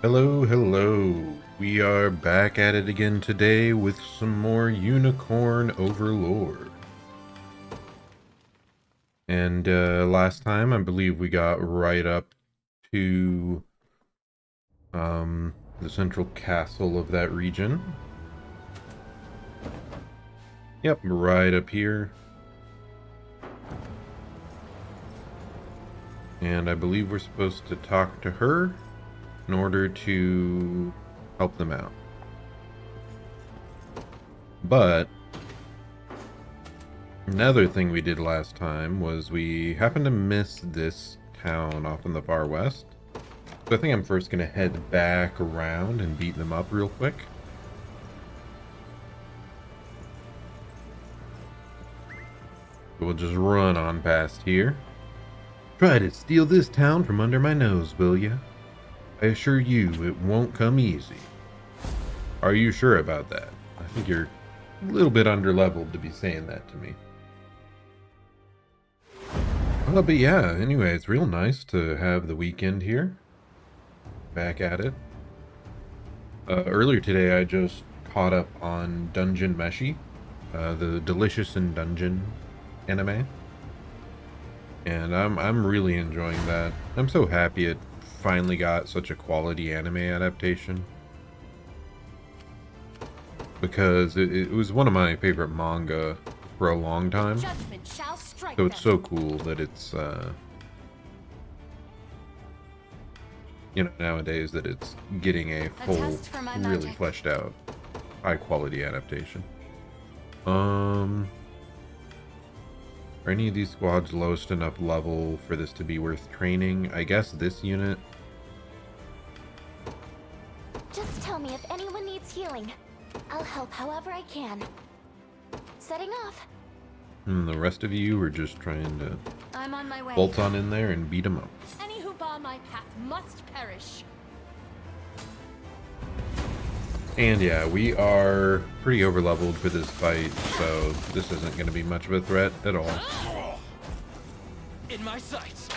Hello, hello. We are back at it again today with some more Unicorn Overlord. And last time, I believe we got right up to the central castle of that region. Yep, right up here. And I believe we're supposed to talk to her in order to help them out. But another thing we did last time was we happened to miss this town off in the far west. So I think I'm first going to head back around and beat them up real quick. So we'll just run on past here. Try to steal this town from under my nose, will ya? I assure you it won't come easy. Are you sure about that? I think you're a little bit underleveled to be saying that to me. But yeah, anyway, it's real nice to have the weekend here. Back at it. Earlier today, I just caught up on Dungeon Meshi, the Delicious in Dungeon anime, and I'm really enjoying that. I'm so happy it finally got such a quality anime adaptation, because it was one of my favorite manga for a long time. So it's so cool that it's nowadays that it's getting a full, really fleshed out, high quality adaptation. Are any of these squads lowest enough level for this to be worth training? I guess this unit. Just tell me if anyone needs healing. I'll help however I can. Setting off. The rest of you are just trying to I'm on my way. bolt on in there and beat them up. Any who bar my path must perish. And yeah, we are pretty overleveled for this fight, so this isn't going to be much of a threat at all. In my sights.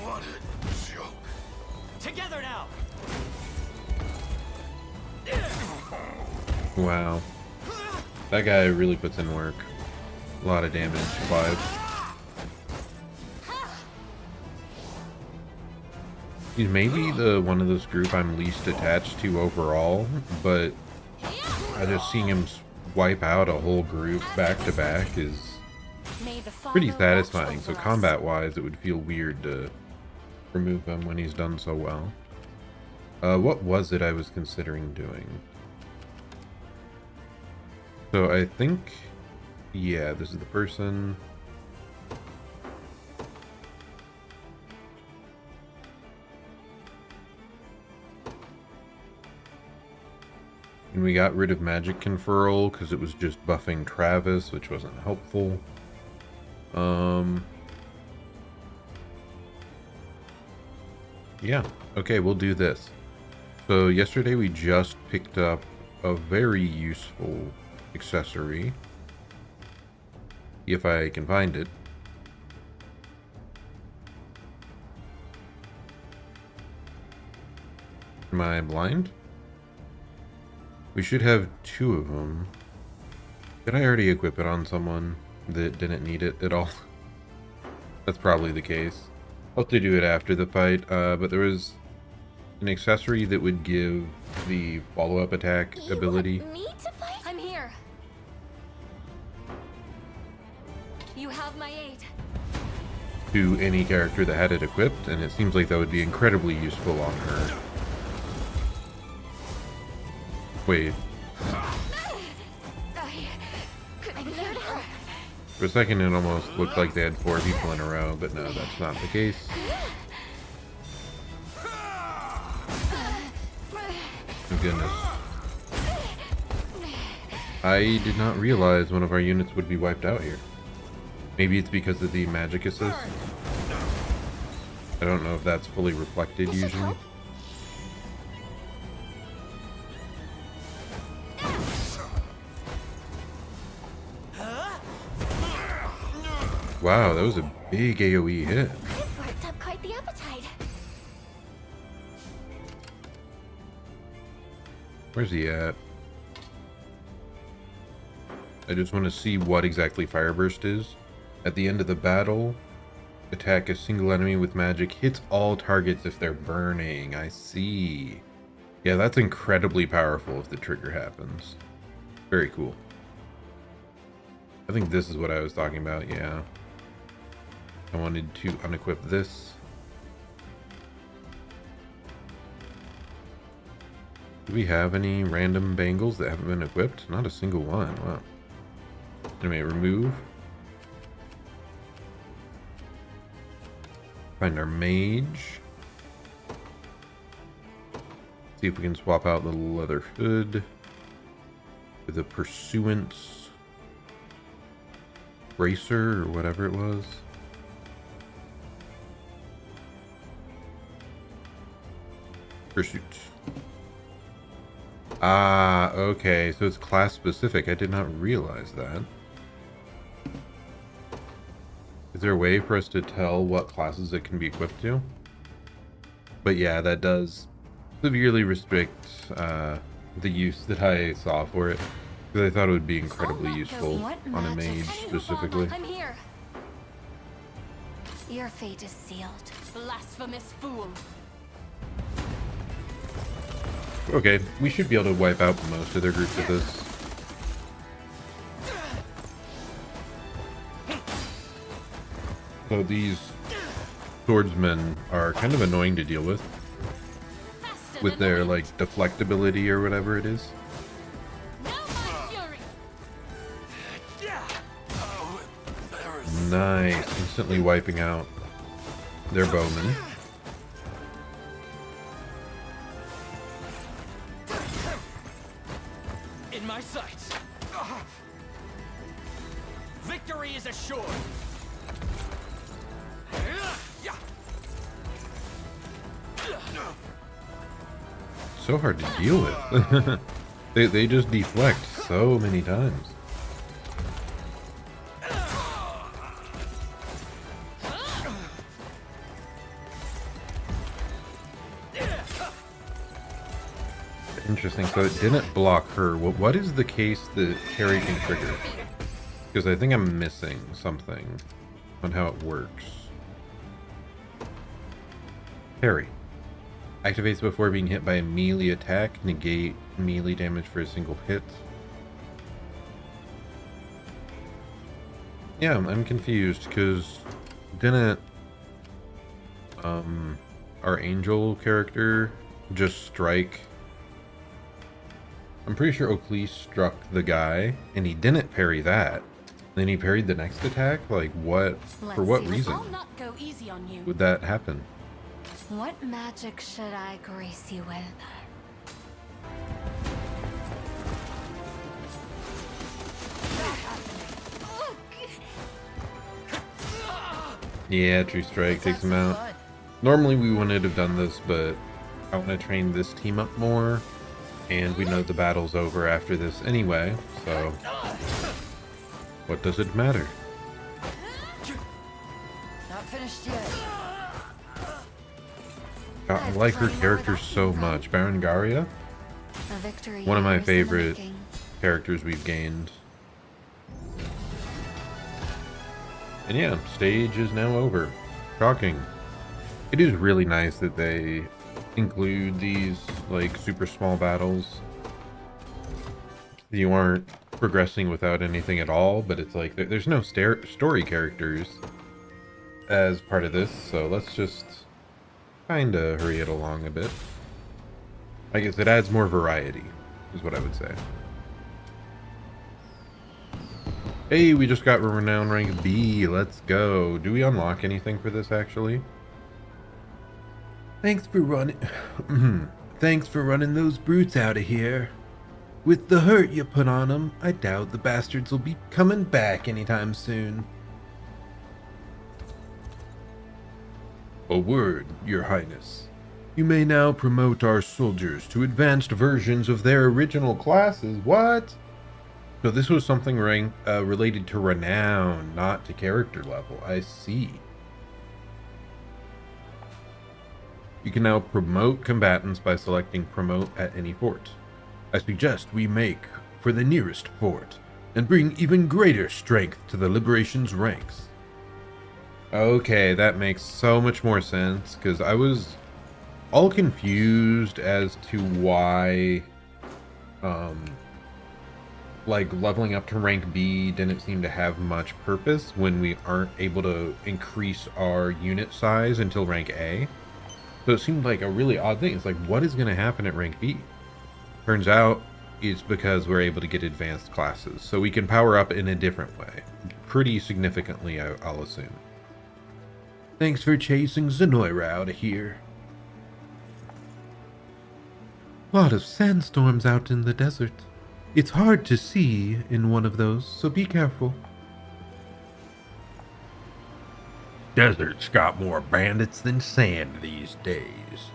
What a joke. Together now. Wow. That guy really puts in work. A lot of damage applied. He's maybe the one of this group I'm least attached to overall, but just seeing him wipe out a whole group back to back is pretty satisfying. So combat wise, it would feel weird to remove him when he's done so well. What was it I was considering doing? So I think, yeah, this is the person. And we got rid of magic conferral because it was just buffing Travis, which wasn't helpful. Yeah, okay, we'll do this. So yesterday we just picked up a very useful accessory, if I can find it. Am I blind? We should have two of them. Did I already equip it on someone that didn't need it at all? That's probably the case. I'll have to do it after the fight, but there was an accessory that would give the follow-up attack ability. Want me to fight? I'm here. You have my aid. To any character that had it equipped, and it seems like that would be incredibly useful on her. Wait. For a second it almost looked like they had 4 people in a row, but no, that's not the case. Oh goodness. I did not realize one of our units would be wiped out here. Maybe it's because of the magic assist. I don't know if that's fully reflected usually. Wow, that was a big AoE hit. I've worked up quite the appetite. Where's he at? I just want to see what exactly Fire Burst is. At the end of the battle, attack a single enemy with magic, hits all targets if they're burning. I see. Yeah, that's incredibly powerful if the trigger happens. Very cool. I think this is what I was talking about, yeah. I wanted to unequip this. Do we have any random bangles that haven't been equipped? Not a single one. Wow. Anyway, remove. Find our mage. See if we can swap out the leather hood with a pursuance bracer or whatever it was. Pursuit. Ah, okay, so it's class specific. I did not realize that. Is there a way for us to tell what classes it can be equipped to? But yeah, that does severely restrict the use that I saw for it. Because I thought it would be incredibly useful on a mage specifically. I'm here. Your fate is sealed. Blasphemous fool. Okay, we should be able to wipe out most of their group with this. So these swordsmen are kind of annoying to deal with their like deflectability or whatever it is. Nice, instantly wiping out their bowmen. In my sights. Victory is assured. So hard to deal with. they just deflect so many times. Interesting. So it didn't block her. What is the case that Carrie can trigger? Because I think I'm missing something on how it works. Carrie. Activates before being hit by a melee attack. Negate melee damage for a single hit. Yeah, I'm confused because didn't our angel character just strike? I'm pretty sure Oakley struck the guy and he didn't parry that. Then he parried the next attack? Like what? For what reason I'll not go easy on you. would that happen? What magic should I grace you with? Yeah, True Strike takes him out. Normally we wouldn't have done this, but I want to train this team up more. And we know the battle's over after this anyway, so what does it matter? Not finished yet. God, I like her character so much. Berengaria? A victory One of my years in the favorite making. characters we've gained. And yeah, stage is now over. Shocking. It is really nice that they include these like super small battles. You aren't progressing without anything at all, but it's like there's no story characters as part of this, so let's just kind of hurry it along a bit. I guess it adds more variety, is what I would say. Hey, we just got renown rank B. Let's go. Do we unlock anything for this actually? Thanks for running. Thanks for running those brutes out of here. With the hurt you put on them, I doubt the bastards will be coming back anytime soon. A word, Your Highness. You may now promote our soldiers to advanced versions of their original classes. What? So this was something related to renown, not to character level. I see. You can now promote combatants by selecting promote at any fort. I suggest we make for the nearest fort and bring even greater strength to the Liberation's ranks. Okay, that makes so much more sense, because I was all confused as to why like leveling up to rank B didn't seem to have much purpose when we aren't able to increase our unit size until rank A. So it seemed like a really odd thing. It's like, what is going to happen at rank B? Turns out it's because we're able to get advanced classes, so we can power up in a different way. Pretty significantly, I'll assume. Thanks for chasing Zenoira out of here. Lot of sandstorms out in the desert. It's hard to see in one of those, so be careful. Desert's got more bandits than sand these days.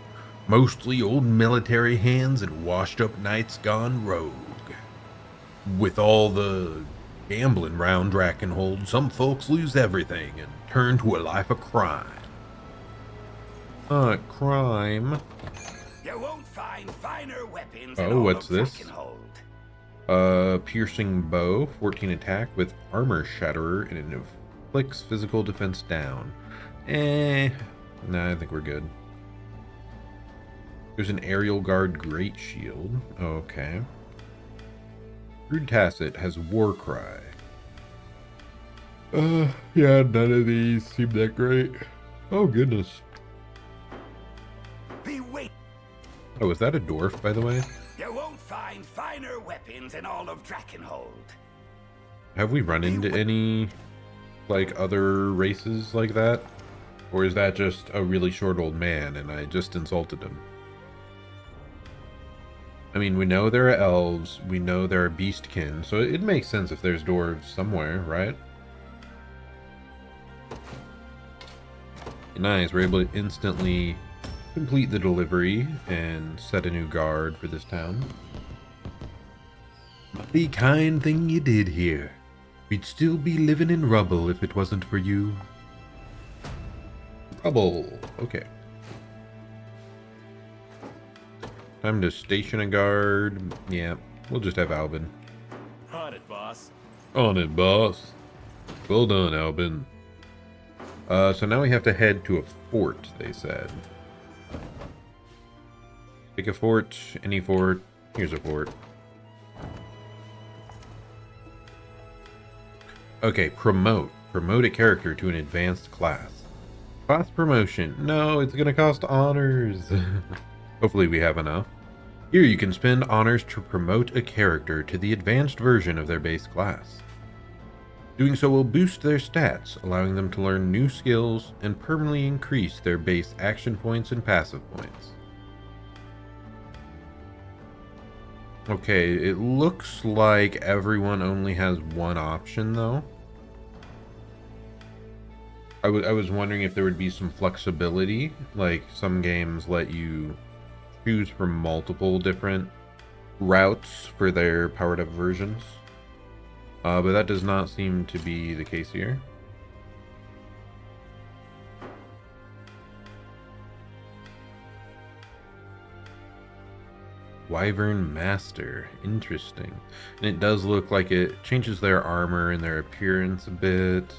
Mostly old military hands and washed-up knights gone rogue. With all the gambling round Drakenhold, some folks lose everything and turn to a life of crime. Crime? You won't find finer weapons Oh, what's this? Piercing bow, 14 attack with armor shatterer, and it inflicts physical defense down. Nah, I think we're good. There's an aerial guard great shield. Okay. Rude Tacit has war cry. Yeah, none of these seem that great. Oh goodness. Oh, is that a dwarf, by the way? You won't find finer weapons in all of Drakenhold. Have we run into any, like, other races like that? Or is that just a really short old man and I just insulted him? I mean, we know there are elves, we know there are beastkin, so it makes sense if there's dwarves somewhere, right? Nice, we're able to instantly complete the delivery and set a new guard for this town. Mighty kind thing you did here. We'd still be living in rubble if it wasn't for you. Rubble, okay. Time to station a guard. Yeah, we'll just have Albin. On it, boss. On it, boss. Well done, Albin. So now we have to head to a fort, they said. Pick a fort, any fort. Here's a fort. Okay, promote. Promote a character to an advanced class. Class promotion. No, it's gonna cost honors. Hopefully we have enough. Here you can spend honors to promote a character to the advanced version of their base class. Doing so will boost their stats, allowing them to learn new skills and permanently increase their base action points and passive points. Okay, it looks like everyone only has one option though. I was wondering if there would be some flexibility, like some games let you choose from multiple different routes for their powered up versions. But that does not seem to be the case here. Wyvern Master. Interesting. And it does look like it changes their armor and their appearance a bit.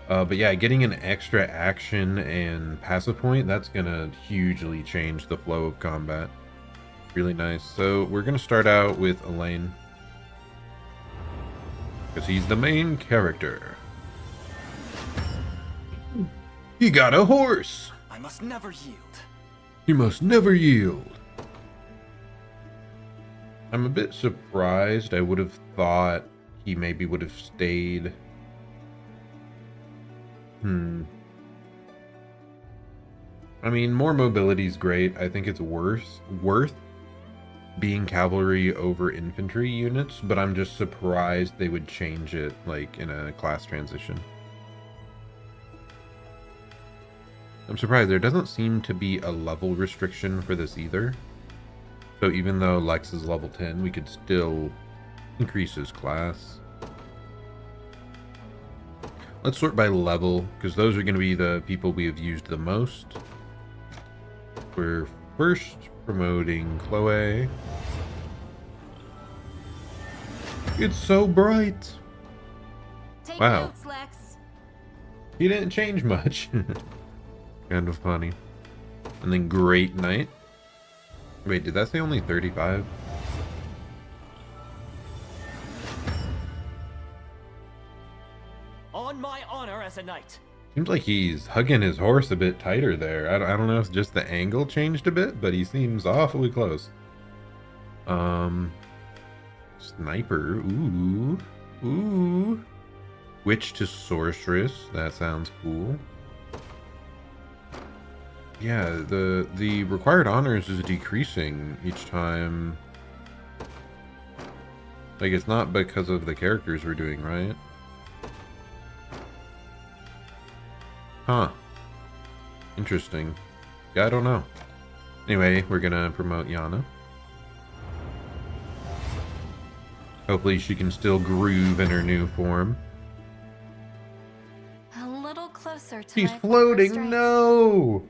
But yeah, getting an extra action and passive point, that's gonna hugely change the flow of combat. Really nice. So we're gonna start out with Elaine, because he's the main character. He got a horse! I must never yield. You must never yield. I'm a bit surprised. I would have thought he maybe would have stayed. I mean, more mobility is great. I think it's worth being cavalry over infantry units, but I'm just surprised they would change it like in a class transition. I'm surprised there doesn't seem to be a level restriction for this either. So even though Lex is level 10, we could still Increases class. Let's sort by level, because those are going to be the people we have used the most. We're first promoting Chloe. It's so bright. Take Wow. notes, Lex. He didn't change much. Kind of funny. And then Great Knight. Wait, did that say only 35? On my honor as a knight. Seems like he's hugging his horse a bit tighter there. I don't know if just the angle changed a bit, but he seems awfully close. Sniper. Ooh. Ooh. Witch to Sorceress. That sounds cool. Yeah, the required honors is decreasing each time. Like, it's not because of the characters we're doing, right? Huh. Interesting. Yeah, I don't know. Anyway, we're gonna promote Yana. Hopefully she can still groove in her new form. A little closer to She's my floating! strength. No!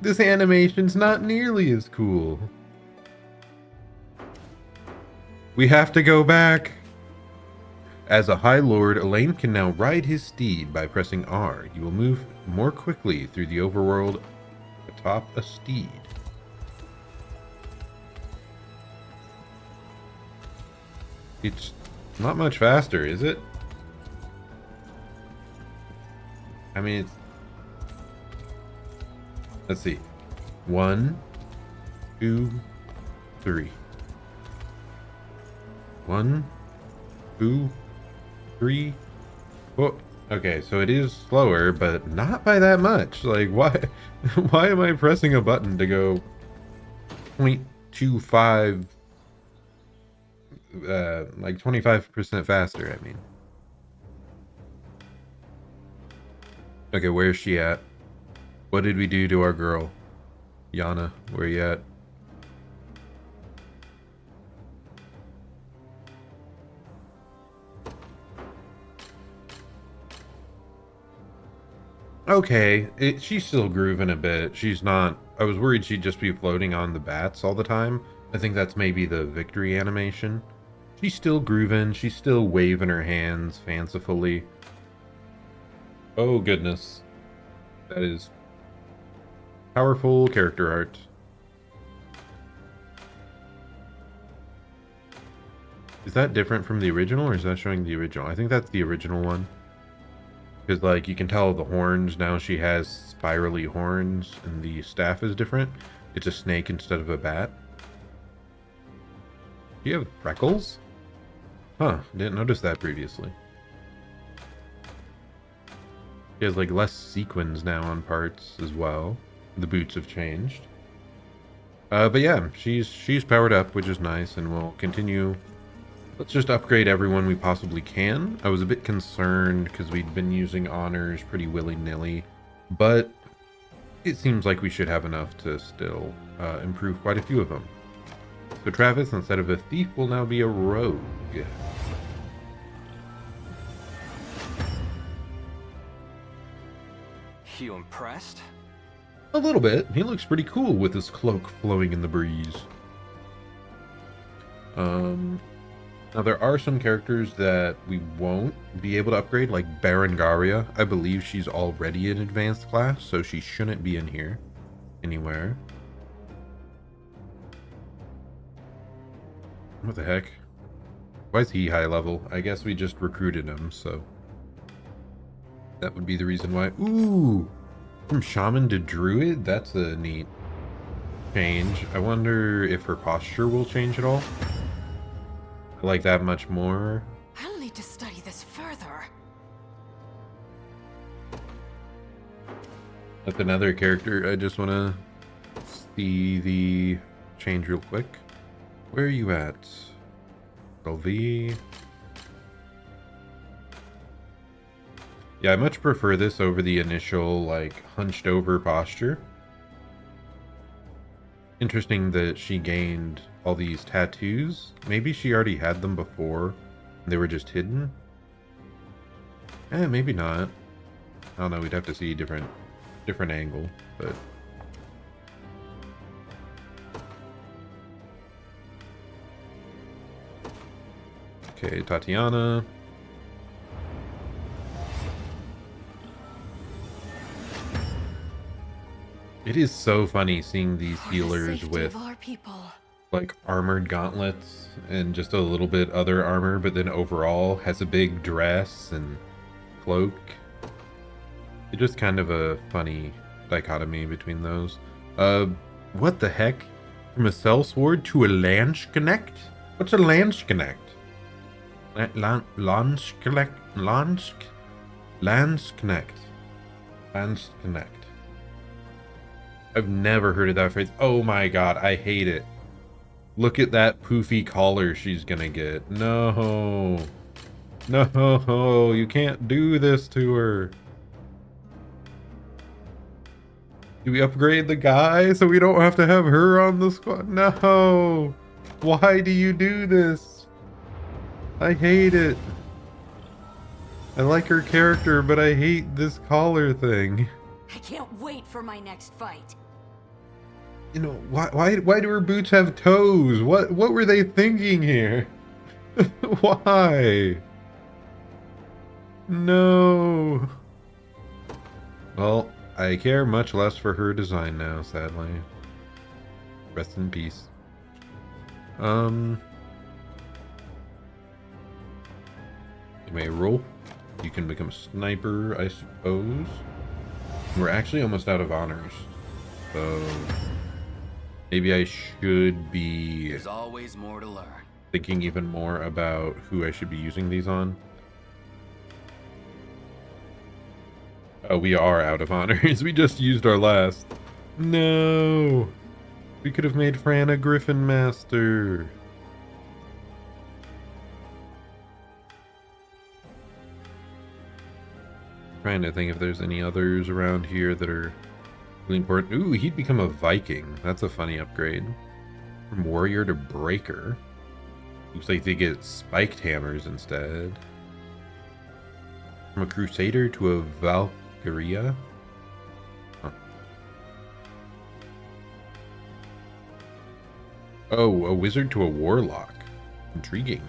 This animation's not nearly as cool. We have to go back! As a High Lord, Elaine can now ride his steed by pressing R. You will move more quickly through the overworld atop a steed. It's not much faster, is it? I mean, it's... Let's see. 1, 2, 3. 1, 2, 3, 4. Okay, so it is slower, but not by that much. Like, why? Why am I pressing a button to go 0.25, like 25% faster? I mean, okay, where's she at? What did we do to our girl, Yana? Where you at? Okay, she's still grooving a bit. She's not... I was worried she'd just be floating on the bats all the time. I think that's maybe the victory animation. She's still grooving. She's still waving her hands fancifully. Oh, goodness. That is powerful character art. Is that different from the original, or is that showing the original? I think that's the original one. Because, like, you can tell the horns, now she has spirally horns, and the staff is different. It's a snake instead of a bat. Do you have freckles? Huh, didn't notice that previously. She has, like, less sequins now on parts as well. The boots have changed. But yeah, she's powered up, which is nice, and we'll continue. Let's just upgrade everyone we possibly can. I was a bit concerned because we'd been using honors pretty willy-nilly, but it seems like we should have enough to still improve quite a few of them. So Travis, instead of a thief, will now be a rogue. You impressed? A little bit. He looks pretty cool with his cloak flowing in the breeze. Now there are some characters that we won't be able to upgrade, like Berengaria. I believe she's already in advanced class, so she shouldn't be in here anywhere. What the heck? Why is he high level? I guess we just recruited him, so that would be the reason why. Ooh! From Shaman to Druid? That's a neat change. I wonder if her posture will change at all. I like that much more. I'll need to study this further. That's another character. I just want to see the change real quick. Where are you at? LV. Yeah, I much prefer this over the initial, like, hunched over posture. Interesting that she gained all these tattoos. Maybe she already had them before. They were just hidden. Maybe not. I don't know. We'd have to see a different angle, but. Okay, Tatiana. It is so funny seeing these healers with like armored gauntlets and just a little bit other armor, but then overall has a big dress and cloak. It's just kind of a funny dichotomy between those. What the heck? From a sellsword to a Landsknecht? What's a Landsknecht? Landsknecht. I've never heard of that phrase. Oh my god, I hate it. Look at that poofy collar she's gonna get. No. No, you can't do this to her. Do we upgrade the guy so we don't have to have her on the squad? No. Why do you do this? I hate it. I like her character, but I hate this collar thing. I can't wait for my next fight. You know, why do her boots have toes? What were they thinking here? Why? No. Well, I care much less for her design now, sadly. Rest in peace. You may roll. You can become a sniper, I suppose. We're actually almost out of honors. So maybe I should be There's always more to learn. thinking even more about who I should be using these on. Oh, we are out of honors. We just used our last. No. We could have made Fran a Griffin Master. Trying to think if there's any others around here that are really important. Ooh, he'd become a Viking. That's a funny upgrade. From warrior to breaker. Looks like they get spiked hammers instead. From a crusader to a Valkyria. Huh. Oh, a wizard to a warlock. Intriguing.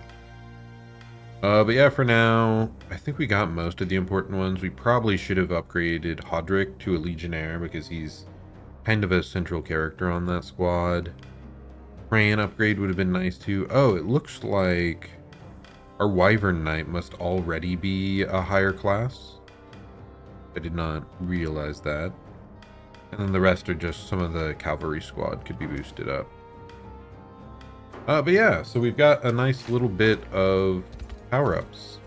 But yeah, for now, I think we got most of the important ones. We probably should have upgraded Hodrick to a Legionnaire because he's kind of a central character on that squad. Fran upgrade would have been nice too. Oh, it looks like our Wyvern Knight must already be a higher class. I did not realize that. And then the rest are just some of the cavalry squad could be boosted up. But yeah, so we've got a nice little bit of power-ups.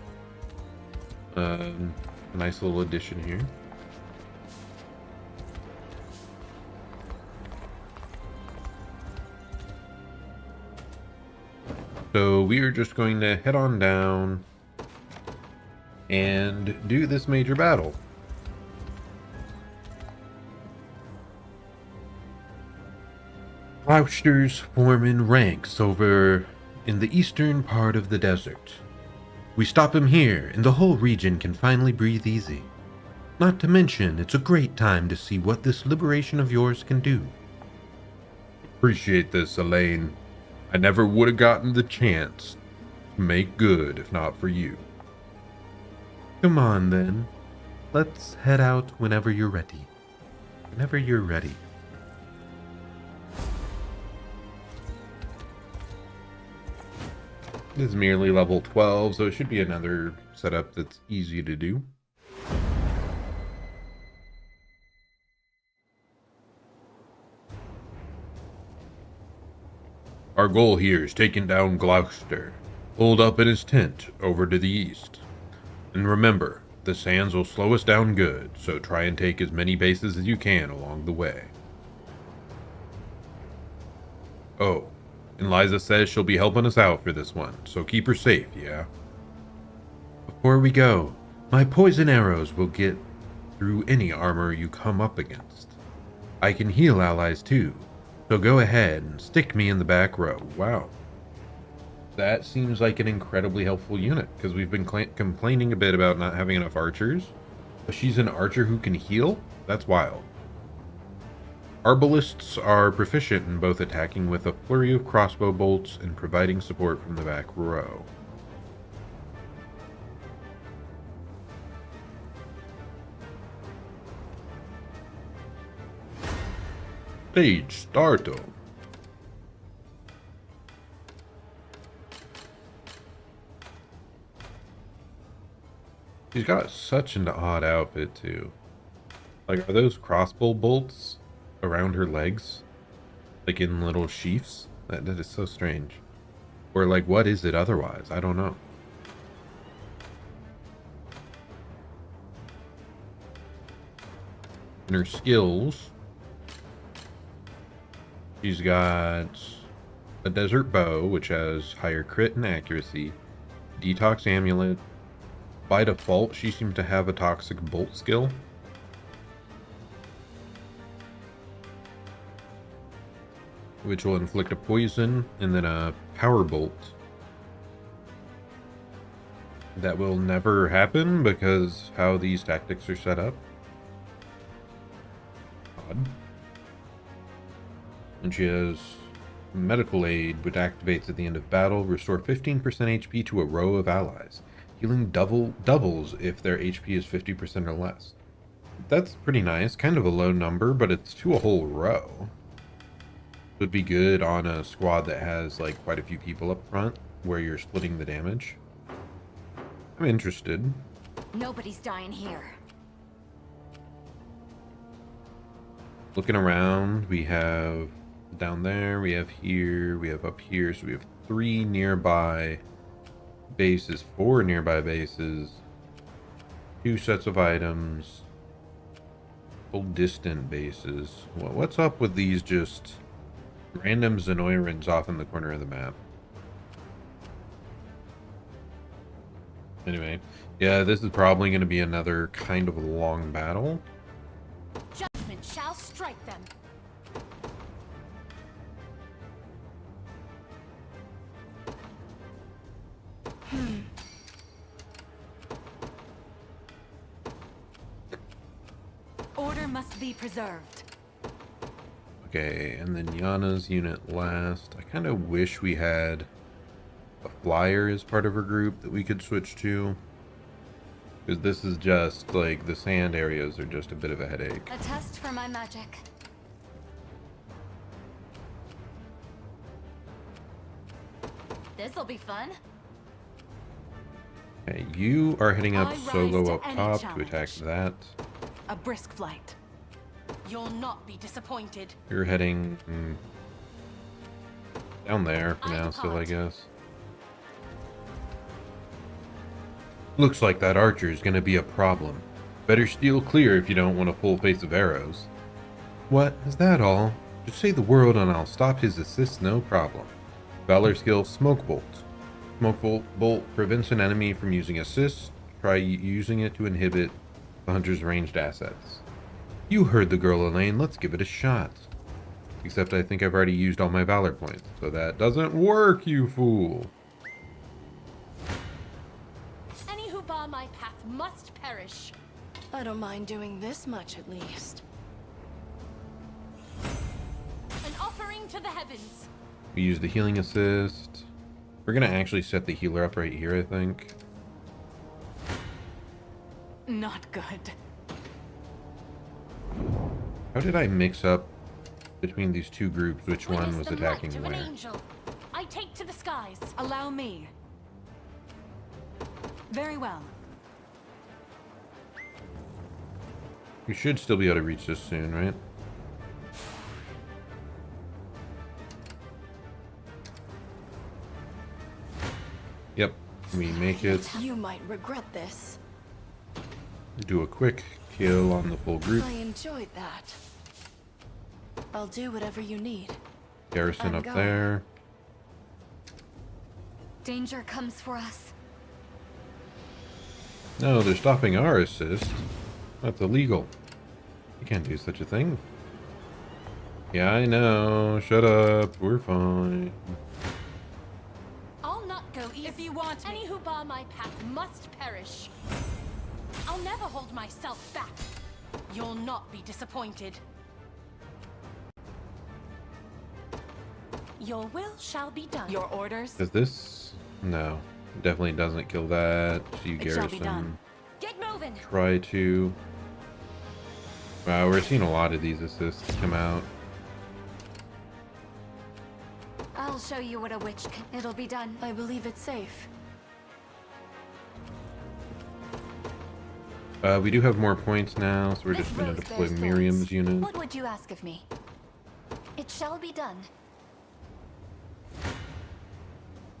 A nice little addition here. So we are just going to head on down and do this major battle. Gloucesters form in ranks over in the eastern part of the desert. We stop him here, and the whole region can finally breathe easy. Not to mention, it's a great time to see what this liberation of yours can do. Appreciate this, Elaine. I never would have gotten the chance to make good if not for you. Come on, then. Let's head out whenever you're ready. Whenever you're ready. This is merely level 12, so it should be another setup that's easy to do. Our goal here is taking down Gloucester, holed up in his tent over to the east. And remember, the sands will slow us down good, so try and take as many bases as you can along the way. Oh, and Liza says she'll be helping us out for this one, so keep her safe, yeah? Before we go, my poison arrows will get through any armor you come up against. I can heal allies too, So go ahead and stick me in the back row. Wow. That seems like an incredibly helpful unit, because we've been complaining a bit about not having enough archers. But she's an archer who can heal? That's wild. Arbalists are proficient in both attacking with a flurry of crossbow bolts and providing support from the back row. Stage starto. She's got such an odd outfit too. Like, are those crossbow bolts around her legs? Like in little sheaths? That is so strange. Or like, what is it otherwise? I don't know. And her skills, she's got a desert bow, which has higher crit and accuracy, detox amulet. By default, she seems to have a toxic bolt skill. Which will inflict a poison and then a power bolt. That will never happen because how these tactics are set up. Odd. And she has medical aid, which activates at the end of battle. Restore 15% HP to a row of allies. Healing doubles if their HP is 50% or less. That's pretty nice. Kind of a low number, but it's to a whole row. Would be good on a squad that has like quite a few people up front, where you're splitting the damage. I'm interested. Nobody's dying here. Looking around, we have down there, we have here, we have up here, so we have 3 nearby bases, 4 nearby bases, 2 sets of items, full distant bases. Well, what's up with these just random Zenoirans off in the corner of the map? Anyway, yeah, this is probably going to be another kind of a long battle. Judgment shall strike them. Order must be preserved. Okay, and then Yana's unit last. I kind of wish we had a flyer as part of her group that we could switch to. Because this is just, like, the sand areas are just a bit of a headache. A test for my magic. This'll be fun. Okay, you are heading up I rise solo to up any top to challenge. attack that. A brisk flight. You'll not be disappointed. You're heading down there for I now, still, I depart. guess. Looks like that archer is going to be a problem. Better steal clear if you don't want a full face of arrows. What? Is that all? Just say the word and I'll stop his assist, no problem. Valor skill, Smoke Bolt. Smoke Bolt prevents an enemy from using assist. Try using it to inhibit the hunter's ranged assets. You heard the girl, Elaine. Let's give it a shot. Except I think I've already used all my Valor points, so that doesn't work, you fool. Any who bar my path must perish. I don't mind doing this much at least. An offering to the heavens. We use the healing assist. We're gonna actually set the healer up right here, I think. Not good. How did I mix up between these two groups which one Witness was the attacking might of an where? angel. I take to the skies. Allow me. Very well. We should still be able to reach this soon, right? Yep, we make it. You might regret this. Do a quick kill on the full group. I enjoyed that. I'll do whatever you need. Garrison I'm up going. there. Danger comes for us. No, they're stopping our assist. That's illegal. You can't do such a thing. Yeah, I know. Shut up. We're fine. I'll not go easy. If you want me. Any who bar my path must perish. I'll never hold myself back. You'll not be disappointed. Your will shall be done. Your orders? Does this? No. Definitely doesn't kill that. See It shall be Garrison. done. Get moving. Try to. Wow, we're seeing a lot of these assists come out. I'll show you what a witch can. It'll be done. I believe it's safe. We do have more points now, so we're This just going to rose deploy bears Miriam's thorns. unit. What would you ask of me? It shall be done.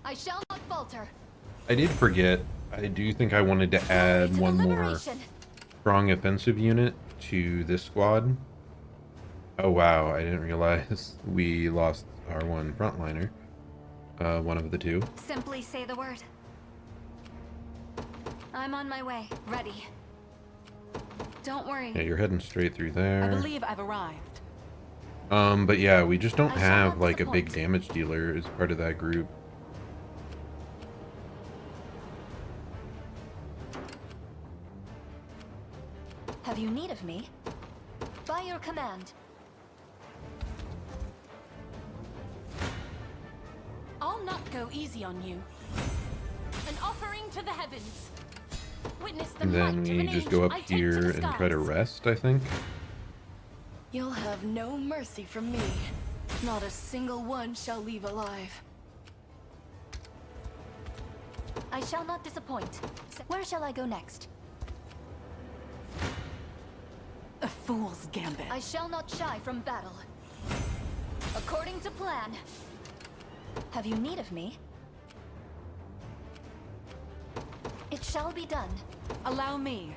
I shall not falter. I did forget. I do think I wanted to add To one the more liberation. strong offensive unit to this squad. Oh wow, I didn't realize we lost our one frontliner. One of the two. Simply say the word. I'm on my way. Ready. Don't worry. Yeah, you're heading straight through I there. believe I've arrived. But yeah, we just don't I shall have not like a big disappoint. damage dealer as part of that group. Have you need of me? By your command. I'll not go easy on you. An offering to the heavens. Witness the And then might of we an just go angel up I take to here the and try to skies. rest, I think. You'll have no mercy from me. Not a single one shall leave alive. I shall not disappoint. Where shall I go next? A fool's gambit. I shall not shy from battle. According to plan. Have you need of me? It shall be done. Allow me.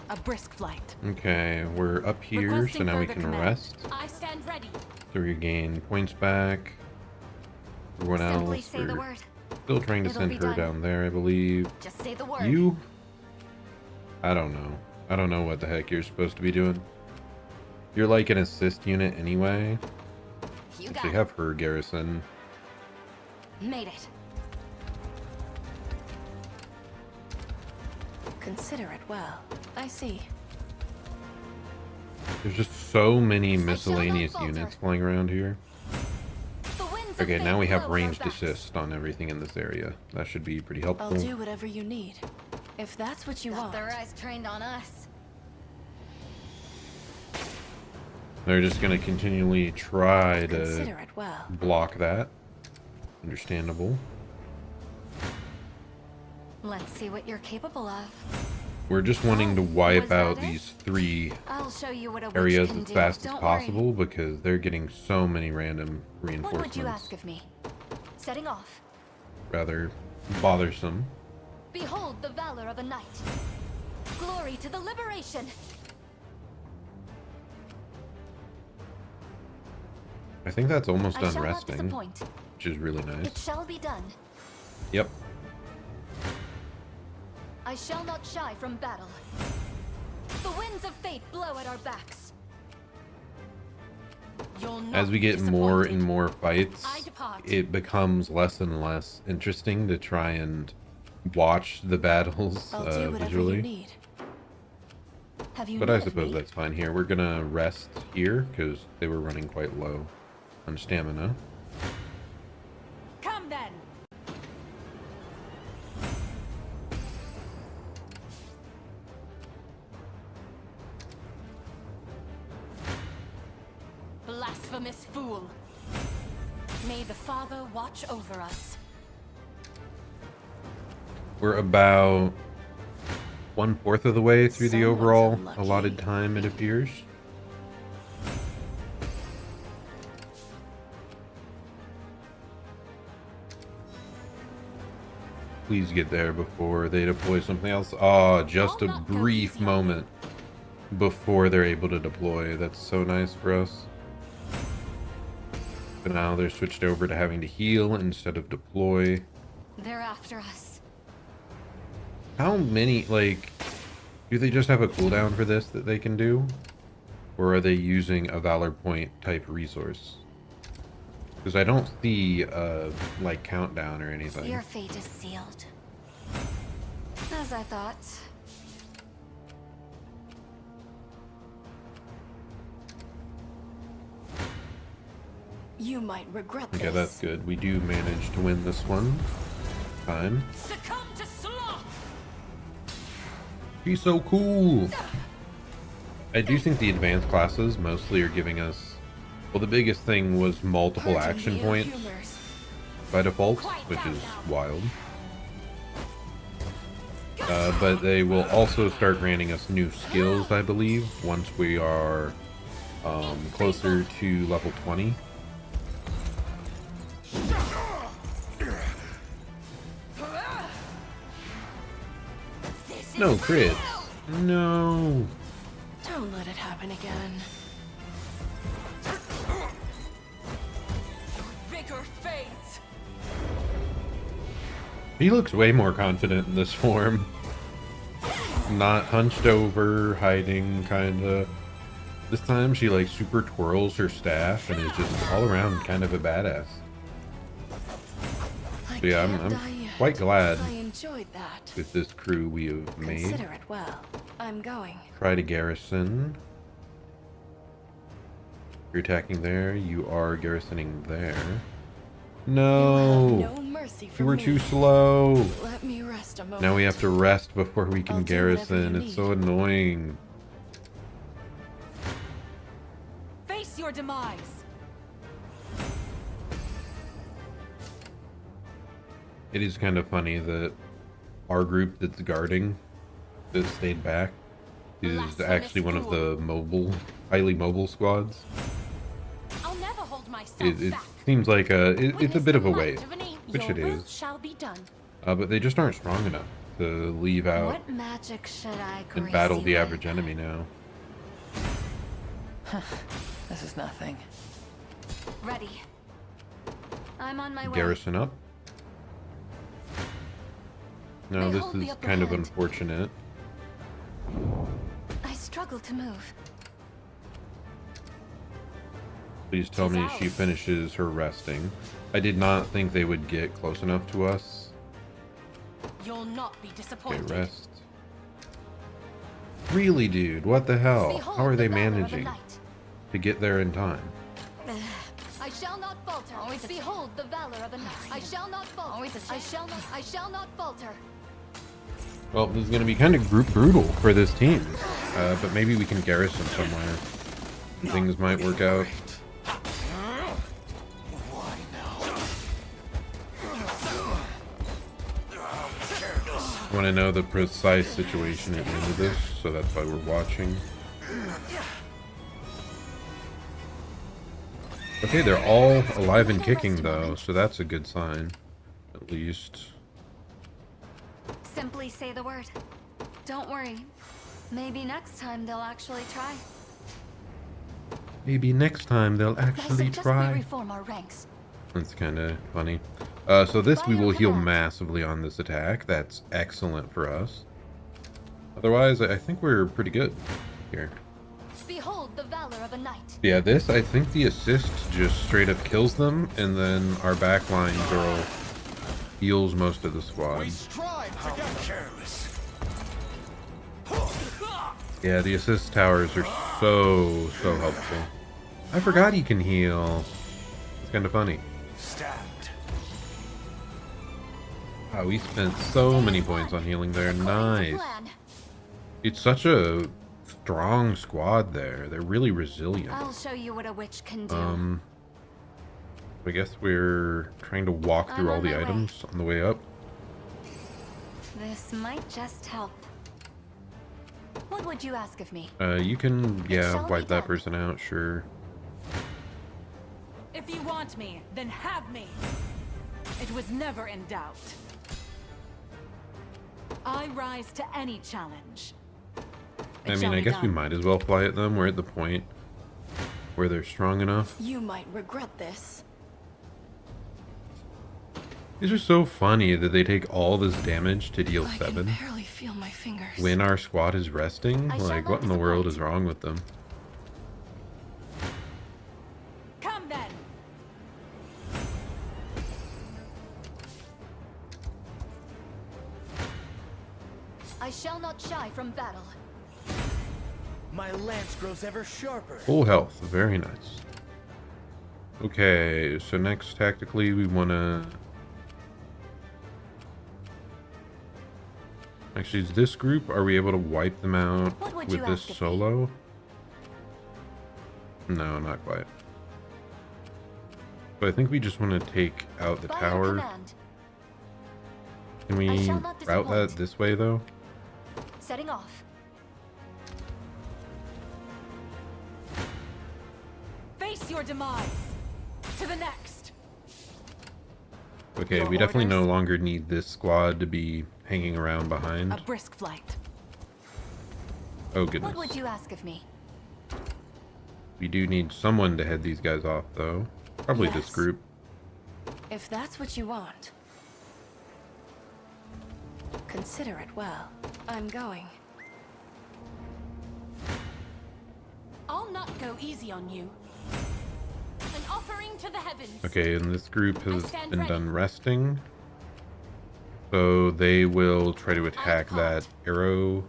A brisk flight. Okay, we're up here, so Requesting now we further can command. rest I stand ready. to regain points back. Everyone Simply else, say the we're word. still trying to It'll send be her done. down there, I believe. Just say the word. You? I don't know. I don't know what the heck you're supposed to be doing. You're like an assist unit anyway. You Since got we it. have her garrison. Made it. Consider it well. I see. There's just so many shall not miscellaneous falter. units flying around here. The winds of Okay, fate now we have blow at our ranged backs. assist on everything in this area. That should be pretty I'll helpful. do whatever you need. If that's what you Got want. their eyes trained on us. They're just going to continually try to Consider it well. block that. Understandable. Let's see what you're capable of. We're just wanting to Oh, wipe was that out it? these three I'll show you what a witch areas can as do. fast as Don't possible because they're getting so many random Worry. What would you reinforcements. ask of me? Setting off. Rather bothersome. Behold the valor of a knight. Glory to the liberation. I think that's almost I done shall not resting, disappoint. which is really nice. It shall be done. Yep. I shall not shy from battle. The winds of fate blow at our backs. You'll not As we be get more disappointed. and more fights, I depart. it becomes less and less interesting to try and watch the battles I'll do whatever visually. you need. Have you But need I of suppose me? that's fine here. We're gonna rest here because they were running quite low on stamina. Come then. Blasphemous fool. May the Father watch over us. We're about 1/4 of the way through the Someone's overall unlucky. allotted time, it appears. Please get there before they deploy something else. Ah, just a I'll not go brief easy on moment before they're able to deploy. That's so nice for us. But now they're switched over to having to heal instead of deploy. They're after us. How many, like, do they just have a cooldown for this that they can do? Or are they using a Valor Point type resource? Because I don't see like countdown or anything. Your fate is sealed. As I thought. You might regret this. Okay, that's good. We do manage to win this one. Time. Succumb to sloth! He's so cool! I do think the advanced classes mostly are giving us... Well, the biggest thing was multiple Purging action the points Vtubers. by default, which is wild. But they will also start granting us new skills, I believe, once we are closer to level 20. No crits. No. Don't let it happen again. Vigor fades. He looks way more confident in this form. Not hunched over, hiding, kinda. This time she like super twirls her staff and is just all around kind of a badass. I So yeah, can't I'm die yet. quite glad I enjoyed that. with this crew we have made. Consider it well. I'm going. Try to garrison. You're attacking there. You are garrisoning there. No! You have no mercy for You were me. too slow. Let me rest a moment. Now we have to rest before we can I'll do whatever garrison. you It's so need. annoying. Face your demise. It is kind of funny that our group that's guarding, that stayed back, is actually one of the highly mobile squads. I'll never hold myself It back. seems like it's a bit of a Witness the wait, might of an angel. which it Your will is. shall be done. But they just aren't strong enough to leave out What magic should I and grace battle you the with? average enemy now. This is nothing. Ready. I'm on my way. Garrison up. No, They this hold the is upper kind of hand. unfortunate. I struggle to move. Please tell me she finishes her resting. I did not think they would get close enough to us. You'll not be Okay, disappointed. rest. Really, dude? What the hell? Behold How are they the valor of the managing knight. to get there in time? I shall not falter. Always behold the valor of a knight. I shall not falter. Always I shall not falter. Well, this is going to be kind of group brutal for this team. But maybe we can garrison somewhere. Things might work out. I want to know the precise situation at the end of this, so that's why we're watching. Okay, they're all alive and kicking though, so that's a good sign, at least. Simply say the word. Don't worry. Maybe next time they'll actually try. Maybe next time they'll actually We try. reform our ranks. That's kind of funny. So this we will heal massively on this attack. That's excellent for us. Otherwise, I think we're pretty good here. Behold the valor of a knight. Yeah, this, I think the assist just straight up kills them, and then our backline girl heals most of the squad. Strive to get careless. Yeah, the assist towers are so helpful. I forgot he can heal. It's kind of funny. Stand. Wow, we spent so many points on healing there. Nice. Plan. It's such a strong squad there. They're really resilient. I'll show you what a witch can do. I guess we're trying to walk through I'm all on the my way. items on the way up. This might just help. What would you ask of me? You can, yeah, shall be wipe that done. person out, sure. If you want me, then have me. It was never in doubt. I rise to any challenge. I mean, I guess we might as well fly at them. We're at the point where they're strong enough. You might regret this. These are so funny that they take all this damage to deal I 7 can barely feel my fingers. when our squad is resting. I shall Like, not what in the world disappoint. is wrong with them? I shall not shy from battle. My lance grows ever sharper. Full health, very nice. Okay, so next tactically we want to... Actually, is this group, are we able to wipe them out What would with you this ask of me? solo? No, not quite. But I think we just want to take out the By your tower. command. Can we I shall not route that disappoint. this way, though? Setting off. Face your demise. To the next. Okay, Your we definitely no orders? longer need this squad to be hanging around A behind. brisk flight. Oh, goodness. What would you ask of me? We do need someone to head these guys off, though. Probably this Yes. group. If that's what you want, consider it well. I'm going. I'll not go easy on you. An offering to the heavens. Okay, and this group has stand been ready. done resting. So they will try to attack that caught. arrow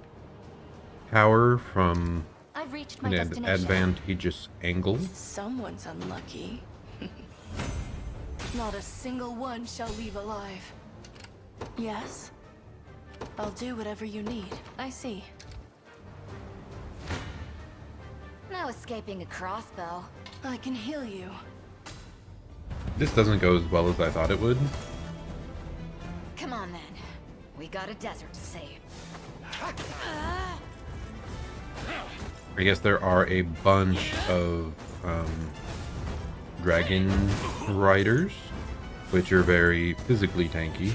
tower from I've reached my an destination. advantageous angle. Someone's unlucky. Not a single one shall leave alive. Yes? I'll do whatever you need. I see. No escaping a crossbow. I can heal you. This doesn't go as well as I thought it would. Come on then. We got a desert to save. I guess there are a bunch of dragon riders, which are very physically tanky.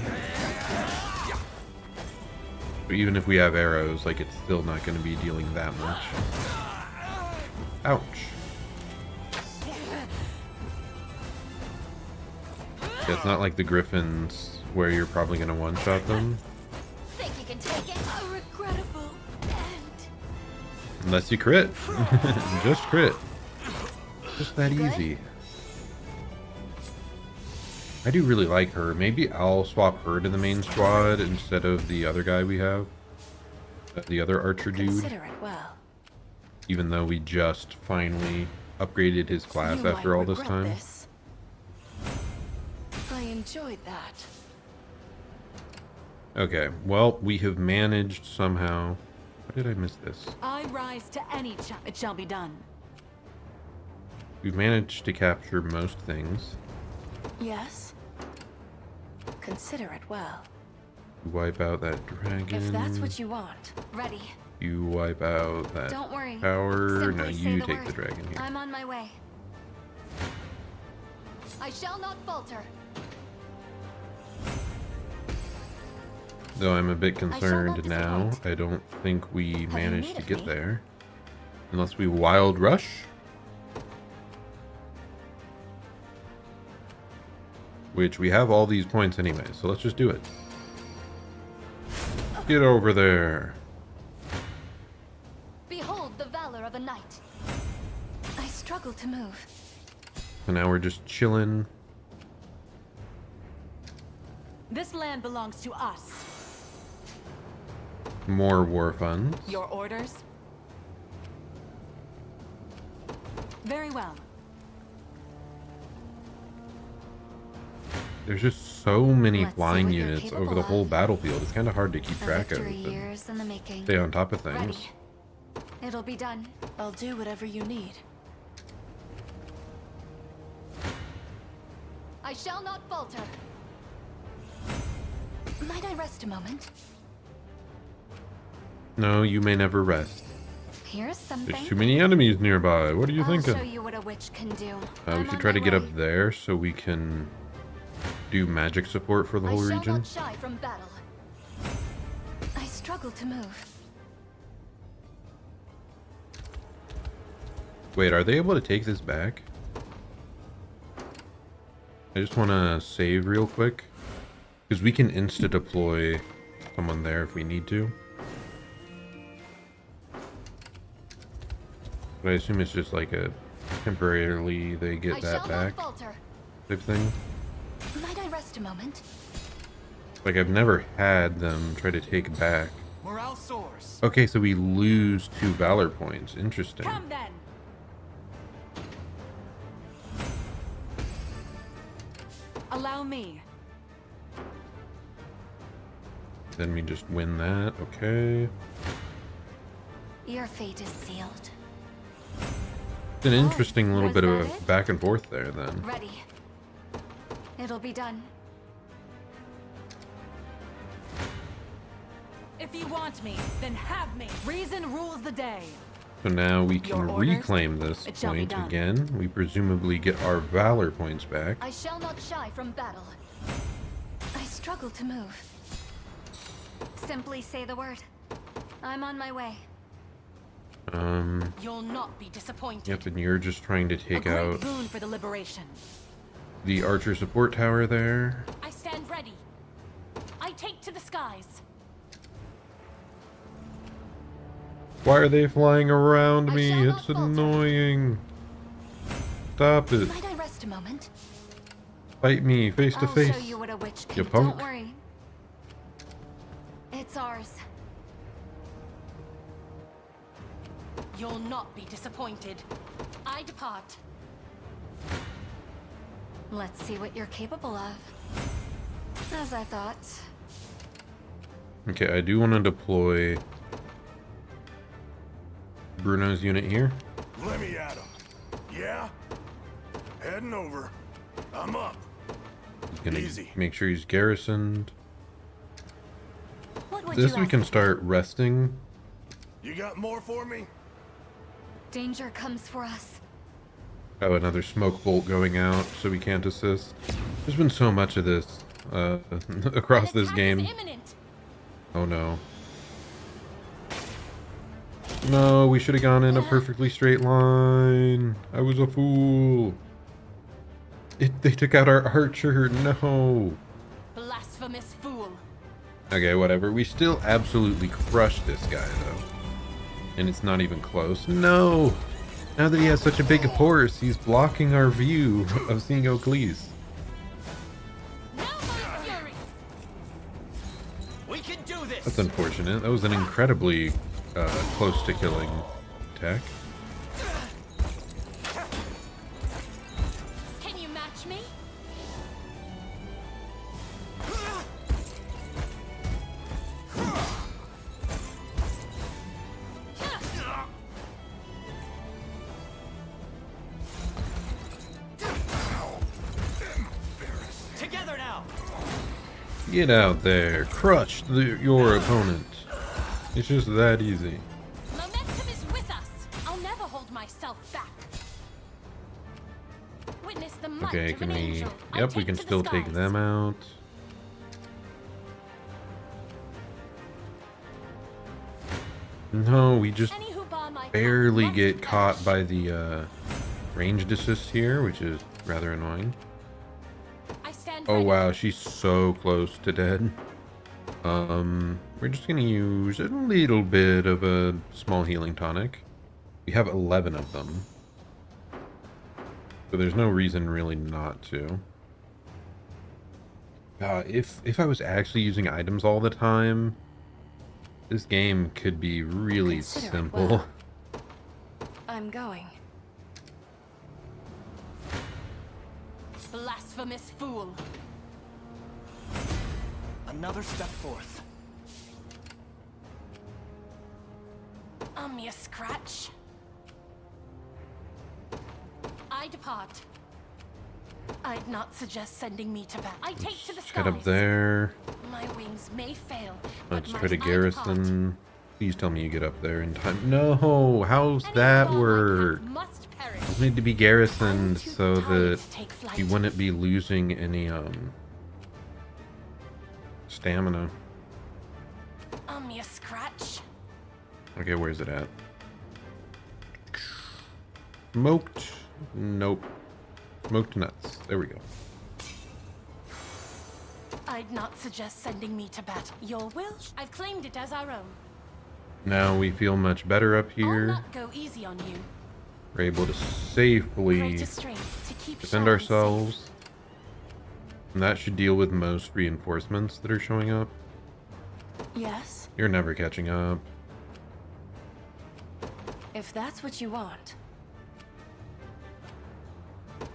But even if we have arrows, like, it's still not going to be dealing that much. Ouch. Yeah, it's not like the griffins where you're probably going to one-shot them. Think you can take it? A regrettable end. Unless you crit. Just crit. Just that Good? easy. I do really like her. Maybe I'll swap her to the main squad instead of the other guy we have. The other archer dude. Consider it well. Even though we just finally upgraded his class You after might all this regret time. this. I enjoyed that. Okay, well, we have managed somehow. Why did I miss this? I rise to any challenge. It shall be done. We've managed to capture most things. Yes? Consider it well. You wipe out that dragon. If that's what you want. Ready. You wipe out that Don't worry. tower. Simply No, say you the take word. the dragon here. I'm on my way. I shall not falter. Though I'm a bit shall concerned not now. disappoint. I don't think we managed need to of get me? there. Unless we wild rush. Which we have all these points anyway, so let's just do it. Get over there. Behold the valor of a knight. I struggle to move. So now we're just chilling. This land belongs to us. More war funds. Your orders? Very well. There's just so many Let's see flying what you're units over capable the of. whole battlefield. It's kind of hard to keep A track of victory and years in the making. stay on top of things. Ready. It'll be done. I'll do whatever you need. I shall not falter. Might I rest a moment? No, you may never rest. Here's something. There's too many enemies nearby. What are you I'll thinking? show you what a witch can do. We I'm should on try to my get way. up there so we can do magic support for the whole I shall region. not shy from battle. I struggle to move. Wait, are they able to take this back? I just want to save real quick. Because we can insta-deploy someone there if we need to. But I assume it's just like a temporarily they get I that shall back not falter. type thing. Might I rest a moment? Like I've never had them try to take back Morale Okay, so we lose 2 valor points. Interesting. Come then. Allow me. Then we just win that. Okay. Your fate is sealed. It's an interesting little was bit of that a it? back and forth there then. Ready. It'll be done. If you want me, then have me. Reason rules the day. So now we can Your orders? reclaim this It shall be point done. again. We presumably get our valor points back. I shall not shy from battle. I struggle to move. Simply say the word. I'm on my way. You'll not be disappointed. Yep, and you're just trying to A take great out boon for the liberation. the archer support tower there. I stand ready. I take to the skies. Why are they flying around I me? shall not It's falter. annoying. Stop it. Might I rest a moment? Fight me face to I'll face. show you what a witch can You do. punk. Don't worry. It's ours. You'll not be disappointed. I depart. Let's see what you're capable of. As I thought. Okay, I do want to deploy Bruno's unit here. Let me at him. Yeah? Heading over. I'm up. He's gonna Easy. make sure he's garrisoned. What would This you we ask can of me? start resting. You got more for me? Danger comes for us. Oh, another smoke bolt going out, so we can't assist. There's been so much of this across An this attack game. is imminent. Oh no. No, we should have gone in a perfectly straight line. I was a fool. They took out our archer. No. Blasphemous fool. Okay, whatever. We still absolutely crushed this guy, though. And it's not even close. No! Now that he has such a big horse, he's blocking our view of seeing Oakleys. Now my fury. We can do this. That's unfortunate. That was an incredibly close to killing attack. Can you match me? Together now. Get out there. Crush your opponent. It's just that easy. Momentum is with us. I'll never hold myself back. Witness the might Okay, of can an we... angel. I Yep, we take can to the still take skies. them out. No, we just Any who bar my path barely must get caught perish. by the ranged assist here, which is rather annoying. I stand Oh ready. wow, she's so close to dead. We're just gonna use a little bit of a small healing tonic. We have 11 of them. So there's no reason really not to. If I was actually using items all the time, this game could be really Consider it simple. well. I'm going. Blasphemous fool. Another step forth. Me a scratch. I depart. I'd not suggest sending me to battle. I take to the skies. Get up there. My wings may fail, but Let's might try to I depart. garrison. Please tell me you get up there in time. No, how's Any that who bar my work? path must perish. Those need to be garrisoned I'm too so tired that to take flight. you wouldn't be losing any stamina. Me a scratch. Okay, where's it at? Smoked. Nope. Smoked nuts. There we go. I'd not suggest sending me to battle. Your will? I've claimed it as our own. Now we feel much better up I'll here. not go easy on you. We're able to safely Greater strength to keep defend Sharon ourselves. And that should deal with most reinforcements that are showing up. Yes? You're never catching up. If that's what you want.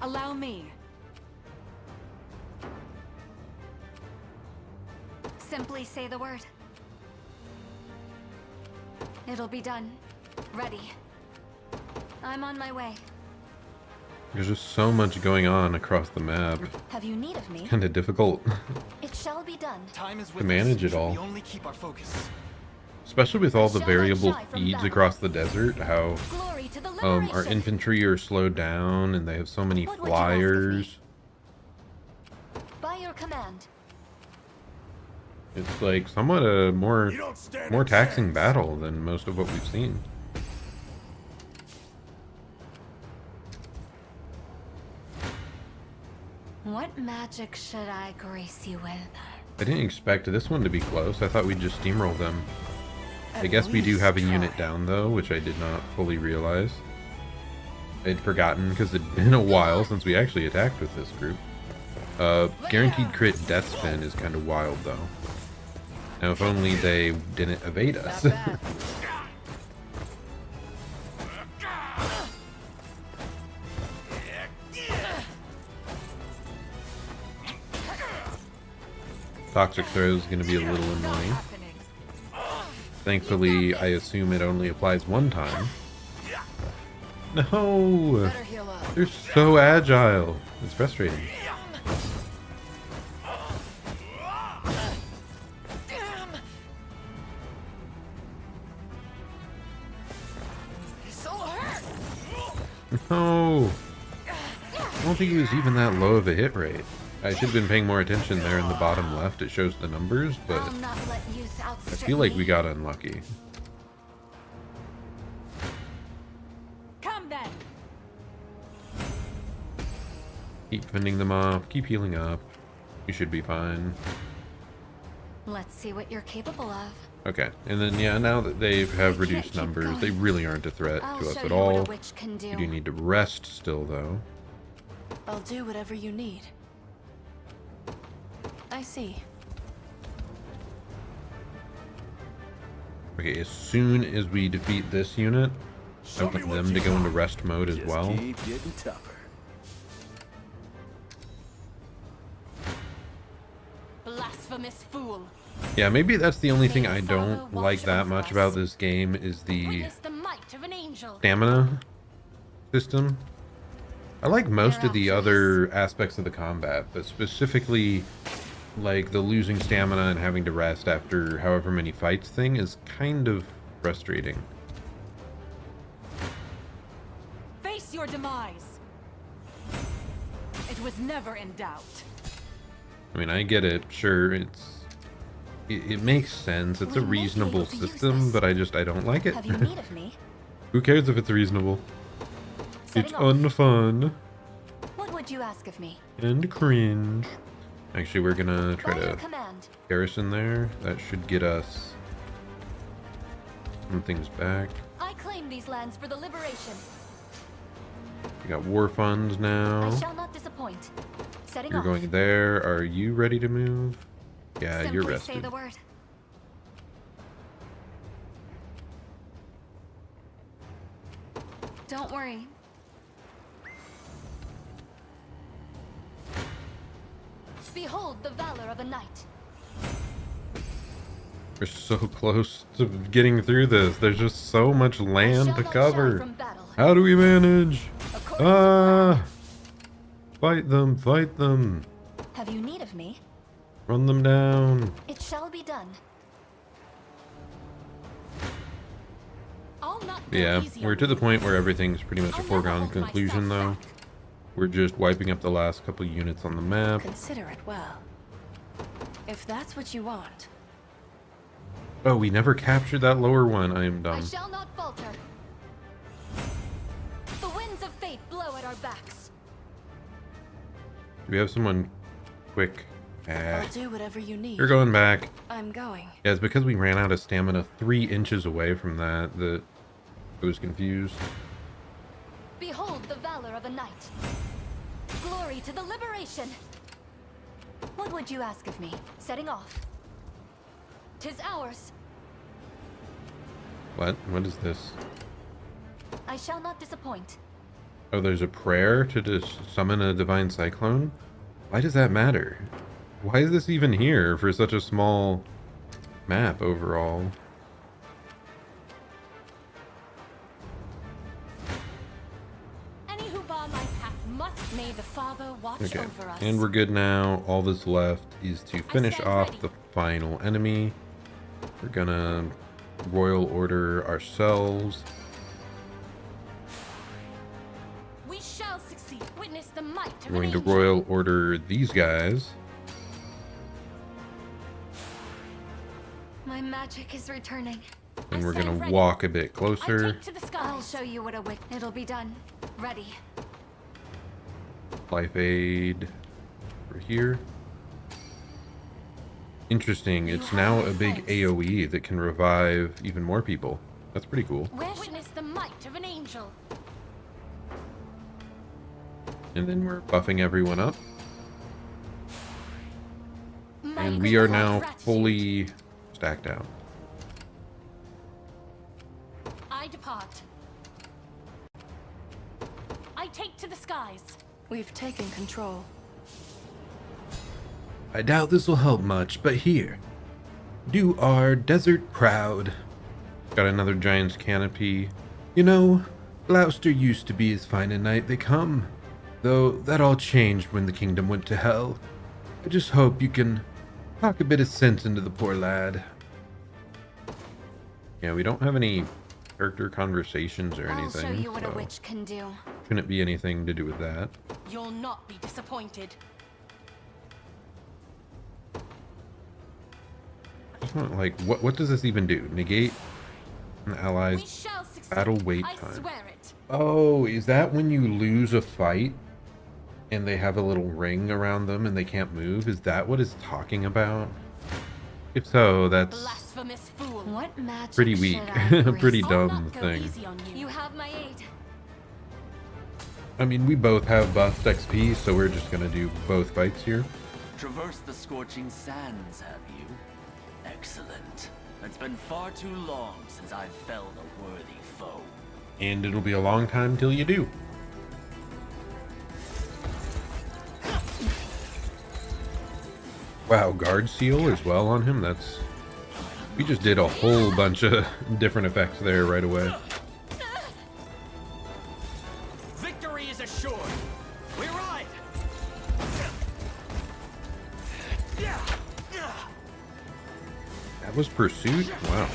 Allow me. Simply say the word. It'll be done. Ready. I'm on my way. There's just so much going on across the map. Have you need of me? Kind of difficult. It shall be done. Time is with manage us. it all. We only keep our focus. Especially with all the I shall not variable shy from speeds battle. across the desert, how Glory to the our liberation. infantry are slowed down and they have so many What would you ask of me? flyers. By your command. It's like somewhat a more You don't stand more a taxing chance. battle than most of what we've seen. What magic should I grace you with? I didn't expect this one to be close. I thought we'd just steamroll them. I At guess we do least have a unit try. down though, which I did not fully realize. I'd forgotten because it'd been a while since we actually attacked with this group. Guaranteed crit death spin is kind of wild though. Now if only they didn't evade us. Not bad. Toxic throw is going to be a little annoying. Thankfully, I assume it only applies one time. No! Better heal up. They're so agile. It's frustrating. Damn! So hurt! No! I don't think it was even that low of a hit rate. I should have been paying more attention there in the bottom left. It shows the numbers, but I'll not let youth I outstrip feel like me. we got unlucky. Come then. Keep fending them off. Keep healing up. You should be fine. Let's see what you're capable of. Okay, and then yeah, now that they have reduced keep numbers, going. they really aren't a threat I'll to us show at you what all. a witch can do. You do need to rest still, though. I'll do whatever you need. I see. Okay, as soon as we defeat this unit, I Show me want what them you to go into got. rest mode as Just well. keep getting tougher. Blasphemous fool. Yeah, maybe that's the only thing May I the don't Father like watch that over much us. about this game is the Witness the might of an angel. stamina system. I like most of the They're other aspects of the combat, but specifically like the losing stamina and having to rest after however many fights thing is kind of frustrating. Face your demise. It was never in doubt. I mean, I get it. Sure, it makes sense. It's a We may be reasonable able to use system, this. but I don't like it. Have you need of me? Who cares if it's reasonable? Setting It's off. unfun What would you ask of me? and cringe. Actually, we're gonna try By your to command. garrison there. That should get us some things back. I claim these lands for the liberation. We got war funds now. I shall not disappoint. Setting You're off. going there. Are you ready to move? Yeah, Simply you're say rested. the word. Don't worry. Behold the valor of a knight. We're so close to getting through this. There's just so much I land shall to not shy cover. from battle. How do we manage? According to Ah! Fight them, fight them. plan. Have you need of me? Run them down. It shall be done. I'll not go Yeah, easy we're on to the you. point where everything's pretty much a I'll never foregone hold conclusion, though. myself back. We're just wiping up the last couple units on the map. Consider it well. If that's what you want. Oh, we never captured that lower one. I am I dumb. shall not falter. The winds of fate blow at our backs. Do we have someone quick? I'll do whatever you need. You're going back. I'm going. Yeah, it's because we ran out of stamina 3 inches away from that I was confused. Behold the valor of a knight. Glory to the liberation. What would you ask of me? Setting off. 'Tis ours. What? What is this? I shall not disappoint. Oh, there's a prayer to just summon a divine cyclone? Why does that matter? Why is this even here for such a small map overall? Any who bar my path must. May the Father watch Okay, over us. and we're good now. All that's left is to finish stand off ready. the final enemy. We're gonna royal order ourselves. We shall succeed. Witness the might of We're an going to angel. royal order these guys. My magic is returning. And I we're stand gonna ready. walk a bit I closer. take to the I'll skies. show you what a wick. It'll be done. Ready. Life aid over here. Interesting, it's now a big AoE that can revive even more people. That's pretty cool. Witness the might of an angel. And then we're buffing everyone up. My And we are God, now gratitude. fully stacked out. I depart. I take to the skies. We've taken control. I doubt this will help much, but here. Do our desert proud. Got another giant's canopy. You know, Gloucester used to be as fine a knight they come. Though that all changed when the kingdom went to hell. I just hope you can talk a bit of sense into the poor lad. Yeah, we don't have any character conversations or I'll anything. show you what a so witch can do. shouldn't be anything to do with that. You'll not be disappointed. Like, what does this even do? Negate an We ally's shall succeed. battle wait I time. swear it. Oh, is that when you lose a fight and they have a little ring around them and they can't move? Is that what it's talking about? If so, that's Blasphemous fool. What magic pretty weak. should I Pretty risk? I'll dumb not go thing. easy on you. You have my aid. I mean, we both have buffed XP, so we're just gonna do both fights here. Traverse the scorching sands, have you? Excellent. It's been far too long since I've felled a worthy foe. And it'll be a long time till you do. Wow, guard seal as well on him. That's... We just did a whole bunch of different effects there right away. Victory is assured. We ride. That was pursuit? Wow.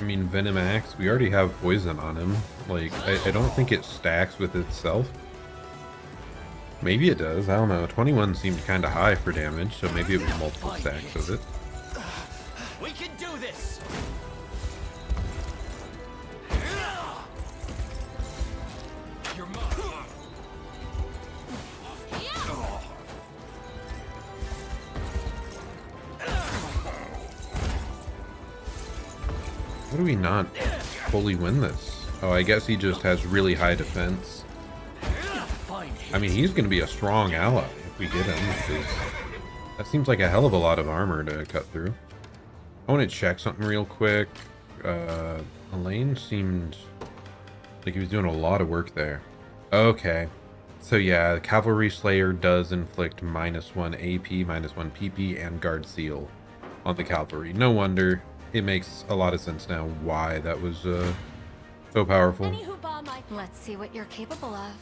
I mean, Venom Axe, we already have poison on him. Like, I don't think it stacks with itself. Maybe it does, I don't know. 21 seemed kind of high for damage, so maybe it was multiple stacks of it. We can do this. You're mine. How do we not fully win this? Oh, I guess he just has really high defense. Fine. I mean, he's going to be a strong ally if we get him. 'Cause that seems like a hell of a lot of armor to cut through. I want to check something real quick. Elaine seemed like he was doing a lot of work there. Okay. So yeah, Cavalry Slayer does inflict -1 AP, -1 PP, and Guard Seal on the Cavalry. No wonder. It makes a lot of sense now why that was so powerful. Any who bar my Let's see what you're capable of.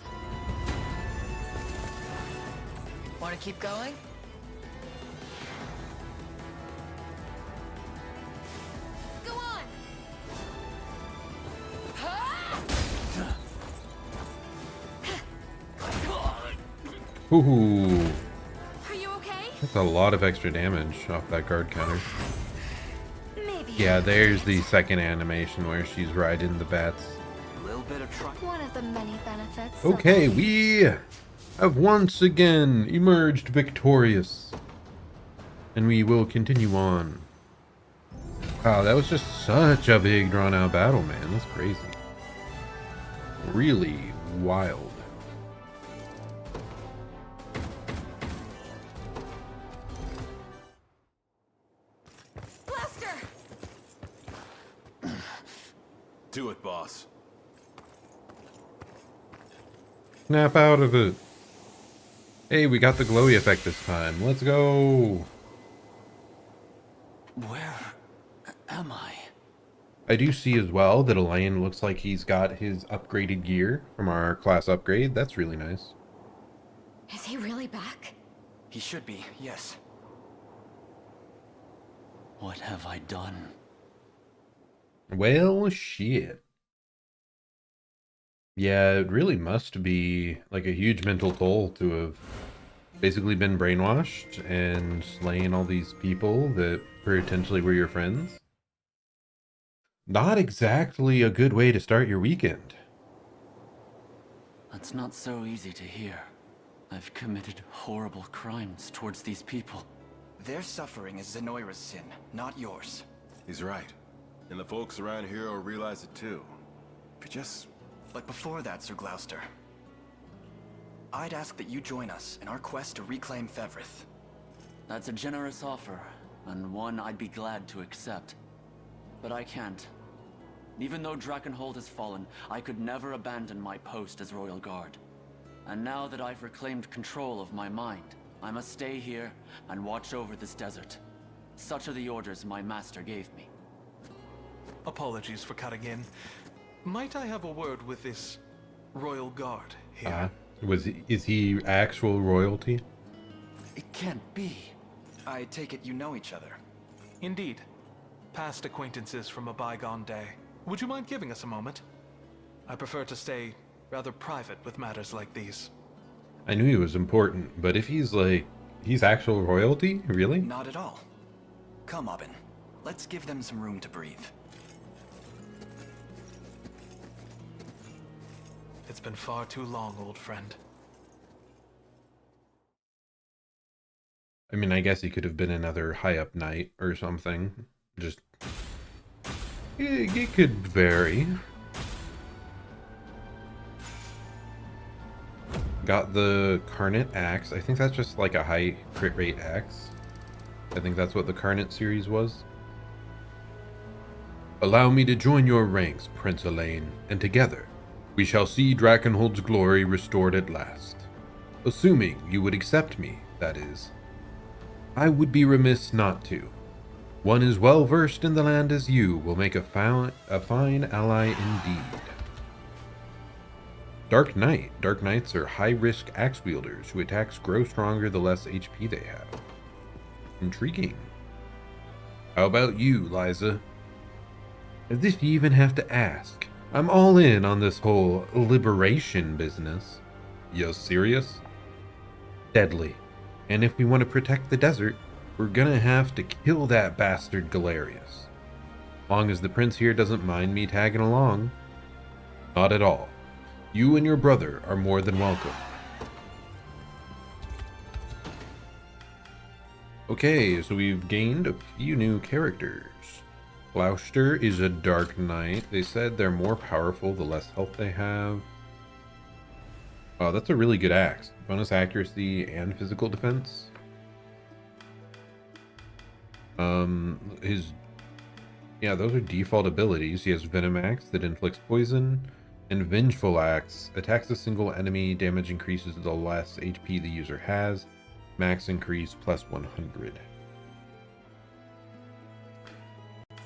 Want to keep going? go on. Ooh, Are you okay? that's a lot of extra damage off that guard counter. Maybe. Yeah, there's the second animation where she's riding the bats. A little bit of truck. One of the many benefits. Okay, of... we have once again emerged victorious. And we will continue on. Wow, that was just such a big drawn out battle, man. That's crazy. Really wild. Snap out of it. Hey, we got the glowy effect this time. Let's go. Where am I? I do see as well that Elaine looks like he's got his upgraded gear from our class upgrade. That's really nice. Is he really back? He should be, yes. What have I done? Well, shit. Yeah, it really must be like a huge mental toll to have basically been brainwashed and slain all these people that potentially were your friends. Not exactly a good way to start your weekend. That's not so easy to hear. I've committed horrible crimes towards these people. Their suffering is Zenoira's sin, not yours. He's right. And the folks around here will realize it too. If you just... But before that, Sir Gloucester, I'd ask that you join us in our quest to reclaim Fevrith. That's a generous offer, and one I'd be glad to accept. But I can't. Even though Drakenhold has fallen, I could never abandon my post as Royal Guard. And now that I've reclaimed control of my mind, I must stay here and watch over this desert. Such are the orders my master gave me. Apologies for cutting in. Might I have a word with this Royal Guard here? Is he actual royalty? It can't be. I take it you know each other. Indeed. Past acquaintances from a bygone day. Would you mind giving us a moment? I prefer to stay rather private with matters like these. I knew he was important, but if he's actual royalty? Really? Not at all. Come, Aubin. Let's give them some room to breathe. It's been far too long, old friend. I mean, I guess he could have been another high-up knight or something. Just... It could vary. Got the Carnot Axe. I think that's just like a high crit rate axe. I think that's what the Carnot series was. Allow me to join your ranks, Prince Elaine, and together we shall see Drakenhold's glory restored at last. Assuming you would accept me, that is. I would be remiss not to. One as well versed in the land as you will make a fine ally indeed. Dark Knight. Dark Knights are high-risk axe wielders who attacks grow stronger the less HP they have. Intriguing. How about you, Liza? As if you even have to ask. I'm all in on this whole liberation business. You serious? Deadly. And if we want to protect the desert, we're gonna have to kill that bastard Galerius. Long as the prince here doesn't mind me tagging along. Not at all. You and your brother are more than welcome. Okay, so we've gained a few new characters. Gloucester is a Dark Knight. They said they're more powerful the less health they have. Oh, that's a really good axe. Bonus accuracy and physical defense. Yeah, those are default abilities. He has Venom Axe that inflicts poison, and Vengeful Axe attacks a single enemy. Damage increases the less HP the user has. Max increase plus 100.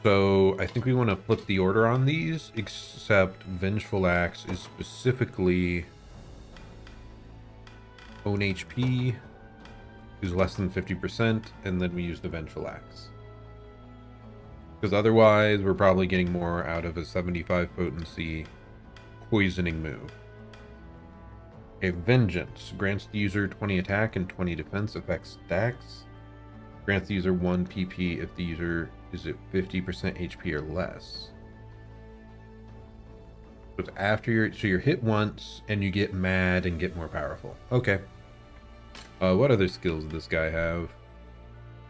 So I think we want to flip the order on these, except Vengeful Axe is specifically own HP is less than 50%, and then we use the Vengeful Axe. Because otherwise, we're probably getting more out of a 75 potency poisoning move. Okay, Vengeance grants the user 20 attack and 20 defense, affects stacks. Grants the user 1 PP if the user is at 50% HP or less. So it's after you're hit once and you get mad and get more powerful. Okay. What other skills does this guy have?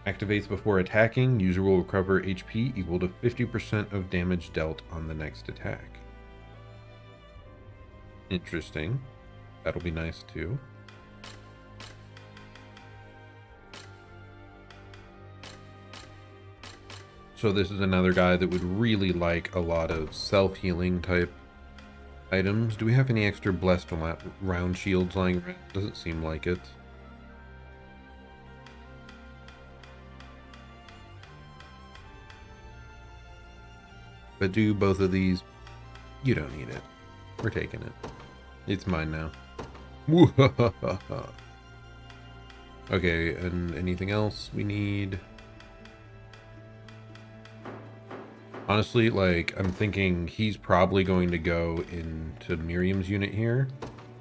Activates before attacking. User will recover HP equal to 50% of damage dealt on the next attack. Interesting. That'll be nice too. So this is another guy that would really like a lot of self-healing type items. Do we have any extra blessed round shields lying around? Doesn't seem like it. But do both of these? You don't need it. We're taking it. It's mine now. Okay, and anything else we need? Honestly, like, I'm thinking he's probably going to go into Miriam's unit here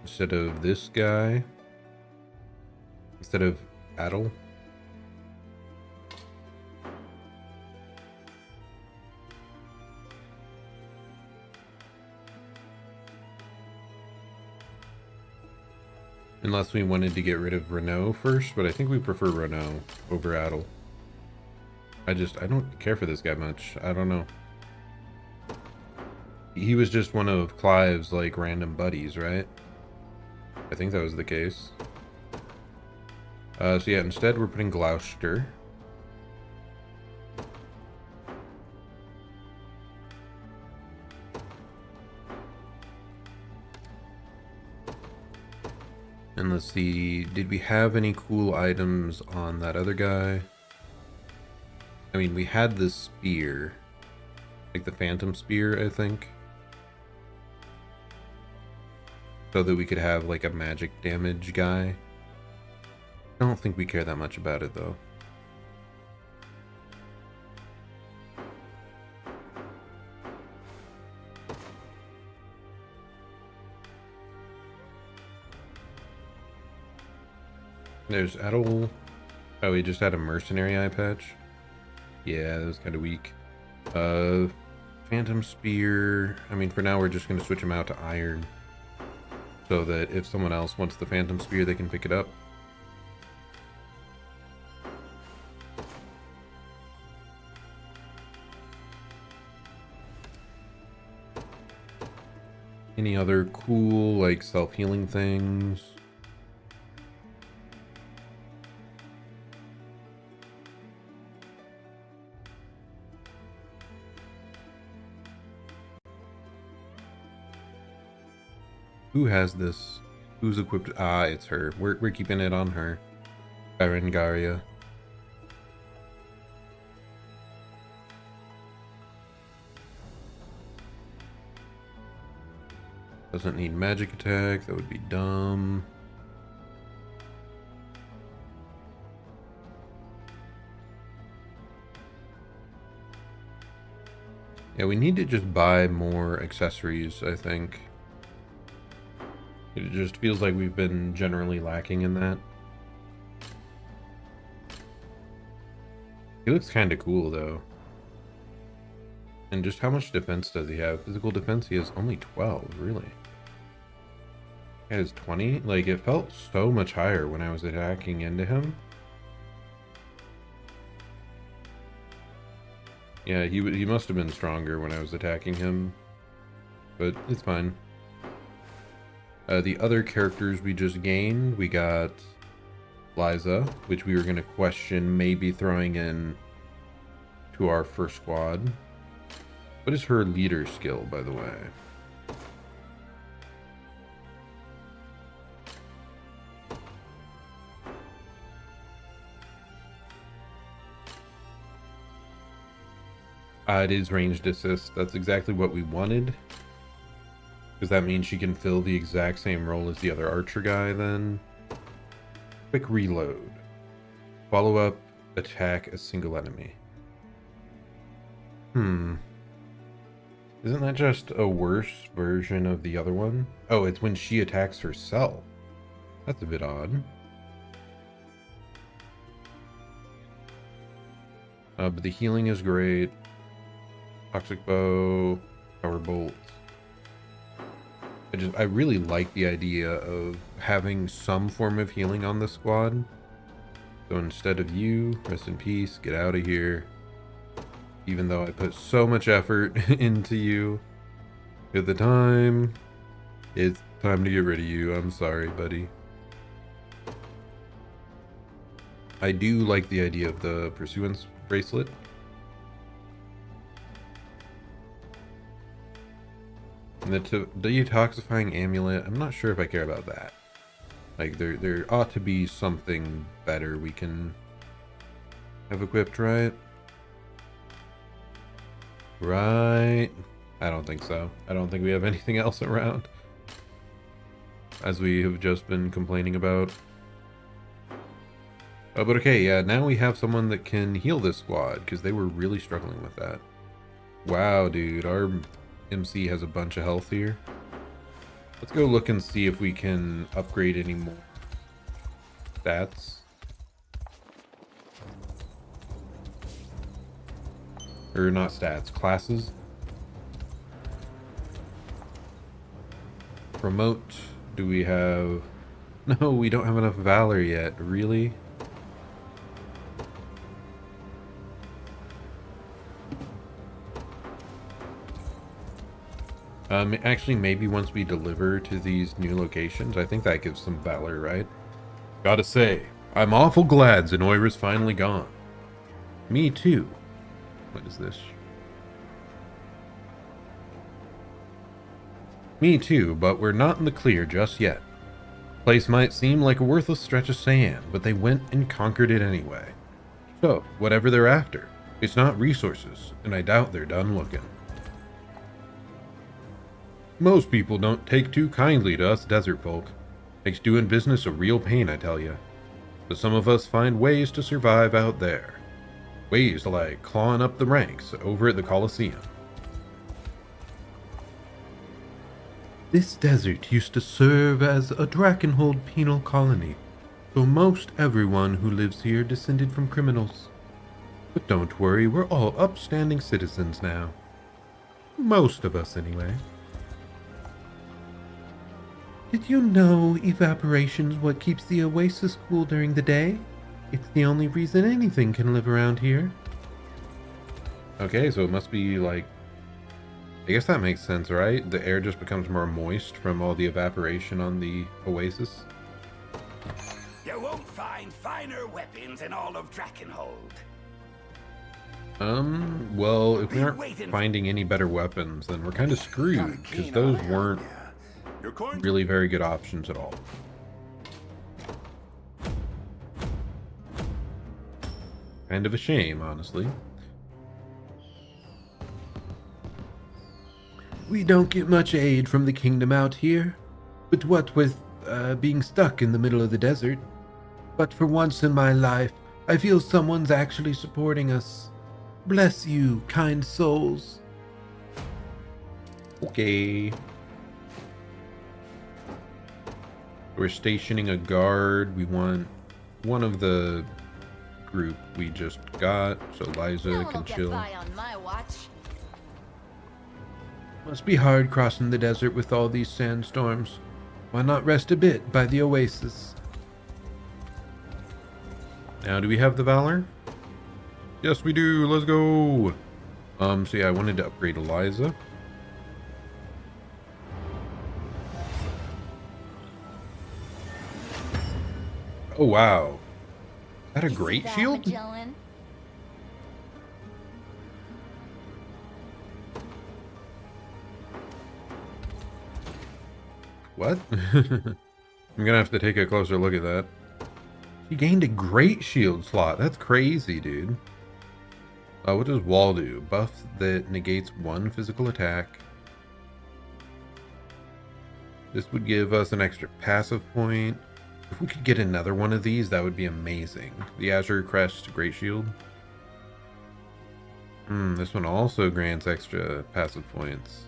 instead of this guy. Instead of Adel. Unless we wanted to get rid of Renault first, but I think we prefer Renault over Adel. I don't care for this guy much. I don't know. He was just one of Clive's, like, random buddies, right? I think that was the case. So yeah, instead we're putting Gloucester. And let's see, did we have any cool items on that other guy? I mean, we had this spear. Like the Phantom Spear, I think. So that we could have like a magic damage guy. I don't think we care that much about it though. There's Adel. Oh, he just had a mercenary eye patch. Yeah, that was kind of weak. Phantom Spear. I mean, for now, we're just going to switch him out to Iron. So that if someone else wants the Phantom Spear, they can pick it up. Any other cool, like, self-healing things? Who has this? Who's equipped? Ah, it's her. We're keeping it on her. Berengaria. Doesn't need magic attack. That would be dumb. Yeah, we need to just buy more accessories, I think. It just feels like we've been generally lacking in that. He looks kind of cool, though. And just how much defense does he have? Physical defense, he has only 12, really. He has 20? Like, it felt so much higher when I was attacking into him. Yeah, he must have been stronger when I was attacking him. But it's fine. The other characters we just gained, we got Liza, which we were going to question maybe throwing in to our first squad. What is her leader skill, by the way? It is ranged assist. That's exactly what we wanted. Because that means she can fill the exact same role as the other archer guy then. Quick reload. Follow up, attack a single enemy. Isn't that just a worse version of the other one? Oh, it's when she attacks herself. That's a bit odd. But the healing is great. Toxic bow, power bolt. I really like the idea of having some form of healing on the squad. So instead of you, rest in peace, get out of here. Even though I put so much effort into you at the time, it's time to get rid of you. I'm sorry, buddy. I do like the idea of the pursuance bracelet. And the detoxifying amulet, I'm not sure if I care about that. Like, there ought to be something better we can have equipped, right? Right. I don't think so. I don't think we have anything else around, as we have just been complaining about. Oh, but okay, yeah, now we have someone that can heal this squad, because they were really struggling with that. Wow, dude, our MC has a bunch of health here. Let's go look and see if we can upgrade any more stats. Or not stats, classes. Promote. Do we have... No, we don't have enough Valor yet. Really? Actually, maybe once we deliver to these new locations, I think that gives some Valor, right? Gotta say, I'm awful glad Zenoira's finally gone. Me too. What is this? Me too, but we're not in the clear just yet. Place might seem like a worthless stretch of sand, but they went and conquered it anyway. So, whatever they're after, it's not resources, and I doubt they're done looking. Most people don't take too kindly to us desert folk. Makes doing business a real pain, I tell you. But some of us find ways to survive out there. Ways like clawing up the ranks over at the Colosseum. This desert used to serve as a Drakenhold penal colony, so most everyone who lives here descended from criminals. But don't worry, we're all upstanding citizens now. Most of us, anyway. Did you know evaporation's what keeps the oasis cool during the day? It's the only reason anything can live around here. Okay, so it must be like... I guess that makes sense, right? The air just becomes more moist from all the evaporation on the oasis. You won't find finer weapons in all of Drakenhold. Well, if we aren't finding any better weapons, then we're kind of screwed, because those weren't really very good options at all. Kind of a shame, honestly. We don't get much aid from the kingdom out here, but what with being stuck in the middle of the desert. But for once in my life, I feel someone's actually supporting us. Bless you, kind souls. Okay. We're stationing a guard. We want one of the group we just got, so Liza can chill. On my watch. Must be hard crossing the desert with all these sandstorms. Why not rest a bit by the oasis? Now, do we have the Valor? Yes, we do. Let's go. So yeah, I wanted to upgrade Eliza. Oh, wow. Is that a great shield? Magellan? What? I'm gonna have to take a closer look at that. He gained a great shield slot. That's crazy, dude. What does Wall do? Buff that negates one physical attack. This would give us an extra passive point. If we could get another one of these, that would be amazing. The Azure Crest Great Shield. This one also grants extra passive points.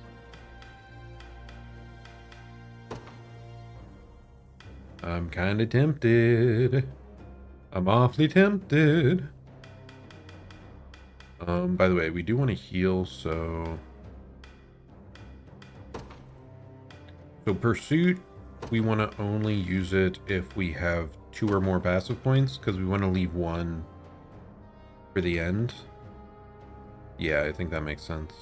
I'm kind of tempted. I'm awfully tempted. By the way, we do want to heal, so Pursuit, we want to only use it if we have 2 or more passive points, because we want to leave 1 for the end. Yeah, I think that makes sense.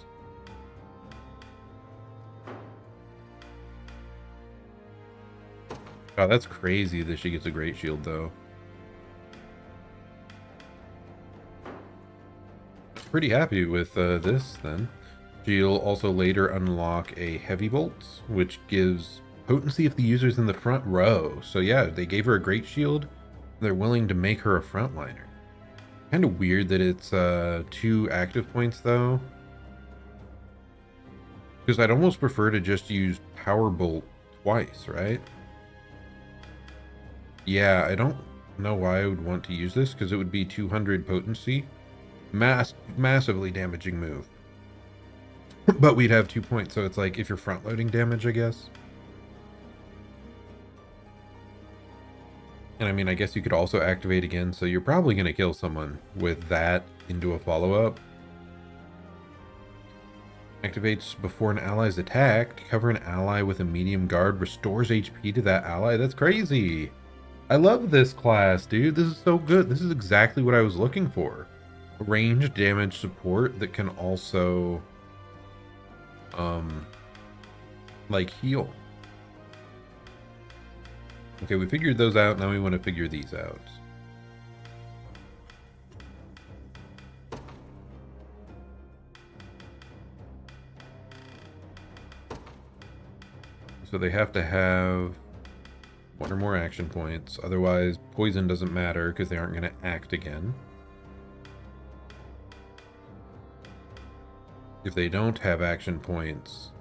God, that's crazy that she gets a great shield, though. Pretty happy with this, then. She'll also later unlock a heavy bolt, which gives potency if the user's in the front row. So yeah, they gave her a great shield. They're willing to make her a frontliner. Kind of weird that it's 2 active points though. Because I'd almost prefer to just use Power Bolt twice, right? Yeah, I don't know why I would want to use this, because it would be 200 potency. Massively damaging move. But we'd have 2 points, so it's like if you're front-loading damage, I guess. And I mean, I guess you could also activate again, so you're probably going to kill someone with that into a follow-up. Activates before an ally is attacked. Cover an ally with a medium guard. Restores HP to that ally. That's crazy. I love this class, dude. This is so good. This is exactly what I was looking for. Ranged damage support that can also, like, heal. Okay, we figured those out. Now we want to figure these out. So they have to have 1 or more action points. Otherwise, poison doesn't matter because they aren't going to act again. If they don't have action points,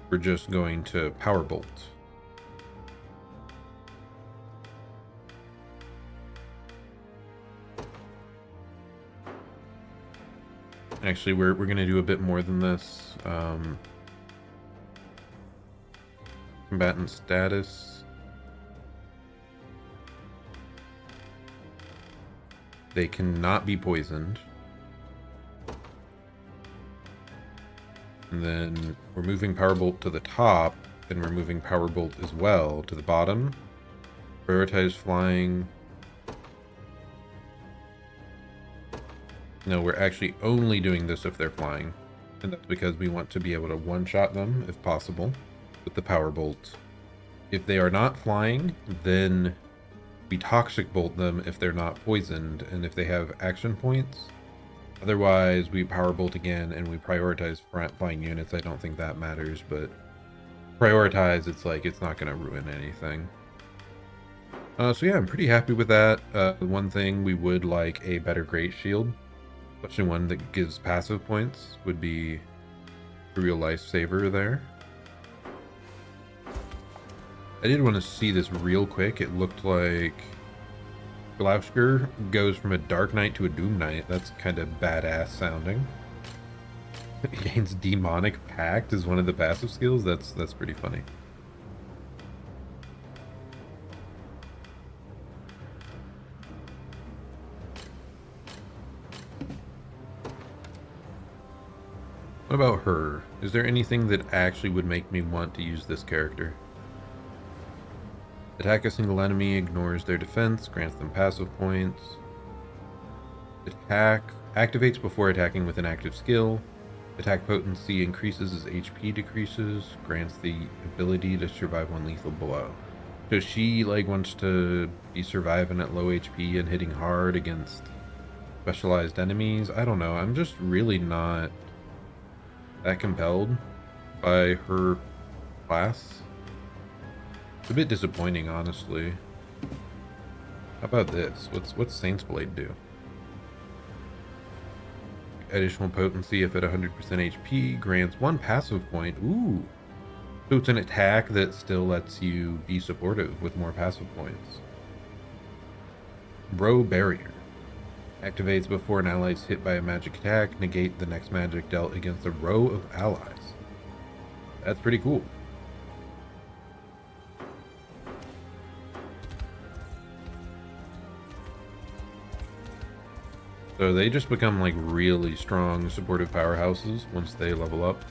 we're just going to Power Bolt. Actually, we're going to do a bit more than this. Combatant status. They cannot be poisoned. And then we're moving Power Bolt to the top, and we're moving Power Bolt as well to the bottom. Prioritize flying. No, we're actually only doing this if they're flying. And that's because we want to be able to one-shot them, if possible, with the Power Bolt. If they are not flying, then we Toxic Bolt them if they're not poisoned, and if they have action points. Otherwise, we Power Bolt again, and we prioritize flying units. I don't think that matters, but prioritize, it's like, it's not going to ruin anything. So yeah, I'm pretty happy with that. One thing, we would like a better Great Shield, especially one that gives passive points, would be a real lifesaver there. I did want to see this real quick. It looked like Gloucester goes from a Dark Knight to a Doom Knight. That's kind of badass sounding. Gains Demonic Pact as one of the passive skills. That's pretty funny. What about her? Is there anything that actually would make me want to use this character? Attack a single enemy, ignores their defense, grants them passive points. Attack activates before attacking with an active skill. Attack potency increases as HP decreases, grants the ability to survive one lethal blow. So she like wants to be surviving at low HP and hitting hard against specialized enemies. I don't know. I'm just really not that compelled by her class. It's a bit disappointing, honestly. How about this? What's Saint's Blade do? Additional potency if at 100% HP, grants 1 passive point. Ooh! So it's an attack that still lets you be supportive with more passive points. Row Barrier. Activates before an ally is hit by a magic attack. Negate the next magic dealt against a row of allies. That's pretty cool. So they just become like really strong supportive powerhouses once they level up.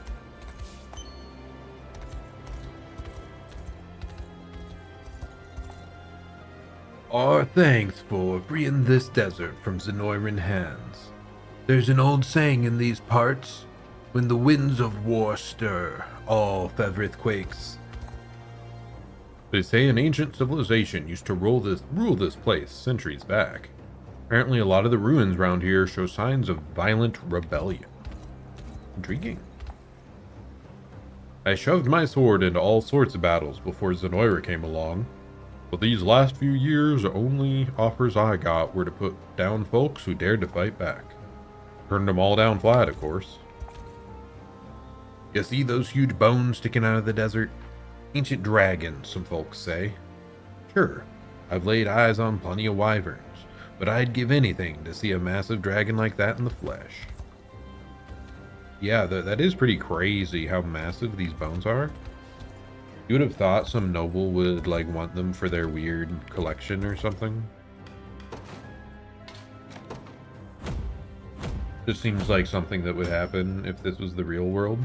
Our thanks for freeing this desert from Zenoiran hands. There's an old saying in these parts, when the winds of war stir, all Featherith quakes. They say an ancient civilization used to rule this place centuries back. Apparently a lot of the ruins around here show signs of violent rebellion. Intriguing. I shoved my sword into all sorts of battles before Zenoira came along. But these last few years, the only offers I got were to put down folks who dared to fight back. Turned them all down flat, of course. You see those huge bones sticking out of the desert? Ancient dragons, some folks say. Sure, I've laid eyes on plenty of wyverns, but I'd give anything to see a massive dragon like that in the flesh. Yeah, that is pretty crazy how massive these bones are. You would have thought some noble would, like, want them for their weird collection or something. Just seems like something that would happen if this was the real world.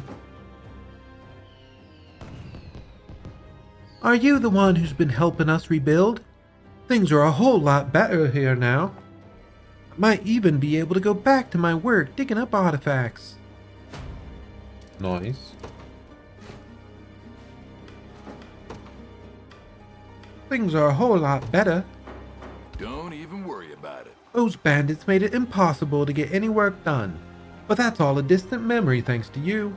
Are you the one who's been helping us rebuild? Things are a whole lot better here now. I might even be able to go back to my work digging up artifacts. Nice. Things are a whole lot better. Don't even worry about it. Those bandits made it impossible to get any work done. But that's all a distant memory thanks to you.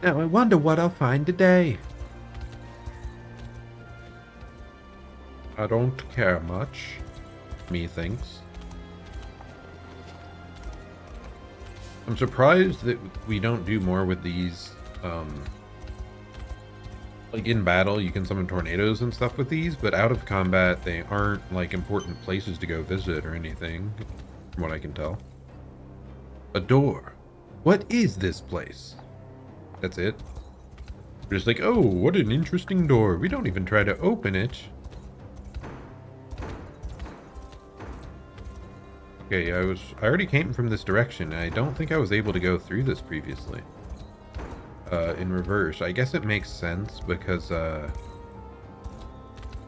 Now I wonder what I'll find today. I don't care much, methinks. I'm surprised that we don't do more with these, like in battle you can summon tornadoes and stuff with these, but out of combat they aren't like important places to go visit or anything, from what I can tell. A door. What is this place? That's it. We're just like, oh, what an interesting door. We don't even try to open it. Okay, I already came from this direction. I don't think I was able to go through this previously. In reverse. I guess it makes sense because,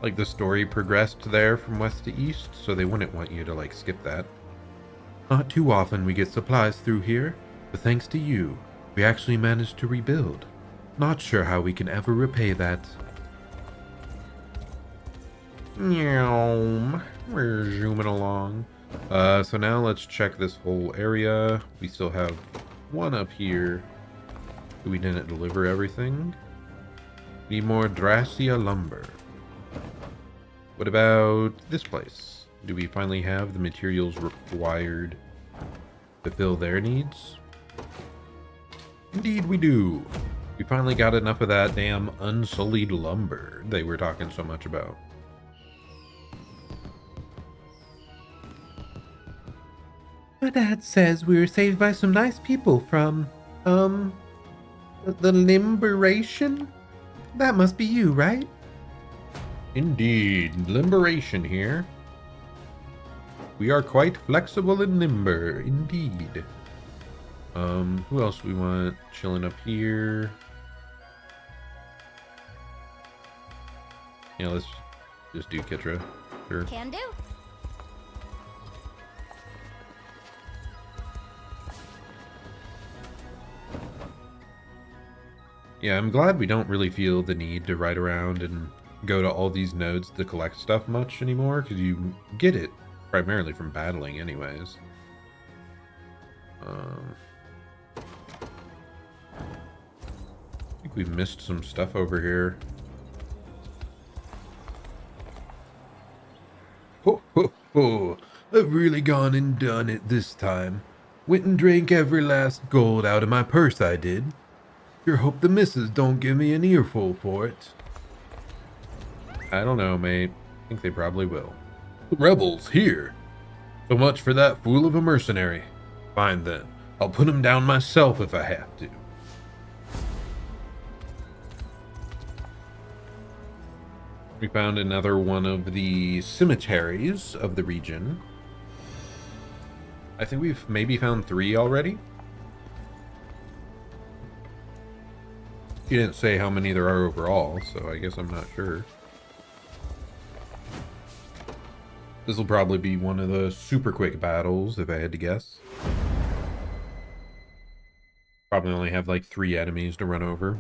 like the story progressed there from west to east, so they wouldn't want you to, like, skip that. Not too often we get supplies through here, but thanks to you, we actually managed to rebuild. Not sure how we can ever repay that. Meow. We're zooming along. So now let's check this whole area. We still have one up here. We didn't deliver everything. Need more Dracia lumber. What about this place? Do we finally have the materials required to fill their needs? Indeed we do. We finally got enough of that damn unsullied lumber they were talking so much about. My dad says we were saved by some nice people from, the Liberation? That must be you, right? Indeed, liberation here. We are quite flexible and limber, indeed. Who else we want chilling up here? Yeah, let's just do Kitra. Sure. Can do. Yeah, I'm glad we don't really feel the need to ride around and go to all these nodes to collect stuff much anymore, because you get it primarily from battling anyways. I think we missed some stuff over here. Ho ho ho! I've really gone and done it this time. Went and drank every last gold out of my purse, I did. Sure hope the missus don't give me an earful for it. I don't know, mate. I think they probably will. The rebels here. So much for that fool of a mercenary. Fine then. I'll put him down myself if I have to. We found another one of the cemeteries of the region. I think we've maybe found 3 already. He didn't say how many there are overall, so I guess I'm not sure. This will probably be one of the super quick battles, if I had to guess. Probably only have like 3 enemies to run over.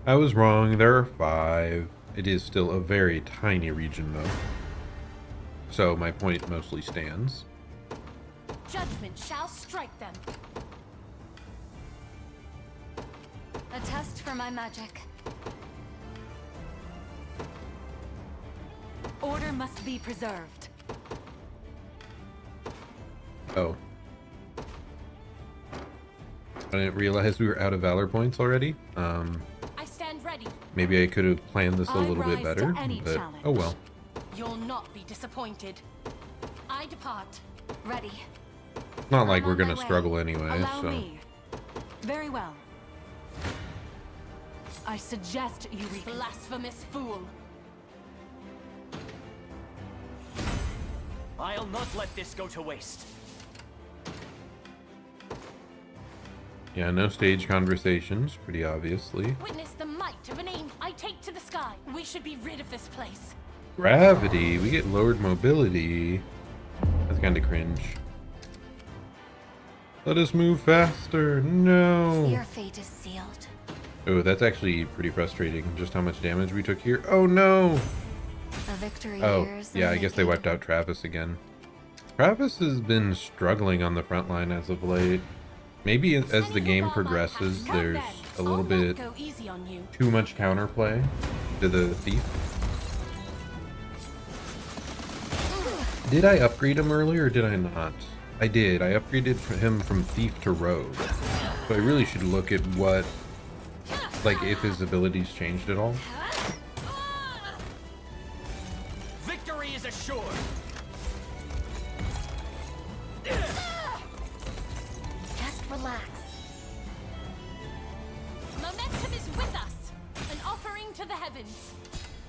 I was wrong, there are 5. It is still a very tiny region though. So my point mostly stands. Judgment shall strike them. A test for my magic. Order must be preserved. Oh. I didn't realize we were out of valor points already. I stand ready. Maybe I could have planned this a I little bit rise better, to any but challenge. oh well. You'll not be disappointed. I depart. Ready. Not like I'm we're on my gonna way. struggle anyway, Allow so. me. Very well. I suggest you blasphemous fool. I'll not let this go to waste. Yeah, no stage conversations, pretty obviously. Witness the might of an aim I take to the sky. We should be rid of this place. Gravity, we get lowered mobility. That's kind of cringe. Let us move faster. No. Your fate is sealed. Oh, that's actually pretty frustrating. Just how much damage we took here. Oh no. A victory Oh, years yeah, in I guess they making. wiped out Travis again. Travis has been struggling on the front line as of late. Maybe as the game progresses, there's a little bit Go easy on you. too much counterplay to the thief. Did I upgrade him earlier or did I not? I did. I upgraded him from thief to rogue. So I really should look at what, like, if his abilities changed at all. Victory is assured. Just relax. Momentum is with us. An offering to the heavens.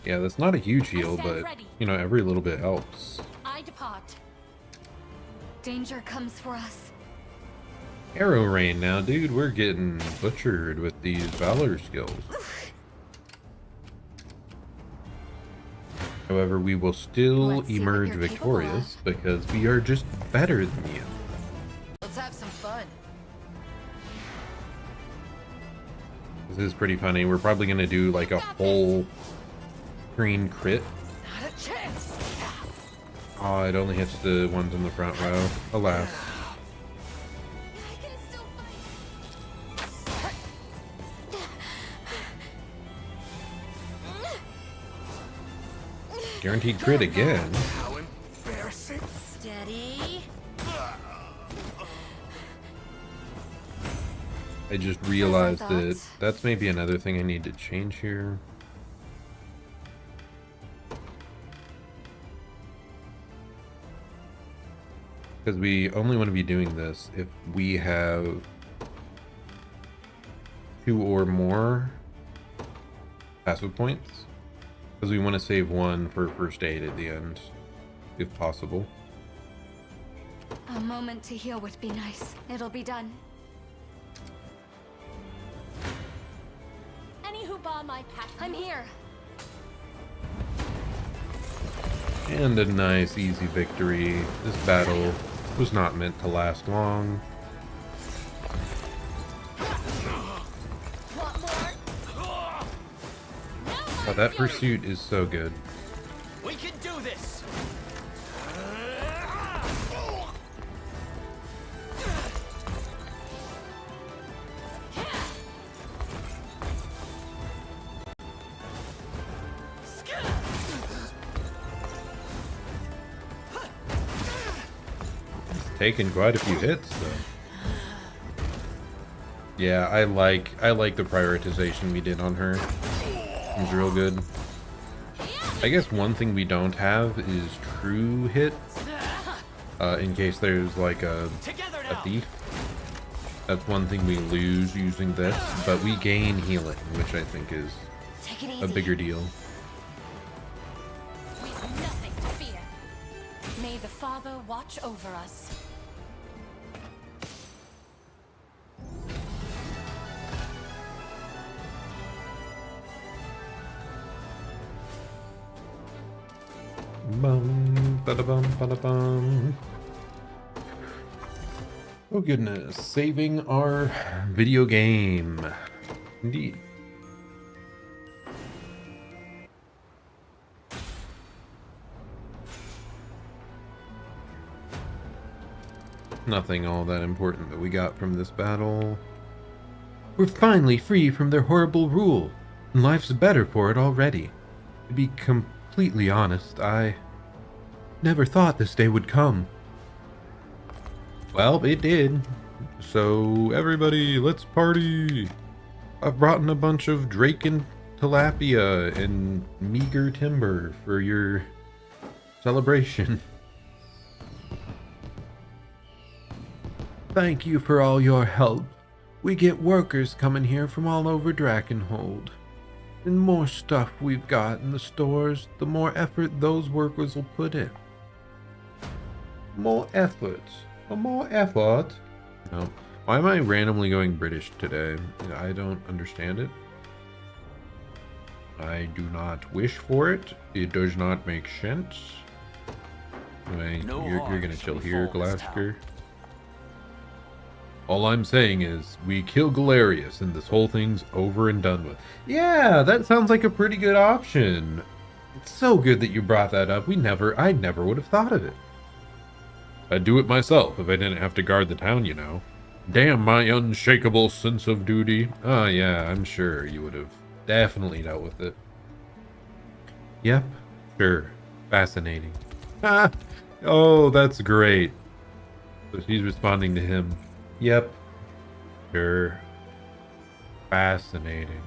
Yeah, that's not a huge heal, but, you know, every little bit helps. I depart. Danger comes for us. Arrow rain now, dude. We're getting butchered with these valor skills. However, we will still Let's see what emerge you're capable victorious because we are just better than you. Let's have some fun. This is pretty funny. We're probably going to do like a whole screen crit. Not a chance. Oh, it only hits the ones in the front row. Alas. I can still fight. Guaranteed crit again. How embarrassing. Steady. I just realized that thoughts. that's maybe another thing I need to change here. Because we only want to be doing this if we have 2 or more passive points. Because we want to save 1 for first aid at the end, if possible. A moment to heal would be nice. It'll be done. Any who bar my path. I'm here. And a nice, easy victory. This battle was not meant to last long. Want more? Oh, that pursuit is so good. We can do this. Taken quite a few hits though. Yeah, I like the prioritization we did on her. It was real good. I guess one thing we don't have is true hit. In case there's like a thief. That's one thing we lose using this, but we gain healing, which I think is Take it easy. a bigger deal. We've nothing to fear. May the Father watch over us. Bum, ba-da-bum, ba-da-bum. Oh goodness, saving our video game. Indeed. Nothing all that important that we got from this battle. We're finally free from their horrible rule, and life's better for it already. To be completely honest, I never thought this day would come. Well, it did. So, everybody, let's party! I've brought in a bunch of drake and tilapia and meager timber for your celebration. Thank you for all your help. We get workers coming here from all over Drakenhold. The more stuff we've got in the stores, the more effort those workers will put in. More effort. More effort. No. Why am I randomly going British today? I don't understand it. I do not wish for it. It does not make sense. Anyway, you're gonna chill here, Glasgow. All I'm saying is, we kill Galerius and this whole thing's over and done with. Yeah, that sounds like a pretty good option. It's so good that you brought that up. I never would have thought of it. I'd do it myself if I didn't have to guard the town, you know. Damn my unshakable sense of duty. Oh yeah, I'm sure you would have definitely dealt with it. Yep, sure. Fascinating. Ah, oh, that's great. So she's responding to him. Yep. Sure. Fascinating.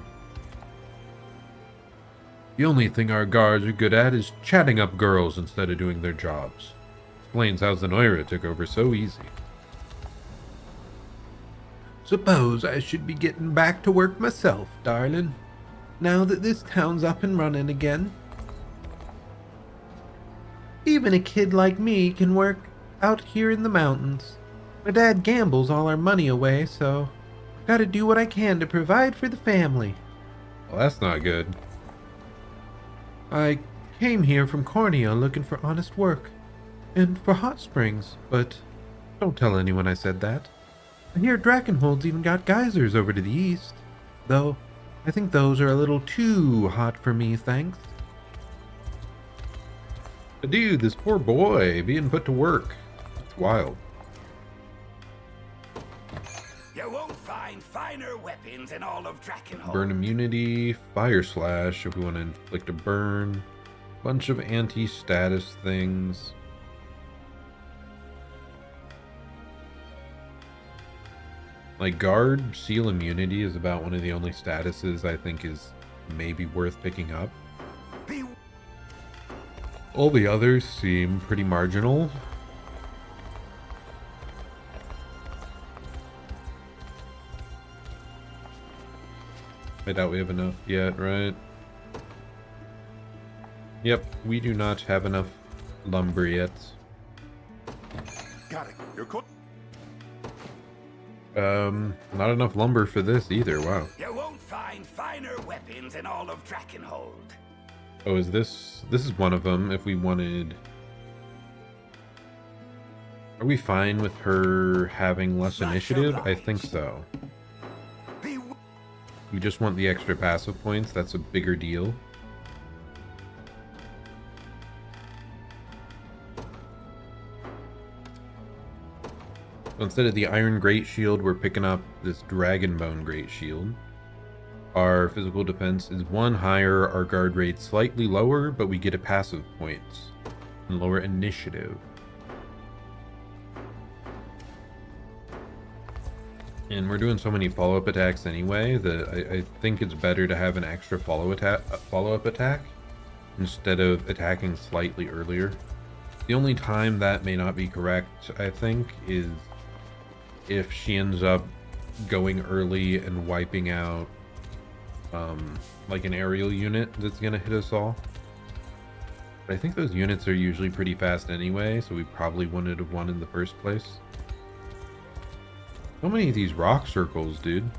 The only thing our guards are good at is chatting up girls instead of doing their jobs. Explains how Zenoira took over so easy. Suppose I should be getting back to work myself, darling. Now that this town's up and running again. Even a kid like me can work out here in the mountains. My dad gambles all our money away, so I've got to do what I can to provide for the family. Well, that's not good. I came here from Cornea looking for honest work and for hot springs, but don't tell anyone I said that. I hear Drakenhold's even got geysers over to the east, though I think those are a little too hot for me, thanks. But dude, this poor boy being put to work. It's wild. You won't find finer weapons in all of Drakenhold. Burn immunity, fire slash if we want to inflict a burn. Bunch of anti-status things. Like guard seal immunity is about one of the only statuses I think is maybe worth picking up. All the others seem pretty marginal. I doubt we have enough yet, right? Yep, we do not have enough lumber yet. Got it. You're cool. Not enough lumber for this either, wow. You won't find finer weapons in all of Drakenhold. Oh, is this is one of them if we wanted... Are we fine with her having less initiative? I think so. We just want the extra passive points, that's a bigger deal. So instead of the Iron Great Shield, we're picking up this Dragonbone Great Shield. Our physical defense is 1 higher, our guard rate slightly lower, but we get a passive points and lower initiative. And we're doing so many follow-up attacks anyway that I think it's better to have an extra follow-up attack instead of attacking slightly earlier. The only time that may not be correct, I think, is if she ends up going early and wiping out like an aerial unit that's gonna hit us all. But I think those units are usually pretty fast anyway, so we probably wouldn't have won in the first place. So many of these rock circles, dude.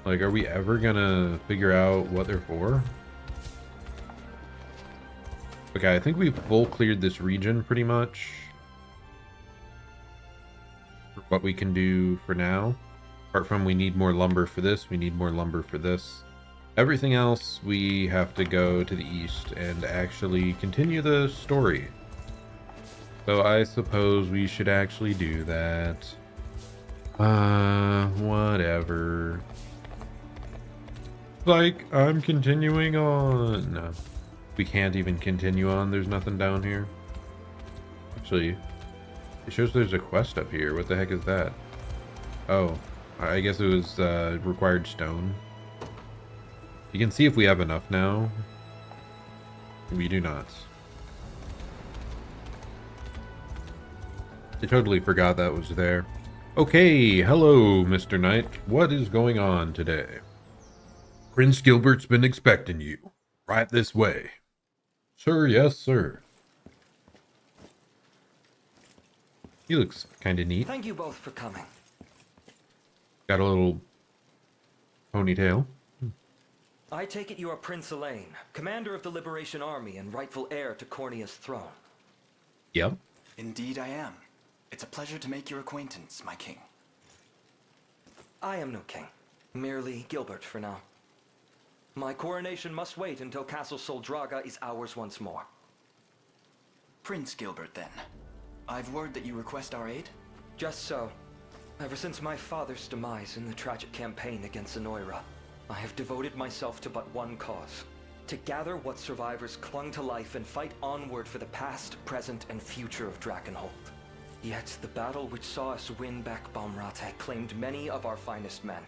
Like, are we ever gonna figure out what they're for? Okay, I think we've full cleared this region pretty much. For what we can do for now. Apart from we need more lumber for this, we need more lumber for this. Everything else, we have to go to the east and actually continue the story. So I suppose we should actually do that. Whatever. Like, I'm continuing on. No. We can't even continue on. There's nothing down here. Actually, it shows there's a quest up here. What the heck is that? Oh, I guess it was required stone. You can see if we have enough now. We do not. I totally forgot that was there. Okay, hello, Mr. Knight. What is going on today? Prince Gilbert's been expecting you. Right this way. Sir, yes, sir. He looks kind of neat. Thank you both for coming. Got a little ponytail. I take it you are Prince Elaine, commander of the Liberation Army and rightful heir to Cornea's throne. Yep. Indeed I am. It's a pleasure to make your acquaintance, my king. I am no king, merely Gilbert for now. My coronation must wait until Castle Soldraga is ours once more. Prince Gilbert, then. I've word that you request our aid? Just so. Ever since my father's demise in the tragic campaign against Zenoira, I have devoted myself to but one cause. To gather what survivors clung to life and fight onward for the past, present, and future of Drakenhold. Yet the battle which saw us win back Balmrate claimed many of our finest men,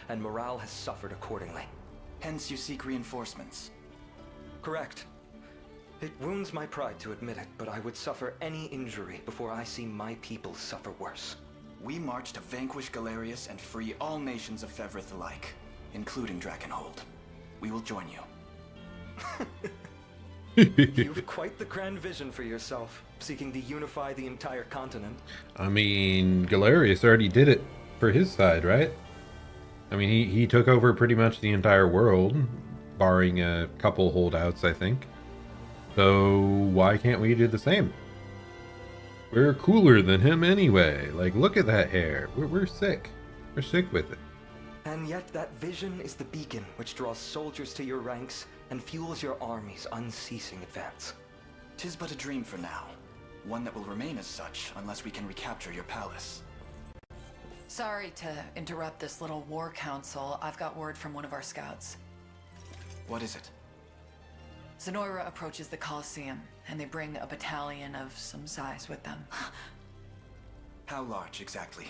and morale has suffered accordingly. Hence you seek reinforcements. Correct. It wounds my pride to admit it, but I would suffer any injury before I see my people suffer worse. We march to vanquish Galerius and free all nations of Fevrith alike, including Drakenhold. We will join you. You've quite the grand vision for yourself, seeking to unify the entire continent. I mean, Galerius already did it for his side, right? I mean, he took over pretty much the entire world, barring a couple holdouts, I think. So why can't we do the same? We're cooler than him anyway. Like, look at that hair. We're sick. We're sick with it. And yet that vision is the beacon which draws soldiers to your ranks and fuels your army's unceasing advance. 'Tis but a dream for now. One that will remain as such unless we can recapture your palace. Sorry to interrupt this little war council. I've got word from one of our scouts. What is it? Zenoira approaches the Colosseum, and they bring a battalion of some size with them. How large, exactly?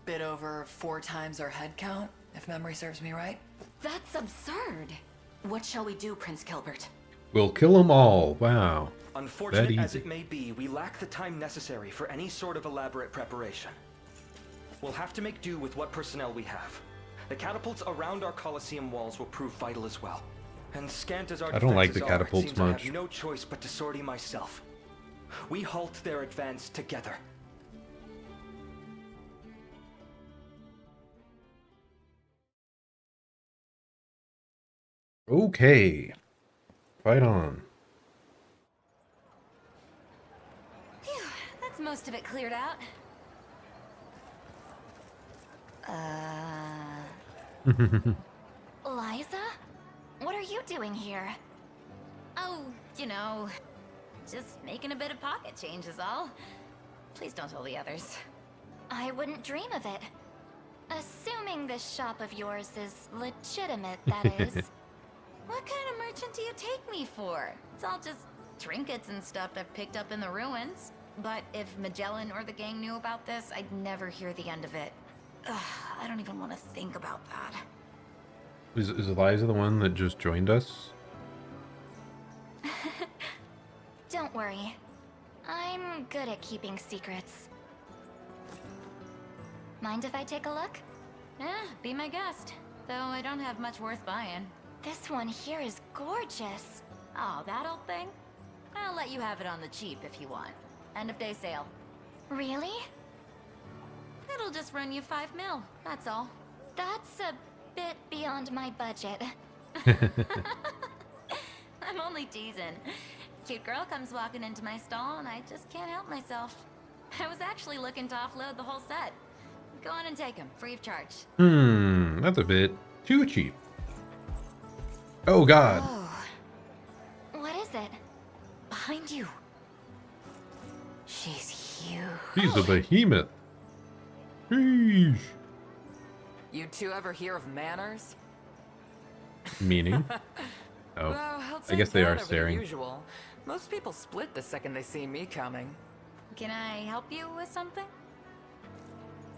Bit over 4 times our head count, if memory serves me right. That's absurd. What shall we do, Prince Gilbert? We'll kill them all. Wow. Unfortunate as it may be, we lack the time necessary for any sort of elaborate preparation. We'll have to make do with what personnel we have. The catapults around our Colosseum walls will prove vital as well. And scant as our I don't like defenses the catapults it seems I much. have no choice but to sortie myself. We halt their advance together. Okay. Fight on. Phew, that's most of it cleared out. Liza? What are you doing here? Oh, you know, just making a bit of pocket change is all. Please don't tell the others. I wouldn't dream of it. Assuming this shop of yours is legitimate, that is. What kind of merchant do you take me for? It's all just trinkets and stuff I've picked up in the ruins. But if Magellan or the gang knew about this, I'd never hear the end of it. Ugh, I don't even want to think about that. Is Eliza the one that just joined us? Don't worry. I'm good at keeping secrets. Mind if I take a look? Be my guest. Though I don't have much worth buying. This one here is gorgeous. Oh, that old thing? I'll let you have it on the cheap if you want. End of day sale. Really? It'll just run you 5 mil, that's all. That's a bit beyond my budget. I'm only teasing. Cute girl comes walking into my stall and I just can't help myself. I was actually looking to offload the whole set. Go on and take them, free of charge. That's a bit too cheap. Oh god. Oh. What is it? Behind you. She's huge. She's a behemoth. Sheesh. You two ever hear of manners? Meaning? Oh, Well, I'll I take guess they that are over the staring. Usual. Most people split the second they see me coming. Can I help you with something?